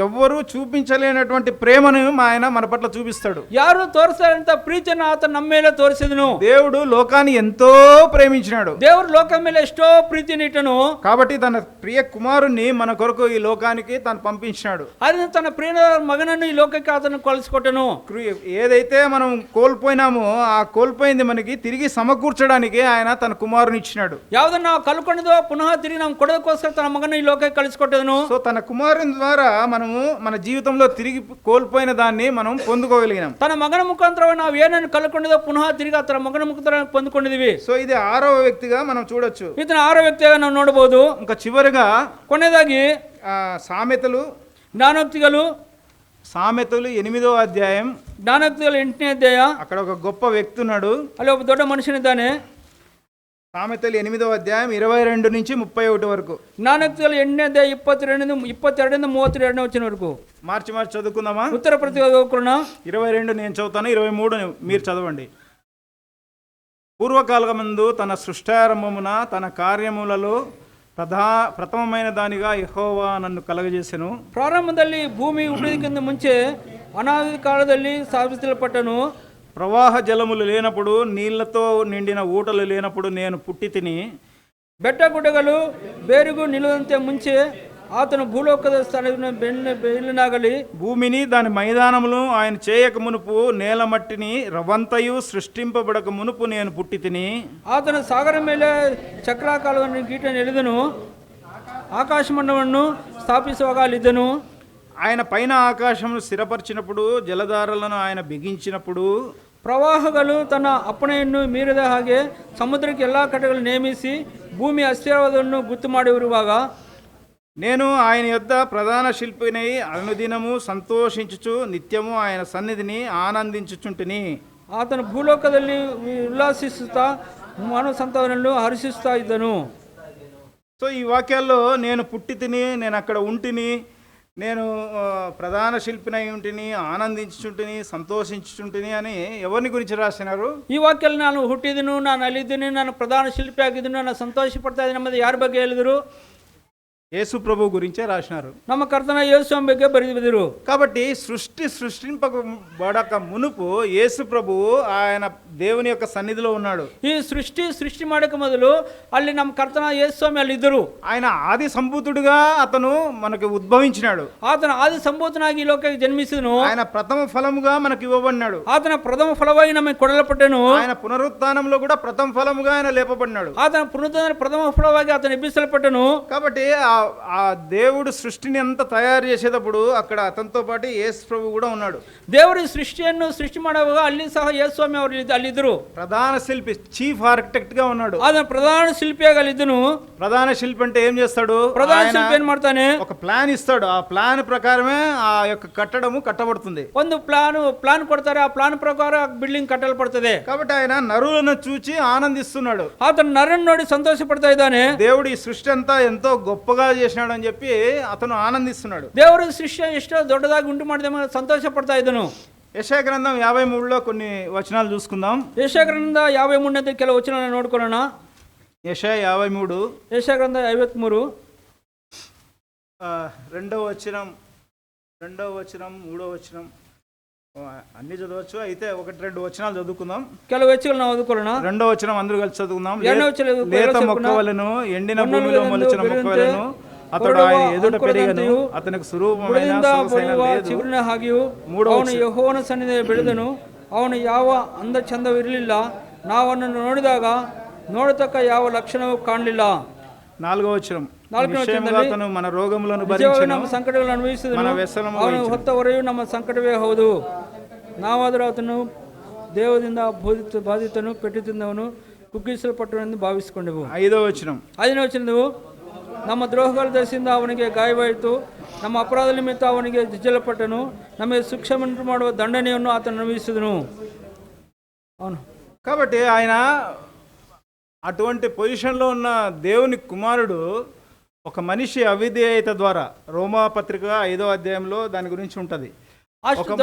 Speaker 1: ఎవ్వరూ చూపించలేనటువంటి ప్రేమను ఆయన మన పట్ల చూపిస్తాడు.
Speaker 2: ಯಾರು ತೋರಿಸದಂತ ಪ್ರೀತಿಯನ್ನು ಆತನು ನಮ್ಮ ಮೇಲೆ ತೋರಿಸಿದನು.
Speaker 1: దేవుడు లోకాన్ని ఎంతో ప్రేమించినాడు.
Speaker 2: దేవుడు లోకం ಮೇಲೆ ఎಷ್ಟೋ ప్రీతిని ఇట్టను.
Speaker 1: కాబట్టి తన ప్రియ కుమారుణ్ణి మన కొరకు ఈ లోకానికి తాను పంపించినాడు.
Speaker 2: అది తన ప్రియ మగనನ್ನು ఈ లోకಕ್ಕೆ అతను కలుసుకొట్టను.
Speaker 1: ఏదైతే మనం కోల్పోయినామో ఆ కోల్పోయింది మనకి తిరిగి సమకూర్చడానికి ఆయన తన కుమారుని ఇచ్చినాడు.
Speaker 2: ಯಾವುದನ್ನು ನಾವು ಕಳ್ಕೊಂಡಿದ್ದೋ ಪುನಃ ತಿರುಗಿ ನಾವು ಕೊಡೋದಕ್ಕೋಸ್ಕರ ತನ್ನ ಮಗನ ಈ ಲೋಕಕ್ಕೆ ಕಳಿಸಿಕೊಟ್ಟದನು.
Speaker 1: సో తన కుమారుని ద్వారా మనము మన జీవితంలో తిరిగి కోల్పోయిన దాన్ని మనం పొందుకోగలిగినాం.
Speaker 2: తన మగన ముఖాంతరం ನಾವು ಏನನ್ನು ಕಳ್ಕೊಂಡಿದ್ದೋ ಪುನಃ ತಿರುಗಿ ತನ್ನ ಮಗನ ಮುಖಾಂತರ పొందుಕೊಂಡಿದ್ದೀವಿ.
Speaker 1: సో ఇది ఆరవ వ్యక్తిగా మనం చూడొచ్చు.
Speaker 2: ఇతను ఆరో వ్యక్తిగా ನಾವು ನೋಡಬಹುದು.
Speaker 1: ఇంకా చివరిగా
Speaker 2: కొనేదాಗಿ
Speaker 1: సామెతలు,
Speaker 2: జ్ఞానోక్తిಗಳು,
Speaker 1: సామెతలు 8వ అధ్యాయం,
Speaker 2: జ్ఞానోక్తిಗಳು 8ನೇ ಅಧ್ಯಾಯ.
Speaker 1: అక్కడ ఒక గొప్ప వ్యక్తి ఉన్నాడు.
Speaker 2: ಅಲ್ಲಿ ಒಬ್ಬ ದೊಡ್ಡ ಮನುಷ್ಯನಿದ್ದಾನೆ.
Speaker 1: సామెతలు 8వ అధ్యాయం 22 నుంచి 31 వరకు.
Speaker 2: ಜ್ಞಾನೋಕ್ತಿಗಳು 8ನೇ 22 32 వచ్చిన వరకు
Speaker 1: మార్చి చదువుకుందామా?
Speaker 2: ఉత్తర ప్రతి చదువుకున్న
Speaker 1: 22 నేను చదువుతాను, 23 మీరు చదవండి. పూర్వకాలమందు తన సృష్టారంభమున తన కార్యములలో ప్రథమమైన దానిగా యెహోవా నన్ను కలగజేసెను.
Speaker 2: ಪ್ರಾರಂಭದಲ್ಲಿ ಭೂಮಿ ಹುಟ್ಟಿದಕ್ಕಿಂತ ಮುಂಚೆ ಅನಾದಿ ಕಾಲದಲ್ಲಿ ಸ್ಥಾಪಿಸಲ್ಪಟ್ಟನು.
Speaker 1: ప్రవాహ జలములు లేనప్పుడు, నీళ్లతో నిండిన ఊటలు లేనప్పుడు నేను పుట్టి తిని,
Speaker 2: ಬೆಟ್ಟ ಗುಡ್ಡಗಳು ಬೇರಿಗೂ ನಿಲ್ಲುವಂತೆ ಮುಂಚೆ ಆತನು ಭೂಲೋಕದ ಸ್ಥಳವನ್ನು ಬೆಳ್ಳಿನಾಗಲಿ
Speaker 1: భూమిని దాని మైదానములు ఆయన చేయక మునుపు, నేల మట్టిని రవంతయు సృష్టింపబడక మునుపు నేను పుట్టి తిని,
Speaker 2: ಆತನ ಸಾಗರ ಮೇಲೆ ಚಕ್ರಾಕಾಲವನ್ನು ಗೀಟನ್ನು ಎಳೆದನು, ಆಕಾಶಮಂಡಲವನ್ನು ಸ್ಥಾಪಿಸುವಾಗ ಅಲ್ಲಿದ್ದನು.
Speaker 1: ఆయన పైన ఆకాశమును స్థిరపరిచినప్పుడు, జలధారలను ఆయన బిగించినప్పుడు,
Speaker 2: ಪ್ರವಾಹಗಳು ತನ್ನ ಅಪ್ಪಣೆಯನ್ನು ಮೀರಿದ ಹಾಗೆ ಸಮುದ್ರಕ್ಕೆ ಎಲ್ಲ ಕಡೆಗಳು ನೇಮಿಸಿ ಭೂಮಿ ಅಸ್ಥಿರವಾದವನ್ನು ಗುರ್ತು ಮಾಡಿರುವಾಗ,
Speaker 1: నేను ఆయన యొద్ద ప్రధాన శిల్పినై అనుదినము సంతోషించుచు నిత్యము ఆయన సన్నిధిని ఆనందించుచుంటిని.
Speaker 2: ಆತನ ಭೂಲೋಕದಲ್ಲಿ ಉಲ್ಲಾಸಿಸುತ್ತಾ ಮಾನವ ಸಂತಾನವನ್ನು ಹರ್ಷಿಸ್ತಾ ಇದ್ದನು.
Speaker 1: సో ఈ వాక్యాల్లో నేను పుట్టి తిని, నేను అక్కడ ఉంటిని, నేను ప్రధాన శిల్పినై ఉంటిని, ఆనందించుచుంటిని, సంతోషించుచుంటిని అని ఎవరిని గురించి రాసినారు?
Speaker 2: ಈ ವಾಕ್ಯಲ್ಲಿ ನಾನು ಹುಟ್ಟಿದನು, ನಾನು ಅಲ್ಲಿದ್ದೀನಿ, ನಾನು ಪ್ರಧಾನ ಶಿಲ್ಪಿ ಆಗಿದ್ದನು, ನಾನು ಸಂತೋಷ ಪಡ್ತಾ ಇದ್ದೀನಿ ನಮ್ಮದು ಯಾರ ಬಗ್ಗೆ ಹೇಳಿದರು?
Speaker 1: యేసు ప్రభు గురించే రాసినారు.
Speaker 2: ನಮ್ಮ ಕರ್ತನ ಯೇಸು ಬಗ್ಗೆ ಬರೆದಿದ್ರು.
Speaker 1: కాబట్టి సృష్టింపబడక మునుపు యేసు ప్రభు ఆయన దేవుని యొక్క సన్నిధిలో ఉన్నాడు.
Speaker 2: ఈ సృష్టి ಮಾಡక మొదలు ಅಲ್ಲಿ ನಮ್ಮ ಕರ್ತನ ಯೇಸು ಸ್ವಾಮಿ ಅಲ್ಲಿ ಇದ್ದರು.
Speaker 1: ఆయన ఆది సంభూతుడుగా అతను మనకు ఉద్భవించినాడు.
Speaker 2: ಆತನ ಆದಿ ಸಂಭೂತನಾಗಿ ಈ ಲೋಕಕ್ಕೆ ಜನ್ಮಿಸಿದನು.
Speaker 1: ఆయన ప్రథమ ఫలముగా మనకు ఇవ్వబడినాడు.
Speaker 2: ಆತನ ಪ್ರಥಮ ಫಲವಾಗಿ ನಮಗೆ ಕೊಡಲ್ಪಟ್ಟನು.
Speaker 1: ఆయన పునరుత్థానంలో కూడా ప్రథమ ఫలముగా ఆయన లేపబడినాడు.
Speaker 2: ಆತನ ಪುನರುತ್ಥಾನ ಪ್ರಥಮ ಫಲವಾಗಿ ಆತನ ಎಬ್ಬಿಸಲ್ಪಟ್ಟನು.
Speaker 1: కాబట్టి ఆ దేవుడు సృష్టిని అంతా తయారు చేసేటప్పుడు అక్కడ అతనితో పాటు యేసు ప్రభు కూడా ఉన్నాడు.
Speaker 2: ದೇವರು ಸೃಷ್ಟಿಯನ್ನು ಸೃಷ್ಟಿ ಮಾಡುವಾಗ ಅಲ್ಲಿ ಸಹ ಯೇಸು ಸ್ವಾಮಿ ಅವರು ಅಲ್ಲಿದ್ದರು.
Speaker 1: ప్రధాన శిల్పి, చీఫ్ ఆర్కిటెక్ట్ గా ఉన్నాడు.
Speaker 2: ಆತನ ಪ್ರಧಾನ ಶಿಲ್ಪಿಯಾಗಿ ಅಲ್ಲಿದ್ದನು.
Speaker 1: ప్రధాన శిల్పి అంటే ఏం చేస్తాడు?
Speaker 2: ಪ್ರಧಾನ ಶಿಲ್ಪಿ ಏನ್ ಮಾಡ್ತಾನೆ?
Speaker 1: ఒక ప్లాన్ ఇస్తాడు. ఆ ప్లాన్ ప్రకారమే ఆ యొక్క కట్టడము కట్టబడుతుంది.
Speaker 2: ಒಂದು ಪ್ಲಾನ್ ಕೊಡ್ತಾರೆ. ಆ ಪ್ಲಾನ್ ಪ್ರಕಾರ ಬಿಲ್ಡಿಂಗ್ ಕಟ್ಟಲ್ಪಡ್ತದೆ.
Speaker 1: కాబట్టి ఆయన నరులను చూచి ఆనందిస్తున్నాడు.
Speaker 2: ಆತನ ನರನ್ನು ನೋಡಿ ಸಂತೋಷ ಪಡ್ತಾ ಇದ್ದಾನೆ.
Speaker 1: దేవుడు ఈ సృష్టి అంతా ఎంతో గొప్పగా చేసినాడు అని చెప్పి అతను ఆనందిస్తున్నాడు.
Speaker 2: ದೇವರು ಸೃಷ್ಟಿ ಎಷ್ಟೋ ದೊಡ್ಡದಾಗಿ ಉಂಟು ಮಾಡಿದ ಸಂತೋಷ ಪಡ್ತಾ ಇದ್ದನು.
Speaker 1: యెషయా గ్రంథం 53లో కొన్ని వచనాలు చూసుకుందాం.
Speaker 2: ಯೆಶಾಯ ಗ್ರಂಥ 53 ಕೆಲವು ವಚನ ನೋಡ್ಕೊಳ್ಳೋಣ.
Speaker 1: యెషయా 53,
Speaker 2: ಯೆಶಾಯ ಗ್ರಂಥ 53
Speaker 1: రెండవ వచనం, మూడవ వచనం అన్ని చదవచ్చు. అయితే 1-2 వచనాలు చదువుకుందాం.
Speaker 2: ಕೆಲವು ವಚನಗಳು ನಾವು ಓದಿಕೊಳ್ಳೋಣ.
Speaker 1: రెండవ వచనం అందరూ కలిసి చదువుకుందాం.
Speaker 2: ಎರಡನೇ ವಚನ
Speaker 1: లేత మొక్కవలెను, ఎండిన భూమిలో మొలిచిన మొక్కవలెను అతడు ఆయన ఎదుట పెరిగెను, అతనికి స్వరూపమైన సొగసైన లేదు.
Speaker 2: ಚಿಗುರಿನ ಹಾಗೆಯೂ ಅವನು ಯೆಹೋವನ ಸನ್ನಿಧಿಯಲ್ಲಿ ಬೆಳೆದನು. ಅವನು ಯಾವ ಅಂದ ಚಂದವಿರಲಿಲ್ಲ, ನಾವನ್ನು ನೋಡಿದಾಗ ನೋಡತಕ್ಕ ಯಾವ ಲಕ್ಷಣವೂ ಕಾಣಲಿಲ್ಲ.
Speaker 1: 4వ వచనం,
Speaker 2: ಅತನು
Speaker 1: మన రోగములను భరించెను,
Speaker 2: ನಮ್ಮ ಸಂಕಟಗಳನ್ನು ಅನುಭವಿಸಿದನು,
Speaker 1: మన వ్యసనము
Speaker 2: ಅವನು ಹೊತ್ತ ಹೊರೆಯು ನಮ್ಮ ಸಂಕಟವೇ ಹೌದು. ನಾವಾದರೂ ಆತನು ದೇವದಿಂದ ಬಾಧಿತನು, ಪೆಟ್ಟು ತಿಂದವನು, ಕುಗ್ಗಿಸಲ್ಪಟ್ಟನೆಂದು ಭಾವಿಸಿಕೊಂಡೆವು.
Speaker 1: 5వ వచనం,
Speaker 2: 5ನೇ ವಚನವು ನಮ್ಮ ದ್ರೋಹಗಳ ದಯೆಯಿಂದ ಅವನಿಗೆ ಗಾಯವಾಯಿತು, ನಮ್ಮ ಅಪರಾಧ ನಿಮಿತ್ತ ಅವನಿಗೆ ಜಜ್ಜಲ್ಪಟ್ಟನು, ನಮಗೆ ಶಿಕ್ಷೆಯುಂಟು ಮಾಡುವ ದಂಡನೆಯನ್ನು ಆತನು ಅನುಭವಿಸಿದನು. ಅವನು
Speaker 1: కాబట్టి ఆయన అటువంటి పొజిషన్లో ఉన్న దేవుని కుమారుడు ఒక మనిషి అవిధేయత ద్వారా, రోమా పత్రిక 5వ అధ్యాయంలో దాని గురించి ఉంటుంది.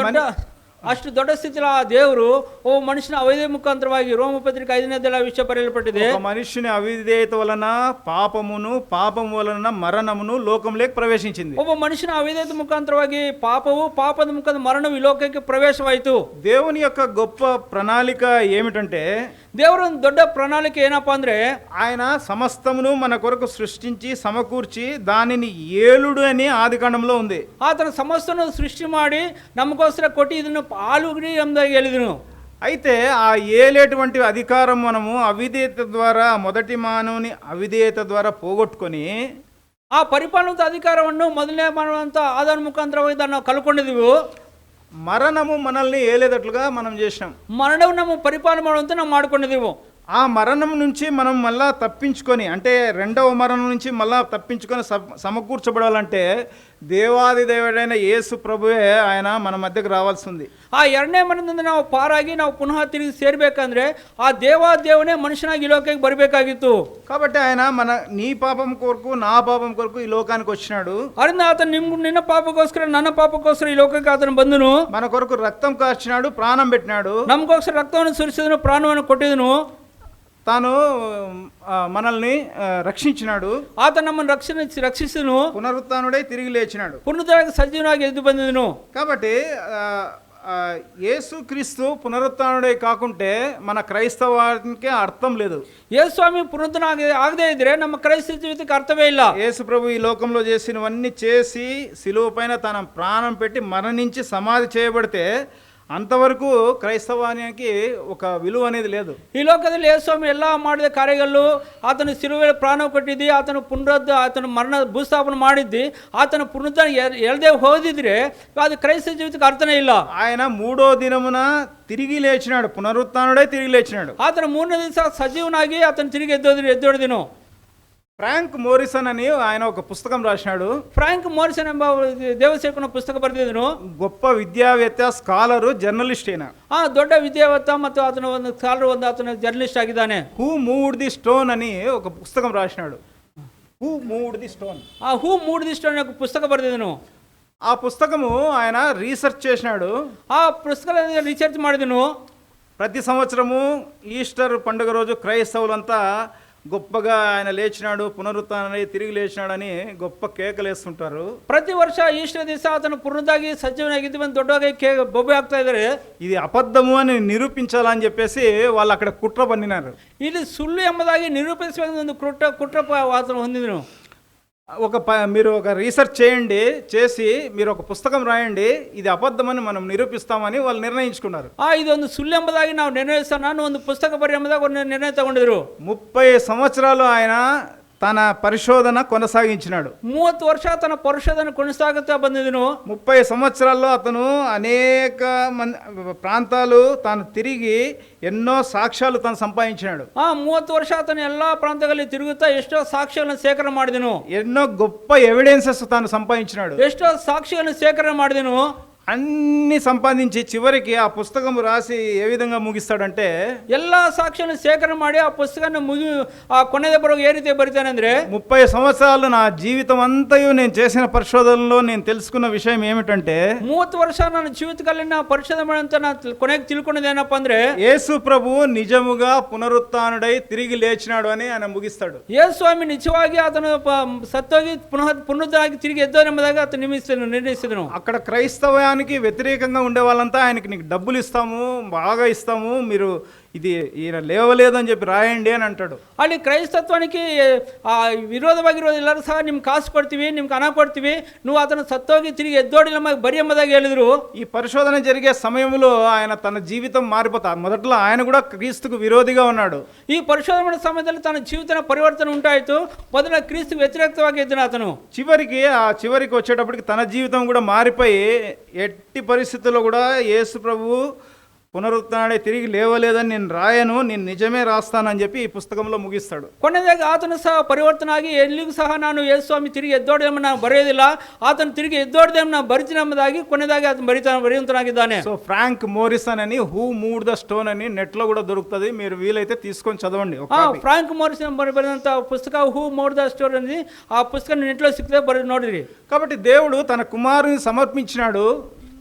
Speaker 2: ಅಷ್ಟು ದೊಡ್ಡ ಸ್ಥಿತಿಯಲ್ಲಿ ಆ ದೇವರು ಒಬ್ಬ ಮನುಷ್ಯನ ಅವಿಧೇಯ ಮುಖಾಂತರವಾಗಿ ರೋಮ ಪತ್ರಿಕೆ 5ನೇ ಅಧ್ಯಾಯ ವಿಷಯ ಬರೆಯಲ್ಪಟ್ಟಿದೆ.
Speaker 1: ఒక మనిషిని అవిధేయత వలన పాపము వలన మరణమును లోకంలోకి ప్రవేశించింది.
Speaker 2: ಒಬ್ಬ ಮನುಷ್ಯನ ಅವಿಧೇಯತೆ ಮುಖಾಂತರವಾಗಿ ಪಾಪದ ಮುಖಾಂತರ ಮರಣವು ಈ ಲೋಕಕ್ಕೆ ಪ್ರವೇಶವಾಯಿತು.
Speaker 1: దేవుని యొక్క గొప్ప ప్రణాళిక ఏమిటంటే,
Speaker 2: ದೇವರ ಒಂದು ದೊಡ್ಡ ಪ್ರಣಾಳಿಕೆ ಏನಪ್ಪಾ ಅಂದ್ರೆ, ఆయన
Speaker 1: సమస్తమును మన కొరకు సృష్టించి సమకూర్చి దానిని ఏలుడు అని ఆదికాండంలో ఉంది.
Speaker 2: ಆತನ ಸಮಸ್ತವನ್ನು ಸೃಷ್ಟಿ ಮಾಡಿ ನಮಗೋಸ್ಕರ ಕೊಟ್ಟು ಇದನ್ನು ಪಾಲುಗಿರಿ ಎಂಬುದಾಗಿ ಹೇಳಿದನು.
Speaker 1: అయితే ఆ ఏలేటువంటి అధికారం మనము అవిధేయత ద్వారా, మొదటి మానవుని అవిధేయత ద్వారా పోగొట్టుకొని,
Speaker 2: ಆ ಪರಿಪಾಲನದ ಅಧಿಕಾರವನ್ನು ಮೊದಲನೇ ಮಾಡುವಂತ ಆದಾನ ಮುಖಾಂತರವಾಗಿ ನಾವು ಕಳ್ಕೊಂಡಿದ್ದೀವಿ.
Speaker 1: మరణము మనల్ని ఏలేదట్లుగా మనం చేసినాం.
Speaker 2: మరణం ನಮ್ಮ ಪರಿಪಾಲನೆ ಮಾಡುವಂತೆ ನಾವು ಮಾಡ್ಕೊಂಡಿದ್ದೀವಿ.
Speaker 1: ఆ మరణం నుంచి మనం మళ్ళా తప్పించుకొని, అంటే రెండవ మరణం నుంచి మళ్ళా తప్పించుకొని సమకూర్చబడాలంటే ದೇವಾದಿ ದೇವಡೈನ ಯೇಸು ಪ್ರಭುವೇ ఆయన మన మధ్యకు రావాల్సి ఉంది.
Speaker 2: ಆ ಎರಡನೇ ಮರಣದಿಂದ ನಾವು ಪಾರಾಗಿ ನಾವು ಪುನಃ ತಿರುಗಿ ಸೇರ್ಬೇಕಂದ್ರೆ ಆ ದೇವಾದೇವನೇ ಮನುಷ್ಯನಾಗಿ ಈ ಲೋಕಕ್ಕೆ ಬರಬೇಕಾಗಿತ್ತು.
Speaker 1: కాబట్టి ఆయన నీ పాపం కొరకు నా పాపం కొరకు ఈ లోకానికి వచ్చినాడు.
Speaker 2: ಅದರಿಂದ ಆತನು ನಿನ್ನ ಪಾಪಕ್ಕೋಸ್ಕರ ನನ್ನ ಪಾಪಕ್ಕೋಸ್ಕರ ಈ ಲೋಕಕ್ಕೆ ಆತನು ಬಂದನು.
Speaker 1: మన కొరకు రక్తం కార్చినాడు, ప్రాణం పెట్టినాడు.
Speaker 2: ನಮಗೋಸ್ಕರ ರಕ್ತವನ್ನು ಸುರಿಸಿದನು, ಪ್ರಾಣವನ್ನು ಕೊಟ್ಟಿದನು.
Speaker 1: తాను మనల్ని రక్షించినాడు.
Speaker 2: ఆతను నమ్మను రక్షిస్తును.
Speaker 1: పునరుత్థానుడై తిరిగి లేచినాడు.
Speaker 2: పునరుద్ధానికి సజీవునాಗಿ ఎద్దు ಬಂದಿದನು.
Speaker 1: కాబట్టి యేసుక్రీస్తు పునరుత్థానుడై కాకుంటే మన క్రైస్తవానికి అర్థం లేదు.
Speaker 2: యేసు స్వామి పునరుద్ధరణ ಆಗದೇ ಇದ್ರೆ ನಮ್ಮ క్రైస్తవ జీవితಕ್ಕೆ అర్థమే ಇಲ್ಲ.
Speaker 1: యేసు ప్రభు ఈ లోకంలో చేసినవన్నీ చేసి సిలువ పైన తన ప్రాణం పెట్టి మరణించి సమాధి చేయబడితే అంతవరకు క్రైస్తవానికి ఒక ವಿలువ అనేది లేదు.
Speaker 2: ಈ ಲೋಕದಲ್ಲಿ ಯೇಸು ಸ್ವಾಮಿ ಎಲ್ಲ ಮಾಡಿದ ಕಾರ್ಯಗಳು, ಆತನು ಸಿಲುವೆಯಲ್ಲಿ ಪ್ರಾಣ ಕೊಟ್ಟಿದ್ದಿ, ಆತನು ಮರಣ ಭೂಸ್ಥಾಪನೆ ಮಾಡಿದ್ದಿ, ಆತನ ಪುನರುತ್ಥಾನ ಎಳದೆ ಹೋದಿದ್ರೆ ಅದು ಕ್రైస్తవ జీవితಕ್ಕೆ అర్థమే ಇಲ್ಲ.
Speaker 1: ఆయన మూడో దినమున తిరిగి లేచినాడు, పునరుత్థానుడై తిరిగి లేచినాడు.
Speaker 2: ఆతను మూడో దివಸ సజీవునాగి అతను తిరిగి ఎద్దోడిదిను.
Speaker 1: ఫ్రాంక్ మోరిసన్ అని ఆయన ఒక పుస్తకం రాసినాడు.
Speaker 2: ఫ్రాంక్ మోరిసన్ ಎಂಬ ದೇವಸೇವಕನ ಪುಸ್ತಕ ಬರೆದಿದ್ದನು.
Speaker 1: గొప్ప విద్యావేత్త, స్కాలరు, జర్నలిస్ట్ అయిన
Speaker 2: ದೊಡ್ಡ ವಿದ್ಯಾವೇತ್ತ ಮತ್ತು ಆತನ ಒಂದು ಸ್ಕಾಲರ್, ಆತನ ಜರ್ನಲಿಸ್ಟ್ ಆಗಿದ್ದಾನೆ.
Speaker 1: హూ మూవ్డ్ ది స్టోన్ అని ఒక పుస్తకం రాసినాడు. Who moved the stone,
Speaker 2: who moved the stone ఒక పుస్తక బರೆದಿದ್ದನು.
Speaker 1: ఆ పుస్తకము ఆయన రీసెర్చ్ చేసినాడు.
Speaker 2: ఆ పుస్తకం రీసెర్చ్ ಮಾಡಿದನು.
Speaker 1: ప్రతి సంవత్సరము ఈస్టర్ పండుగ రోజు క్రైస్తవులంతా గొప్పగా ఆయన లేచినాడు, పునరుత్థానమై తిరిగి లేచినాడని గొప్ప కేకలు వేస్తుంటారు.
Speaker 2: ప్రతి ವರ್ಷ ఈస్టర్ ದಿವಸ ಆತನು ಪುನರುದ್ಧಾಗಿ ಸಜೀವನಾಗಿದ್ದು ಬಂದು ದೊಡ್ಡವಾಗಿ ಬೊಬ್ಬೆ ಹಾಕ್ತಾ ಇದ್ದಾರೆ.
Speaker 1: ఇది అబద్ధము అని నిరూపించాలని చెప్పేసి వాళ్ళు అక్కడ కుట్ర పన్నినారు.
Speaker 2: ఇది సుಳ್ಳು ಎಂಬುದಾಗಿ ನಿರೂಪಿಸುವ ಒಂದು ಕುಟ್ರ ಆತನು ಹೊಂದಿದನು.
Speaker 1: మీరు ఒక రీసెర్చ్ చేసి మీరు ఒక పుస్తకం రాయండి, ఇది అబద్ధమని మనం నిరూపిస్తామని వాళ్ళు నిర్ణయించుకున్నారు.
Speaker 2: ಇದೊಂದು ಸುಳ್ಳು ಎಂಬುದಾಗಿ ನಾವು ನಿರ್ಣಯಿಸೋಣ, ನಾನು ಒಂದು ಪುಸ್ತಕ ಬರೆಯ ಎಂಬುದಾಗಿ ಒಂದು ನಿರ್ಣಯ ತಗೊಂಡಿದ್ರು.
Speaker 1: 30 సంవత్సరాలు ఆయన తన పరిశోధన కొనసాగించినాడు.
Speaker 2: 30 ವರ್ಷ తన పరిశోధన కొనసాగుతూ ಬಂದಿದನು.
Speaker 1: 30 సంవత్సరాల్లో అతను అనేక ప్రాంతాలు తాను తిరిగి ఎన్నో సాక్ష్యాలు తాను సంపాదించినాడు.
Speaker 2: 30 ವರ್ಷ అతను ಎಲ್ಲಾ ಪ್ರಾಂತಗಳಲ್ಲಿ ತಿರುಗುತ್ತಾ ಎಷ್ಟೋ ಸಾಕ್ಷ್ಯಗಳನ್ನು ಸೇಕರಣೆ ಮಾಡಿದನು.
Speaker 1: ఎన్నో గొప్ప ఎవిడెన్సెస్ తాను సంపాదించినాడు.
Speaker 2: ఎಷ್ಟో సాక్ష్యాలను సేకరణ ಮಾಡಿದನು.
Speaker 1: అన్ని సంపాదించి చివరికి ఆ పుస్తకం రాసి ఏ విధంగా ముగిస్తాడంటే,
Speaker 2: ಎಲ್ಲ సాక్ష్యాలను సేకరణ ಮಾಡಿ ఆ పుస్తకాన్ని కొనేదే బరకు ఏ రీతి బరితానంದ್ರೆ,
Speaker 1: 30 సంవత్సరాలు నా జీవితం అంతయు నేను చేసిన పరిశోధనలో నేను తెలుసుకున్న విషయం ఏమిటంటే,
Speaker 2: 30 ವರ್ಷ ನನ್ನ ಜೀವಿತಕಾಲಿನ ಪರಿಶೋಧನೆ ಮಾಡಿದಂತ ನಾನು ಕೊನೆಗೆ ತಿಳ್ಕೊಂಡೇನಪ್ಪ ಅಂದ್ರೆ,
Speaker 1: యేసు ప్రభు నిజముగా పునరుత్థానుడై తిరిగి లేచినాడు అని ఆయన ముగిస్తాడు.
Speaker 2: ಯೇಸು ಸ್ವಾಮಿ ನಿಜವಾಗಿ ಆತನು ಸತ್ತೋಗಿ ಪುನರುದ್ಧಾಗಿ ತಿರುಗಿ ಎದ್ದನೆಂಬುದಾಗಿ ಆತ ನಿರ್ಣಯಿಸಿದನು.
Speaker 1: అక్కడ క్రైస్తవానికి వ్యతిరేకంగా ఉండే వాళ్ళంతా ఆయనకి నీకు డబ్బులు ఇస్తాము, బాగా ఇస్తాము, మీరు ఇది ఈయన లేవలేదని చెప్పి రాయండి అని అంటాడు.
Speaker 2: ಅಲ್ಲಿ ಕ್ರೈಸ್ತತ್ವಾనికి ವಿರೋಧವಾಗಿರೋದು ಎಲ್ಲರೂ ಸಹ ನಿಮ್ಗೆ ಕಾಸು ಕೊಡ್ತೀವಿ, ನಿಮ್ಗೆ ಹಣ ಕೊಡ್ತೀವಿ, ನೀವು ಆತನ ಸತ್ತೋಗಿ ತಿರುಗಿ ಎದ್ದೋಡಿ ನಮಗೆ ಬರಿ ಎಂಬುದಾಗಿ ಹೇಳಿದ್ರು.
Speaker 1: ఈ పరిశోధన జరిగే సమయంలో ఆయన తన జీవితం మారిపోతాడు. మొదట్లో ఆయన కూడా క్రీస్తుకు విరోధిగా ఉన్నాడు.
Speaker 2: ఈ పరిశోధన సమయంలో తన జీవిత పరివర్తన ఉంటాయిತು. ಮೊದಲ క్రీస్తుకు వ్యతిరేకವಾಗಿ ఇద్దరు అతను
Speaker 1: చివరికి వచ్చేటప్పటికి తన జీవితం కూడా మారిపోయి ఎట్టి పరిస్థితుల్లో కూడా యేసు ప్రభువు పునరుత్థానుడై తిరిగి లేవలేదని నేను రాయను, నేను నిజమే రాస్తానని చెప్పి ఈ పుస్తకంలో ముగిస్తాడు.
Speaker 2: ಕೊನೆಯದಾಗಿ ಆತನು ಸಹ ಪರಿವರ್ತನೆ ಆಗಿ ಎಲ್ಲಿಗೂ ಸಹ ನಾನು ಯೇಸು ಸ್ವಾಮಿ ತಿರುಗಿ ಎದ್ದೋಡೆಂಬ ನಾನು ಬರೆಯೋದಿಲ್ಲ, ಆತನು ತಿರುಗಿ ಎದ್ದೋಡೆಂಬ ನಾನು ಬರಿತೀನೆಂಬುದಾಗಿ ಕೊನೆಯದಾಗಿ ಆತನು ಬರೆಯುವಂತನಾಗಿದ್ದಾನೆ.
Speaker 1: సో ఫ్రాంక్ మోరిసన్ అని హూ మూవ్డ్ ద స్టోన్ అని నెట్ లో కూడా దొరుకుతుంది, మీరు వీలైతే తీసుకొని చదవండి.
Speaker 2: ಫ್ರಾಂಕ್ ಮೋರಿಸನ್ ಬರೆದಂತ పుస్తక హూ మూవ్డ్ ద స్టోన్ అనేది ఆ పుస్తకం నెట్ లో సిక్కితే ನೋಡಿರಿ.
Speaker 1: కాబట్టి దేవుడు తన కుమారుని సమర్పించినాడు.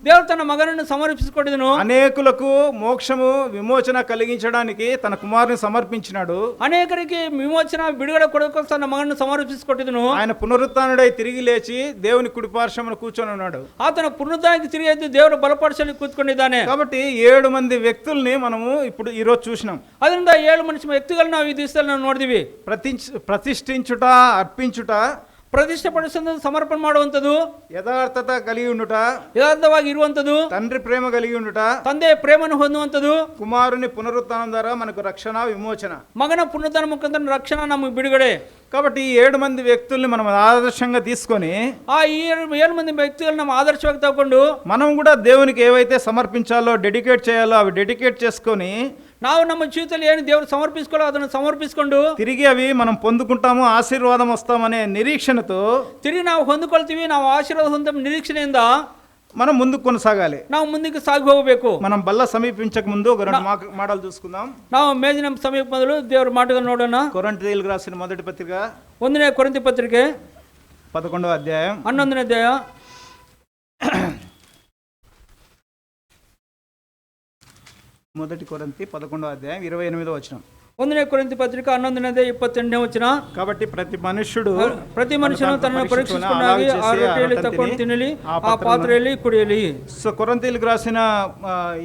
Speaker 2: దేవుడు తన మగనನ್ನು సమర్పించుకొడిదను.
Speaker 1: అనేకులకు మోక్షము విమోచన కలిగించడానికి తన కుమారుని సమర్పించినాడు.
Speaker 2: అనేకరికి విమోచన విడుదల కొరకు తన మగనನ್ನು సమర్పించుకొడిదను.
Speaker 1: ఆయన పునరుత్థానుడై తిరిగి లేచి దేవుని కుడి పార్శ్వమున కూర్చొని ఉన్నాడు.
Speaker 2: ఆతను పునరుద్ధానికి తిరిగి ఎದ್ದು దేవుడు బలపరచని కూర్చుకొనిದ್ದಾನೆ.
Speaker 1: కాబట్టి 7 మంది వ్యక్తుల్ని మనము ఇప్పుడు ఈ రోజు చూసినాం.
Speaker 2: ಅದರಿಂದ 7 ಮಂದಿ ವ್ಯಕ್ತಿಗಳನ್ನು ನಾವು ಈ ದಿವಸದಲ್ಲಿ ನೋಡಿದ್ವಿ.
Speaker 1: ప్రతిష్ఠించుట, అర్పించుట,
Speaker 2: ಪ್ರತಿಷ್ಠೆಪಡಿಸುವುದು, ಸಮರ್ಪಣೆ ಮಾಡುವಂಥದ್ದು,
Speaker 1: యథార్థత కలిగి ఉండుట,
Speaker 2: యథార్థವಾಗಿ ఇರುವಂಥದ್ದು,
Speaker 1: తండ్రి ప్రేమ కలిగి ఉండుట,
Speaker 2: ತಂದೆ ಪ್ರೇಮను ಹೊಂದುವಂಥದ್ದು,
Speaker 1: కుమారుని పునరుత్థానం ద్వారా మనకు రక్షణ, విమోచన,
Speaker 2: మగన పునరుత్థాన ముఖాంತರ రక్షణ నಮಗೆ బిడుగಡೆ.
Speaker 1: కాబట్టి ఈ 7 మంది వ్యక్తుల్ని మనం ఆదర్శంగా తీసుకొని
Speaker 2: ఈ 7 మంది వ్యక్తులను మనం ఆదర్శంగా తಗೊಂಡು
Speaker 1: మనం కూడా దేవునికి ఏవైతే సమర్పించాలో, డెడికేట్ చేయాలో అవి డెడికేట్ చేసుకొని
Speaker 2: ನಾವು ನಮ್ಮ ಜೀವಿತದಲ್ಲಿ ಏನು ದೇವರು ಸಮರ್ಪಿಸ್ಕೊಳ್ಳೋ ಅದನ್ನು ಸಮರ್ಪಿಸ್ಕೊಂಡು
Speaker 1: తిరిగి అవి మనం పొందుకుంటాము, ఆశీర్వాదం వస్తామనే నిరీక్షణతో
Speaker 2: ತಿರುಗಿ ನಾವು ಹೊಂದಿಕೊಳ್ತೀವಿ, ನಾವು ಆಶೀರ್ವಾದ ಹೊಂದ ನಿರೀಕ್ಷಣೆಯಿಂದ
Speaker 1: మనం ముందుకు కొనసాగాలి.
Speaker 2: ನಾವು ಮುಂದಕ್ಕೆ ಸಾಗಿ ಹೋಗಬೇಕು.
Speaker 1: మనం బల్ల సమీపించక ముందు ఒక రెండు మాటలు చూసుకుందాం.
Speaker 2: ನಾವು ಮೇಜಿನ ಸಮೀಪ ಮೊದಲು ದೇವರ ಮಾತುಗಳನ್ನು ನೋಡೋಣ.
Speaker 1: కొరింథీయులకు రాసిన మొదటి పత్రిక
Speaker 2: 1ನೇ ಕೊರಿಂಥీ పత్రిಕೆ
Speaker 1: 11వ అధ్యాయం
Speaker 2: 11ನೇ అధ్యాయ
Speaker 1: మొదటి కొరింథీ 11వ అధ్యాయం 28వ వచనం.
Speaker 2: 1ನೇ ಕೊರಿಂಥీ పత్రిక 11ನೇ అధ్యాయ 28ನೇ వచನ.
Speaker 1: కాబట్టి ప్రతి మనుష్యుడు
Speaker 2: తనను పరీక్షించుకున్నాగి, ఆ రొట్టెಯಲ್ಲಿ తక్కువ తినలి, ఆ పాత్రಯಲ್ಲಿ కుడియలి.
Speaker 1: సో కొరింథీయులకు రాసిన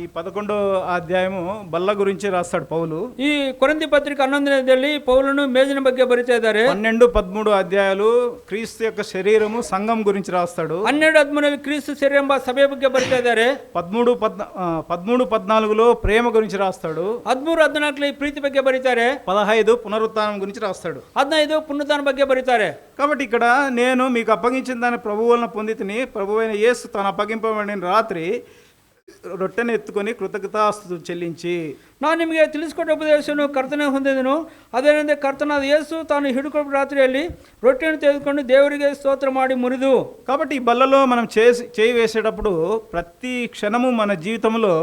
Speaker 1: ఈ 11వ అధ్యాయము బల్ల గురించి రాస్తాడు పౌలు.
Speaker 2: ఈ కొరింథీ పత్రిక 11ನೇ అధ్యాయದಲ್ಲಿ పౌలును మేజిನ ಬಗ್ಗೆ ಬರಿತಾ ಇದ್ದಾರೆ.
Speaker 1: 12, 13 అధ్యాయాలు క్రీస్తు యొక్క శరీరము సంఘం గురించి రాస్తాడు.
Speaker 2: 12, 13 క్రీస్తు శరీరం ಎಂಬ ಸಭೆ ಬಗ್ಗೆ ಬರಿತಾ ಇದ್ದಾರೆ.
Speaker 1: 13, 14లో ప్రేమ గురించి రాస్తాడు.
Speaker 2: 13, 14 ప్రీతి ಬಗ್ಗೆ ಬರಿತಾರೆ.
Speaker 1: 15 పునరుత్థానం గురించి రాస్తాడు.
Speaker 2: 15 పునరుత్థానం ಬಗ್ಗೆ ಬರೀತಾರೆ.
Speaker 1: కాబట్టి ఇక్కడ నేను మీకు అప్పగించిన దాని ప్రభువు వలన పొందితిని, ప్రభువైన యేసు తాను అప్పగింపబడిన రాత్రి రొట్టెను ఎత్తుకొని కృతజ్ఞతాస్తుతులు చెల్లించి,
Speaker 2: ನಾನು ನಿಮಗೆ ತಿಳಿಸಿಕೊಟ್ಟ ಉಪದೇಶವನ್ನು ಕರ್ತನ ಹೊಂದಿದನು. ಅದೇನೆಂದರೆ ಕರ್ತನಾದ ಯೇಸು ತಾನು ಹಿಡುಕೊಟ್ಟ ರಾತ್ರಿಯಲ್ಲಿ ರೊಟ್ಟೆಯನ್ನು ತೆಗೆದುಕೊಂಡು ದೇವರಿಗೆ ಸ್ತೋತ್ರ ಮಾಡಿ ಮುರಿದು.
Speaker 1: కాబట్టి ఈ బల్లలో మనం చేయి వేసేటప్పుడు ప్రతి క్షణము మన జీవితంలో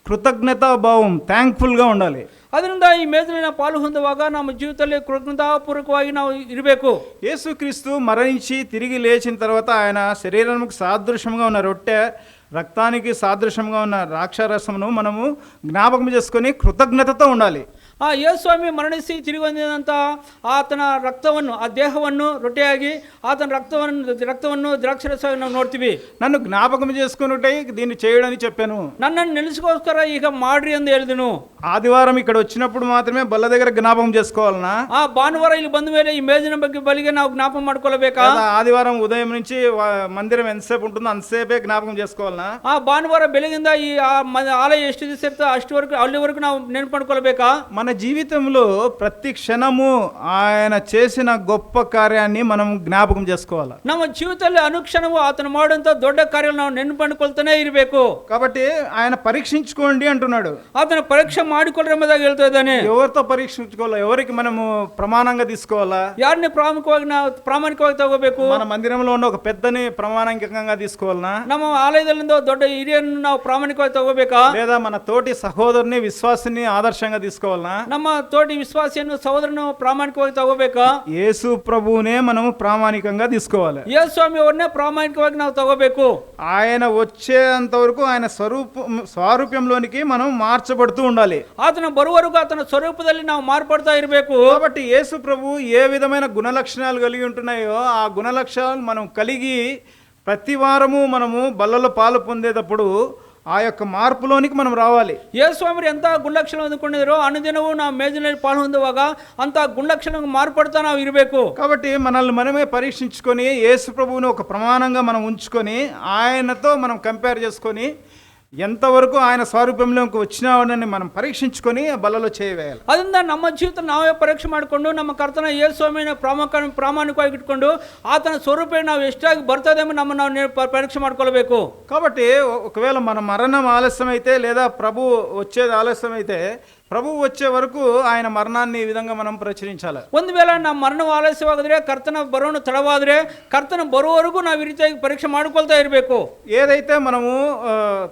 Speaker 1: కృతజ్ఞతాభావం, థ్యాంక్ఫుల్గా ఉండాలి.
Speaker 2: ಅದರಿಂದ ಈ ಮೇಜಿನ ಪಾಲು ಹೊಂದುವಾಗ ನಮ್ಮ ಜೀವಿತದಲ್ಲಿ ಕೃತಜ್ಞತಾಪೂರ್ವಕವಾಗಿ ನಾವು ಇರಬೇಕು.
Speaker 1: యేసుక్రీస్తు మరణించి తిరిగి లేచిన తర్వాత ఆయన శరీరానికి సాదృశ్యంగా ఉన్న రొట్టె, రక్తానికి సాదృశ్యంగా ఉన్న ద్రాక్షారసమును మనము జ్ఞాపకం చేసుకొని కృతజ్ఞతతో ఉండాలి.
Speaker 2: ಆ ಯೇಸುಸ್ವಾಮಿ ಮರಣಿಸಿ ತಿರುಗಿ ಬಂದಿದಂಥ ಆತನ ರಕ್ತವನ್ನು, ಆ ದೇಹವನ್ನು ರೊಟ್ಟೆಯಾಗಿ ಆತನ ರಕ್ತವನ್ನು ದ್ರಾಕ್ಷರಸವಾಗಿ ನಾವು ನೋಡ್ತೀವಿ.
Speaker 1: నన్ను జ్ఞాపకం చేసుకున్నట్టే దీన్ని చేయడని చెప్పాను.
Speaker 2: ನನ್ನನ್ನು ನೆನೆಸ್ಕೋಸ್ಕರ ಈಗ ಮಾಡ್ರಿ ಎಂದು ಹೇಳಿದನು.
Speaker 1: ఆదివారం ఇక్కడ వచ్చినప్పుడు మాత్రమే బల్ల దగ్గర జ్ఞాపకం చేసుకోవాలనా?
Speaker 2: ಆ ಭಾನುವಾರ ಇಲ್ಲಿ ಬಂದ ಮೇಲೆ ಈ ಮೇಜಿನ ಬಗ್ಗೆ ಬಲಿಗೆ ನಾವು ಜ್ಞಾಪಕ ಮಾಡ್ಕೊಳ್ಬೇಕಾ?
Speaker 1: ఆదివారం ఉదయం నుంచి మందిరం ఎంతసేపు ఉంటుందో అంతసేపే జ్ఞాపకం చేసుకోవాలనా?
Speaker 2: ಆ ಭಾನುವಾರ ಬೆಳಗಿಂದ ಈ ಆಲಯ ಎಷ್ಟು ದಿವಸ ಇರ್ತೋ ಅಲ್ಲಿವರೆಗೂ ನಾವು ನೆನಪು ಮಾಡ್ಕೊಳ್ಬೇಕಾ?
Speaker 1: మన జీవితంలో ప్రతి క్షణము ఆయన చేసిన గొప్ప కార్యాన్ని మనం జ్ఞాపకం చేసుకోవాలి.
Speaker 2: ನಮ್ಮ ಜೀವಿತದಲ್ಲಿ ಅನುಕ್ಷಣವು ಆತನ ಮಾಡುವಂತ ದೊಡ್ಡ ಕಾರ್ಯಗಳನ್ನು ನಾವು ನೆನಪು ಮಾಡ್ಕೊಳ್ತಾನೆ ಇರಬೇಕು.
Speaker 1: కాబట్టి ఆయన పరీక్షించుకోండి అంటున్నాడు.
Speaker 2: ಆತನ ಪರೀಕ್ಷೆ ಮಾಡಿಕೊಳ್ಳಿ ಎಂಬುದಾಗಿ ಹೇಳ್ತಾ ಇದ್ದಾನೆ.
Speaker 1: ఎవరితో పరీక్షించుకోవాలా? ఎవరికి మనము ప్రమాణంగా తీసుకోవాలా?
Speaker 2: ಯಾರನ್ನೇ ಪ್ರಾಮಾಣಿಕವಾಗಿ ತಗೋಬೇಕು?
Speaker 1: మన మందిరంలో ఉన్న ఒక పెద్దని ప్రమాణికంగా తీసుకోవాలనా?
Speaker 2: ನಮ್ಮ ಆಲಯದಲ್ಲಿಂದ ದೊಡ್ಡ ಹಿರಿಯರನ್ನು ನಾವು ಪ್ರಾಮಾಣಿಕವಾಗಿ ತಗೋಬೇಕಾ?
Speaker 1: లేదా మన తోటి సహోదరుని విశ్వాసిని ఆదర్శంగా తీసుకోవాలనా?
Speaker 2: ನಮ್ಮ తోటి విశ్వాసిಯನ್ನು సహోదరను ప్రామాಣಿಕವಾಗಿ తಗೋಬೇಕಾ?
Speaker 1: యేసు ప్రభువునే మనము ప్రామాణికంగా తీసుకోవాలి.
Speaker 2: ಯೇಸು ಸ್ವಾಮಿ ಅವರನ್ನೇ ಪ್ರಾಮಾಣಿಕವಾಗಿ ನಾವು ತಗೋಬೇಕು.
Speaker 1: ఆయన వచ్చేంత వరకు ఆయన స్వరూప్యంలోనికి మనం మార్చబడుతూ ఉండాలి.
Speaker 2: ಆತನ ಬರುವವರೆಗೂ ಆತನ ಸ್ವರೂಪದಲ್ಲಿ ನಾವು ಮಾರ್ಪಡ್ತಾ ಇರಬೇಕು.
Speaker 1: కాబట్టి యేసు ప్రభు ఏ విధమైన గుణలక్షణాలు కలిగి ఉంటున్నాయో ఆ గుణలక్షణాలు మనం కలిగి ప్రతి వారము మనము బల్లలో పాలు పొందేటప్పుడు ఆ యొక్క మార్పులోనికి మనం రావాలి.
Speaker 2: ಯೇಸು ಸ್ವಾಮಿ ಎಂಥ ಗುಣಲಕ್ಷಣ ಹೊಂದಿಕೊಂಡಿದ್ರು ಅನುದಿನವೂ ನಾವು ಮೇಜಿನಲ್ಲಿ ಪಾಲು ಹೊಂದುವಾಗ ಅಂತ ಗುಣಲಕ್ಷಣ ಮಾರ್ಪಡ್ತಾ ನಾವು ಇರಬೇಕು.
Speaker 1: కాబట్టి మనల్ని మనమే పరీక్షించుకొని యేసు ప్రభువుని ఒక ప్రమాణంగా మనం ఉంచుకొని ఆయనతో మనం కంపేర్ చేసుకొని ఎంతవరకు ఆయన స్వరూపంలోకి వచ్చినాడని మనం పరీక్షించుకొని బల్లలో చేయవేయాలి.
Speaker 2: ಅದರಿಂದ ನಮ್ಮ ಜೀವಿತ ನಾವೇ ಪರೀಕ್ಷೆ ಮಾಡಿಕೊಂಡು ನಮ್ಮ ಕರ್ತನ ಯೇಸು ಸ್ವಾಮಿನ ಪ್ರಾಮಾಣಿಕವಾಗಿ ಇಟ್ಕೊಂಡು ಆತನ ಸ್ವರೂಪ ನಾವು ಎಷ್ಟಾಗಿ ಬರ್ತದೆ ಎಂಬ ನಮ್ಮ ನಾವು ಪರೀಕ್ಷೆ ಮಾಡ್ಕೊಳ್ಬೇಕು.
Speaker 1: కాబట్టి ఒకవేళ మన మరణం ఆలస్యం అయితే లేదా ప్రభు వచ్చేది ఆలస్యం అయితే ప్రభువు వచ్చే వరకు ఆయన మరణాన్ని ఈ విధంగా మనం ప్రచురించాలి.
Speaker 2: ಒಂದು ವೇಳೆ ನಮ್ಮ ಮರಣ ಆಲಸ್ಯವಾದರೆ ಕರ್ತನ ಬರೋಣ ತಡವಾದರೆ ಕರ್ತನ ಬರುವವರೆಗೂ ನಾವು ಈ ರೀತಿಯಾಗಿ ಪರೀಕ್ಷೆ ಮಾಡಿಕೊಳ್ತಾ ಇರಬೇಕು.
Speaker 1: ఏదైతే మనము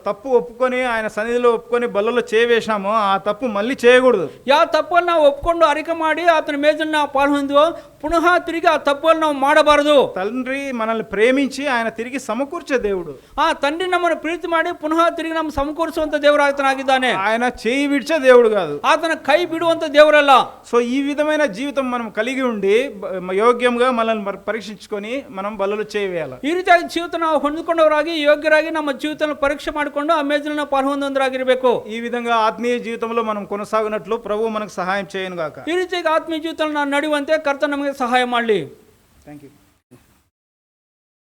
Speaker 1: తప్పు ఒప్పుకొని ఆయన సన్నిధిలో ఒప్పుకొని బల్లలో చేయవేశామో ఆ తప్పు మళ్ళీ చేయకూడదు.
Speaker 2: ಯಾವ ತಪ್ಪನ್ನು ನಾವು ಒಪ್ಕೊಂಡು ಅರಿಕೆ ಮಾಡಿ ಆತನ ಮೇಜನ್ನು ನಾವು ಪಾಲು ಹೊಂದುವ ಪುನಃ ತಿರುಗಿ ಆ ತಪ್ಪನ್ನು ನಾವು ಮಾಡಬಾರದು.
Speaker 1: తండ్రి మనల్ని ప్రేమించి ఆయన తిరిగి సమకూర్చే దేవుడు.
Speaker 2: ಆ ತಂದೆ ನಮ್ಮನ್ನು ಪ್ರೀತಿ ಮಾಡಿ ಪುನಃ ತಿರುಗಿ ನಮ್ಮ ಸಮಕೂರಿಸುವಂತ ದೇವರು ಆತನಾಗಿದ್ದಾನೆ.
Speaker 1: ఆయన చేయి విడిచే దేవుడు కాదు,
Speaker 2: ಆತನ ಕೈ ಬಿಡುವಂತ ದೇವರಲ್ಲ.
Speaker 1: సో ఈ విధమైన జీవితం మనం కలిగి ఉండి ಯೋಗ್యంగా మనల్ని పరీక్షించుకొని మనం బల్లలో చేయవేయాలి.
Speaker 2: ಈ ರೀತಿಯಾಗಿ ಜೀವಿತ ನಾವು ಹೊಂದಿಕೊಂಡವರಾಗಿ ಯೋಗ್ಯರಾಗಿ ನಮ್ಮ ಜೀವಿತವನ್ನು ಪರೀಕ್ಷೆ ಮಾಡಿಕೊಂಡು ಆ ಮೇಜಿನ ಪಾಲು ಹೊಂದೊಂದರಾಗಿರಬೇಕು.
Speaker 1: ఈ విధంగా ఆత్మీయ జీవితంలో మనం కొనసాగినట్లు ప్రభు మనకు సహాయం చేయను గాక.
Speaker 2: ಈ ರೀತಿಯಾಗಿ ಆತ್ಮೀಯ ಜೀವಿತ ನಾವು ನಡೆಯುವಂತೆ ಕರ್ತನ ನಮಗೆ ಸಹಾಯ ಮಾಡಲಿ.
Speaker 1: Thank you.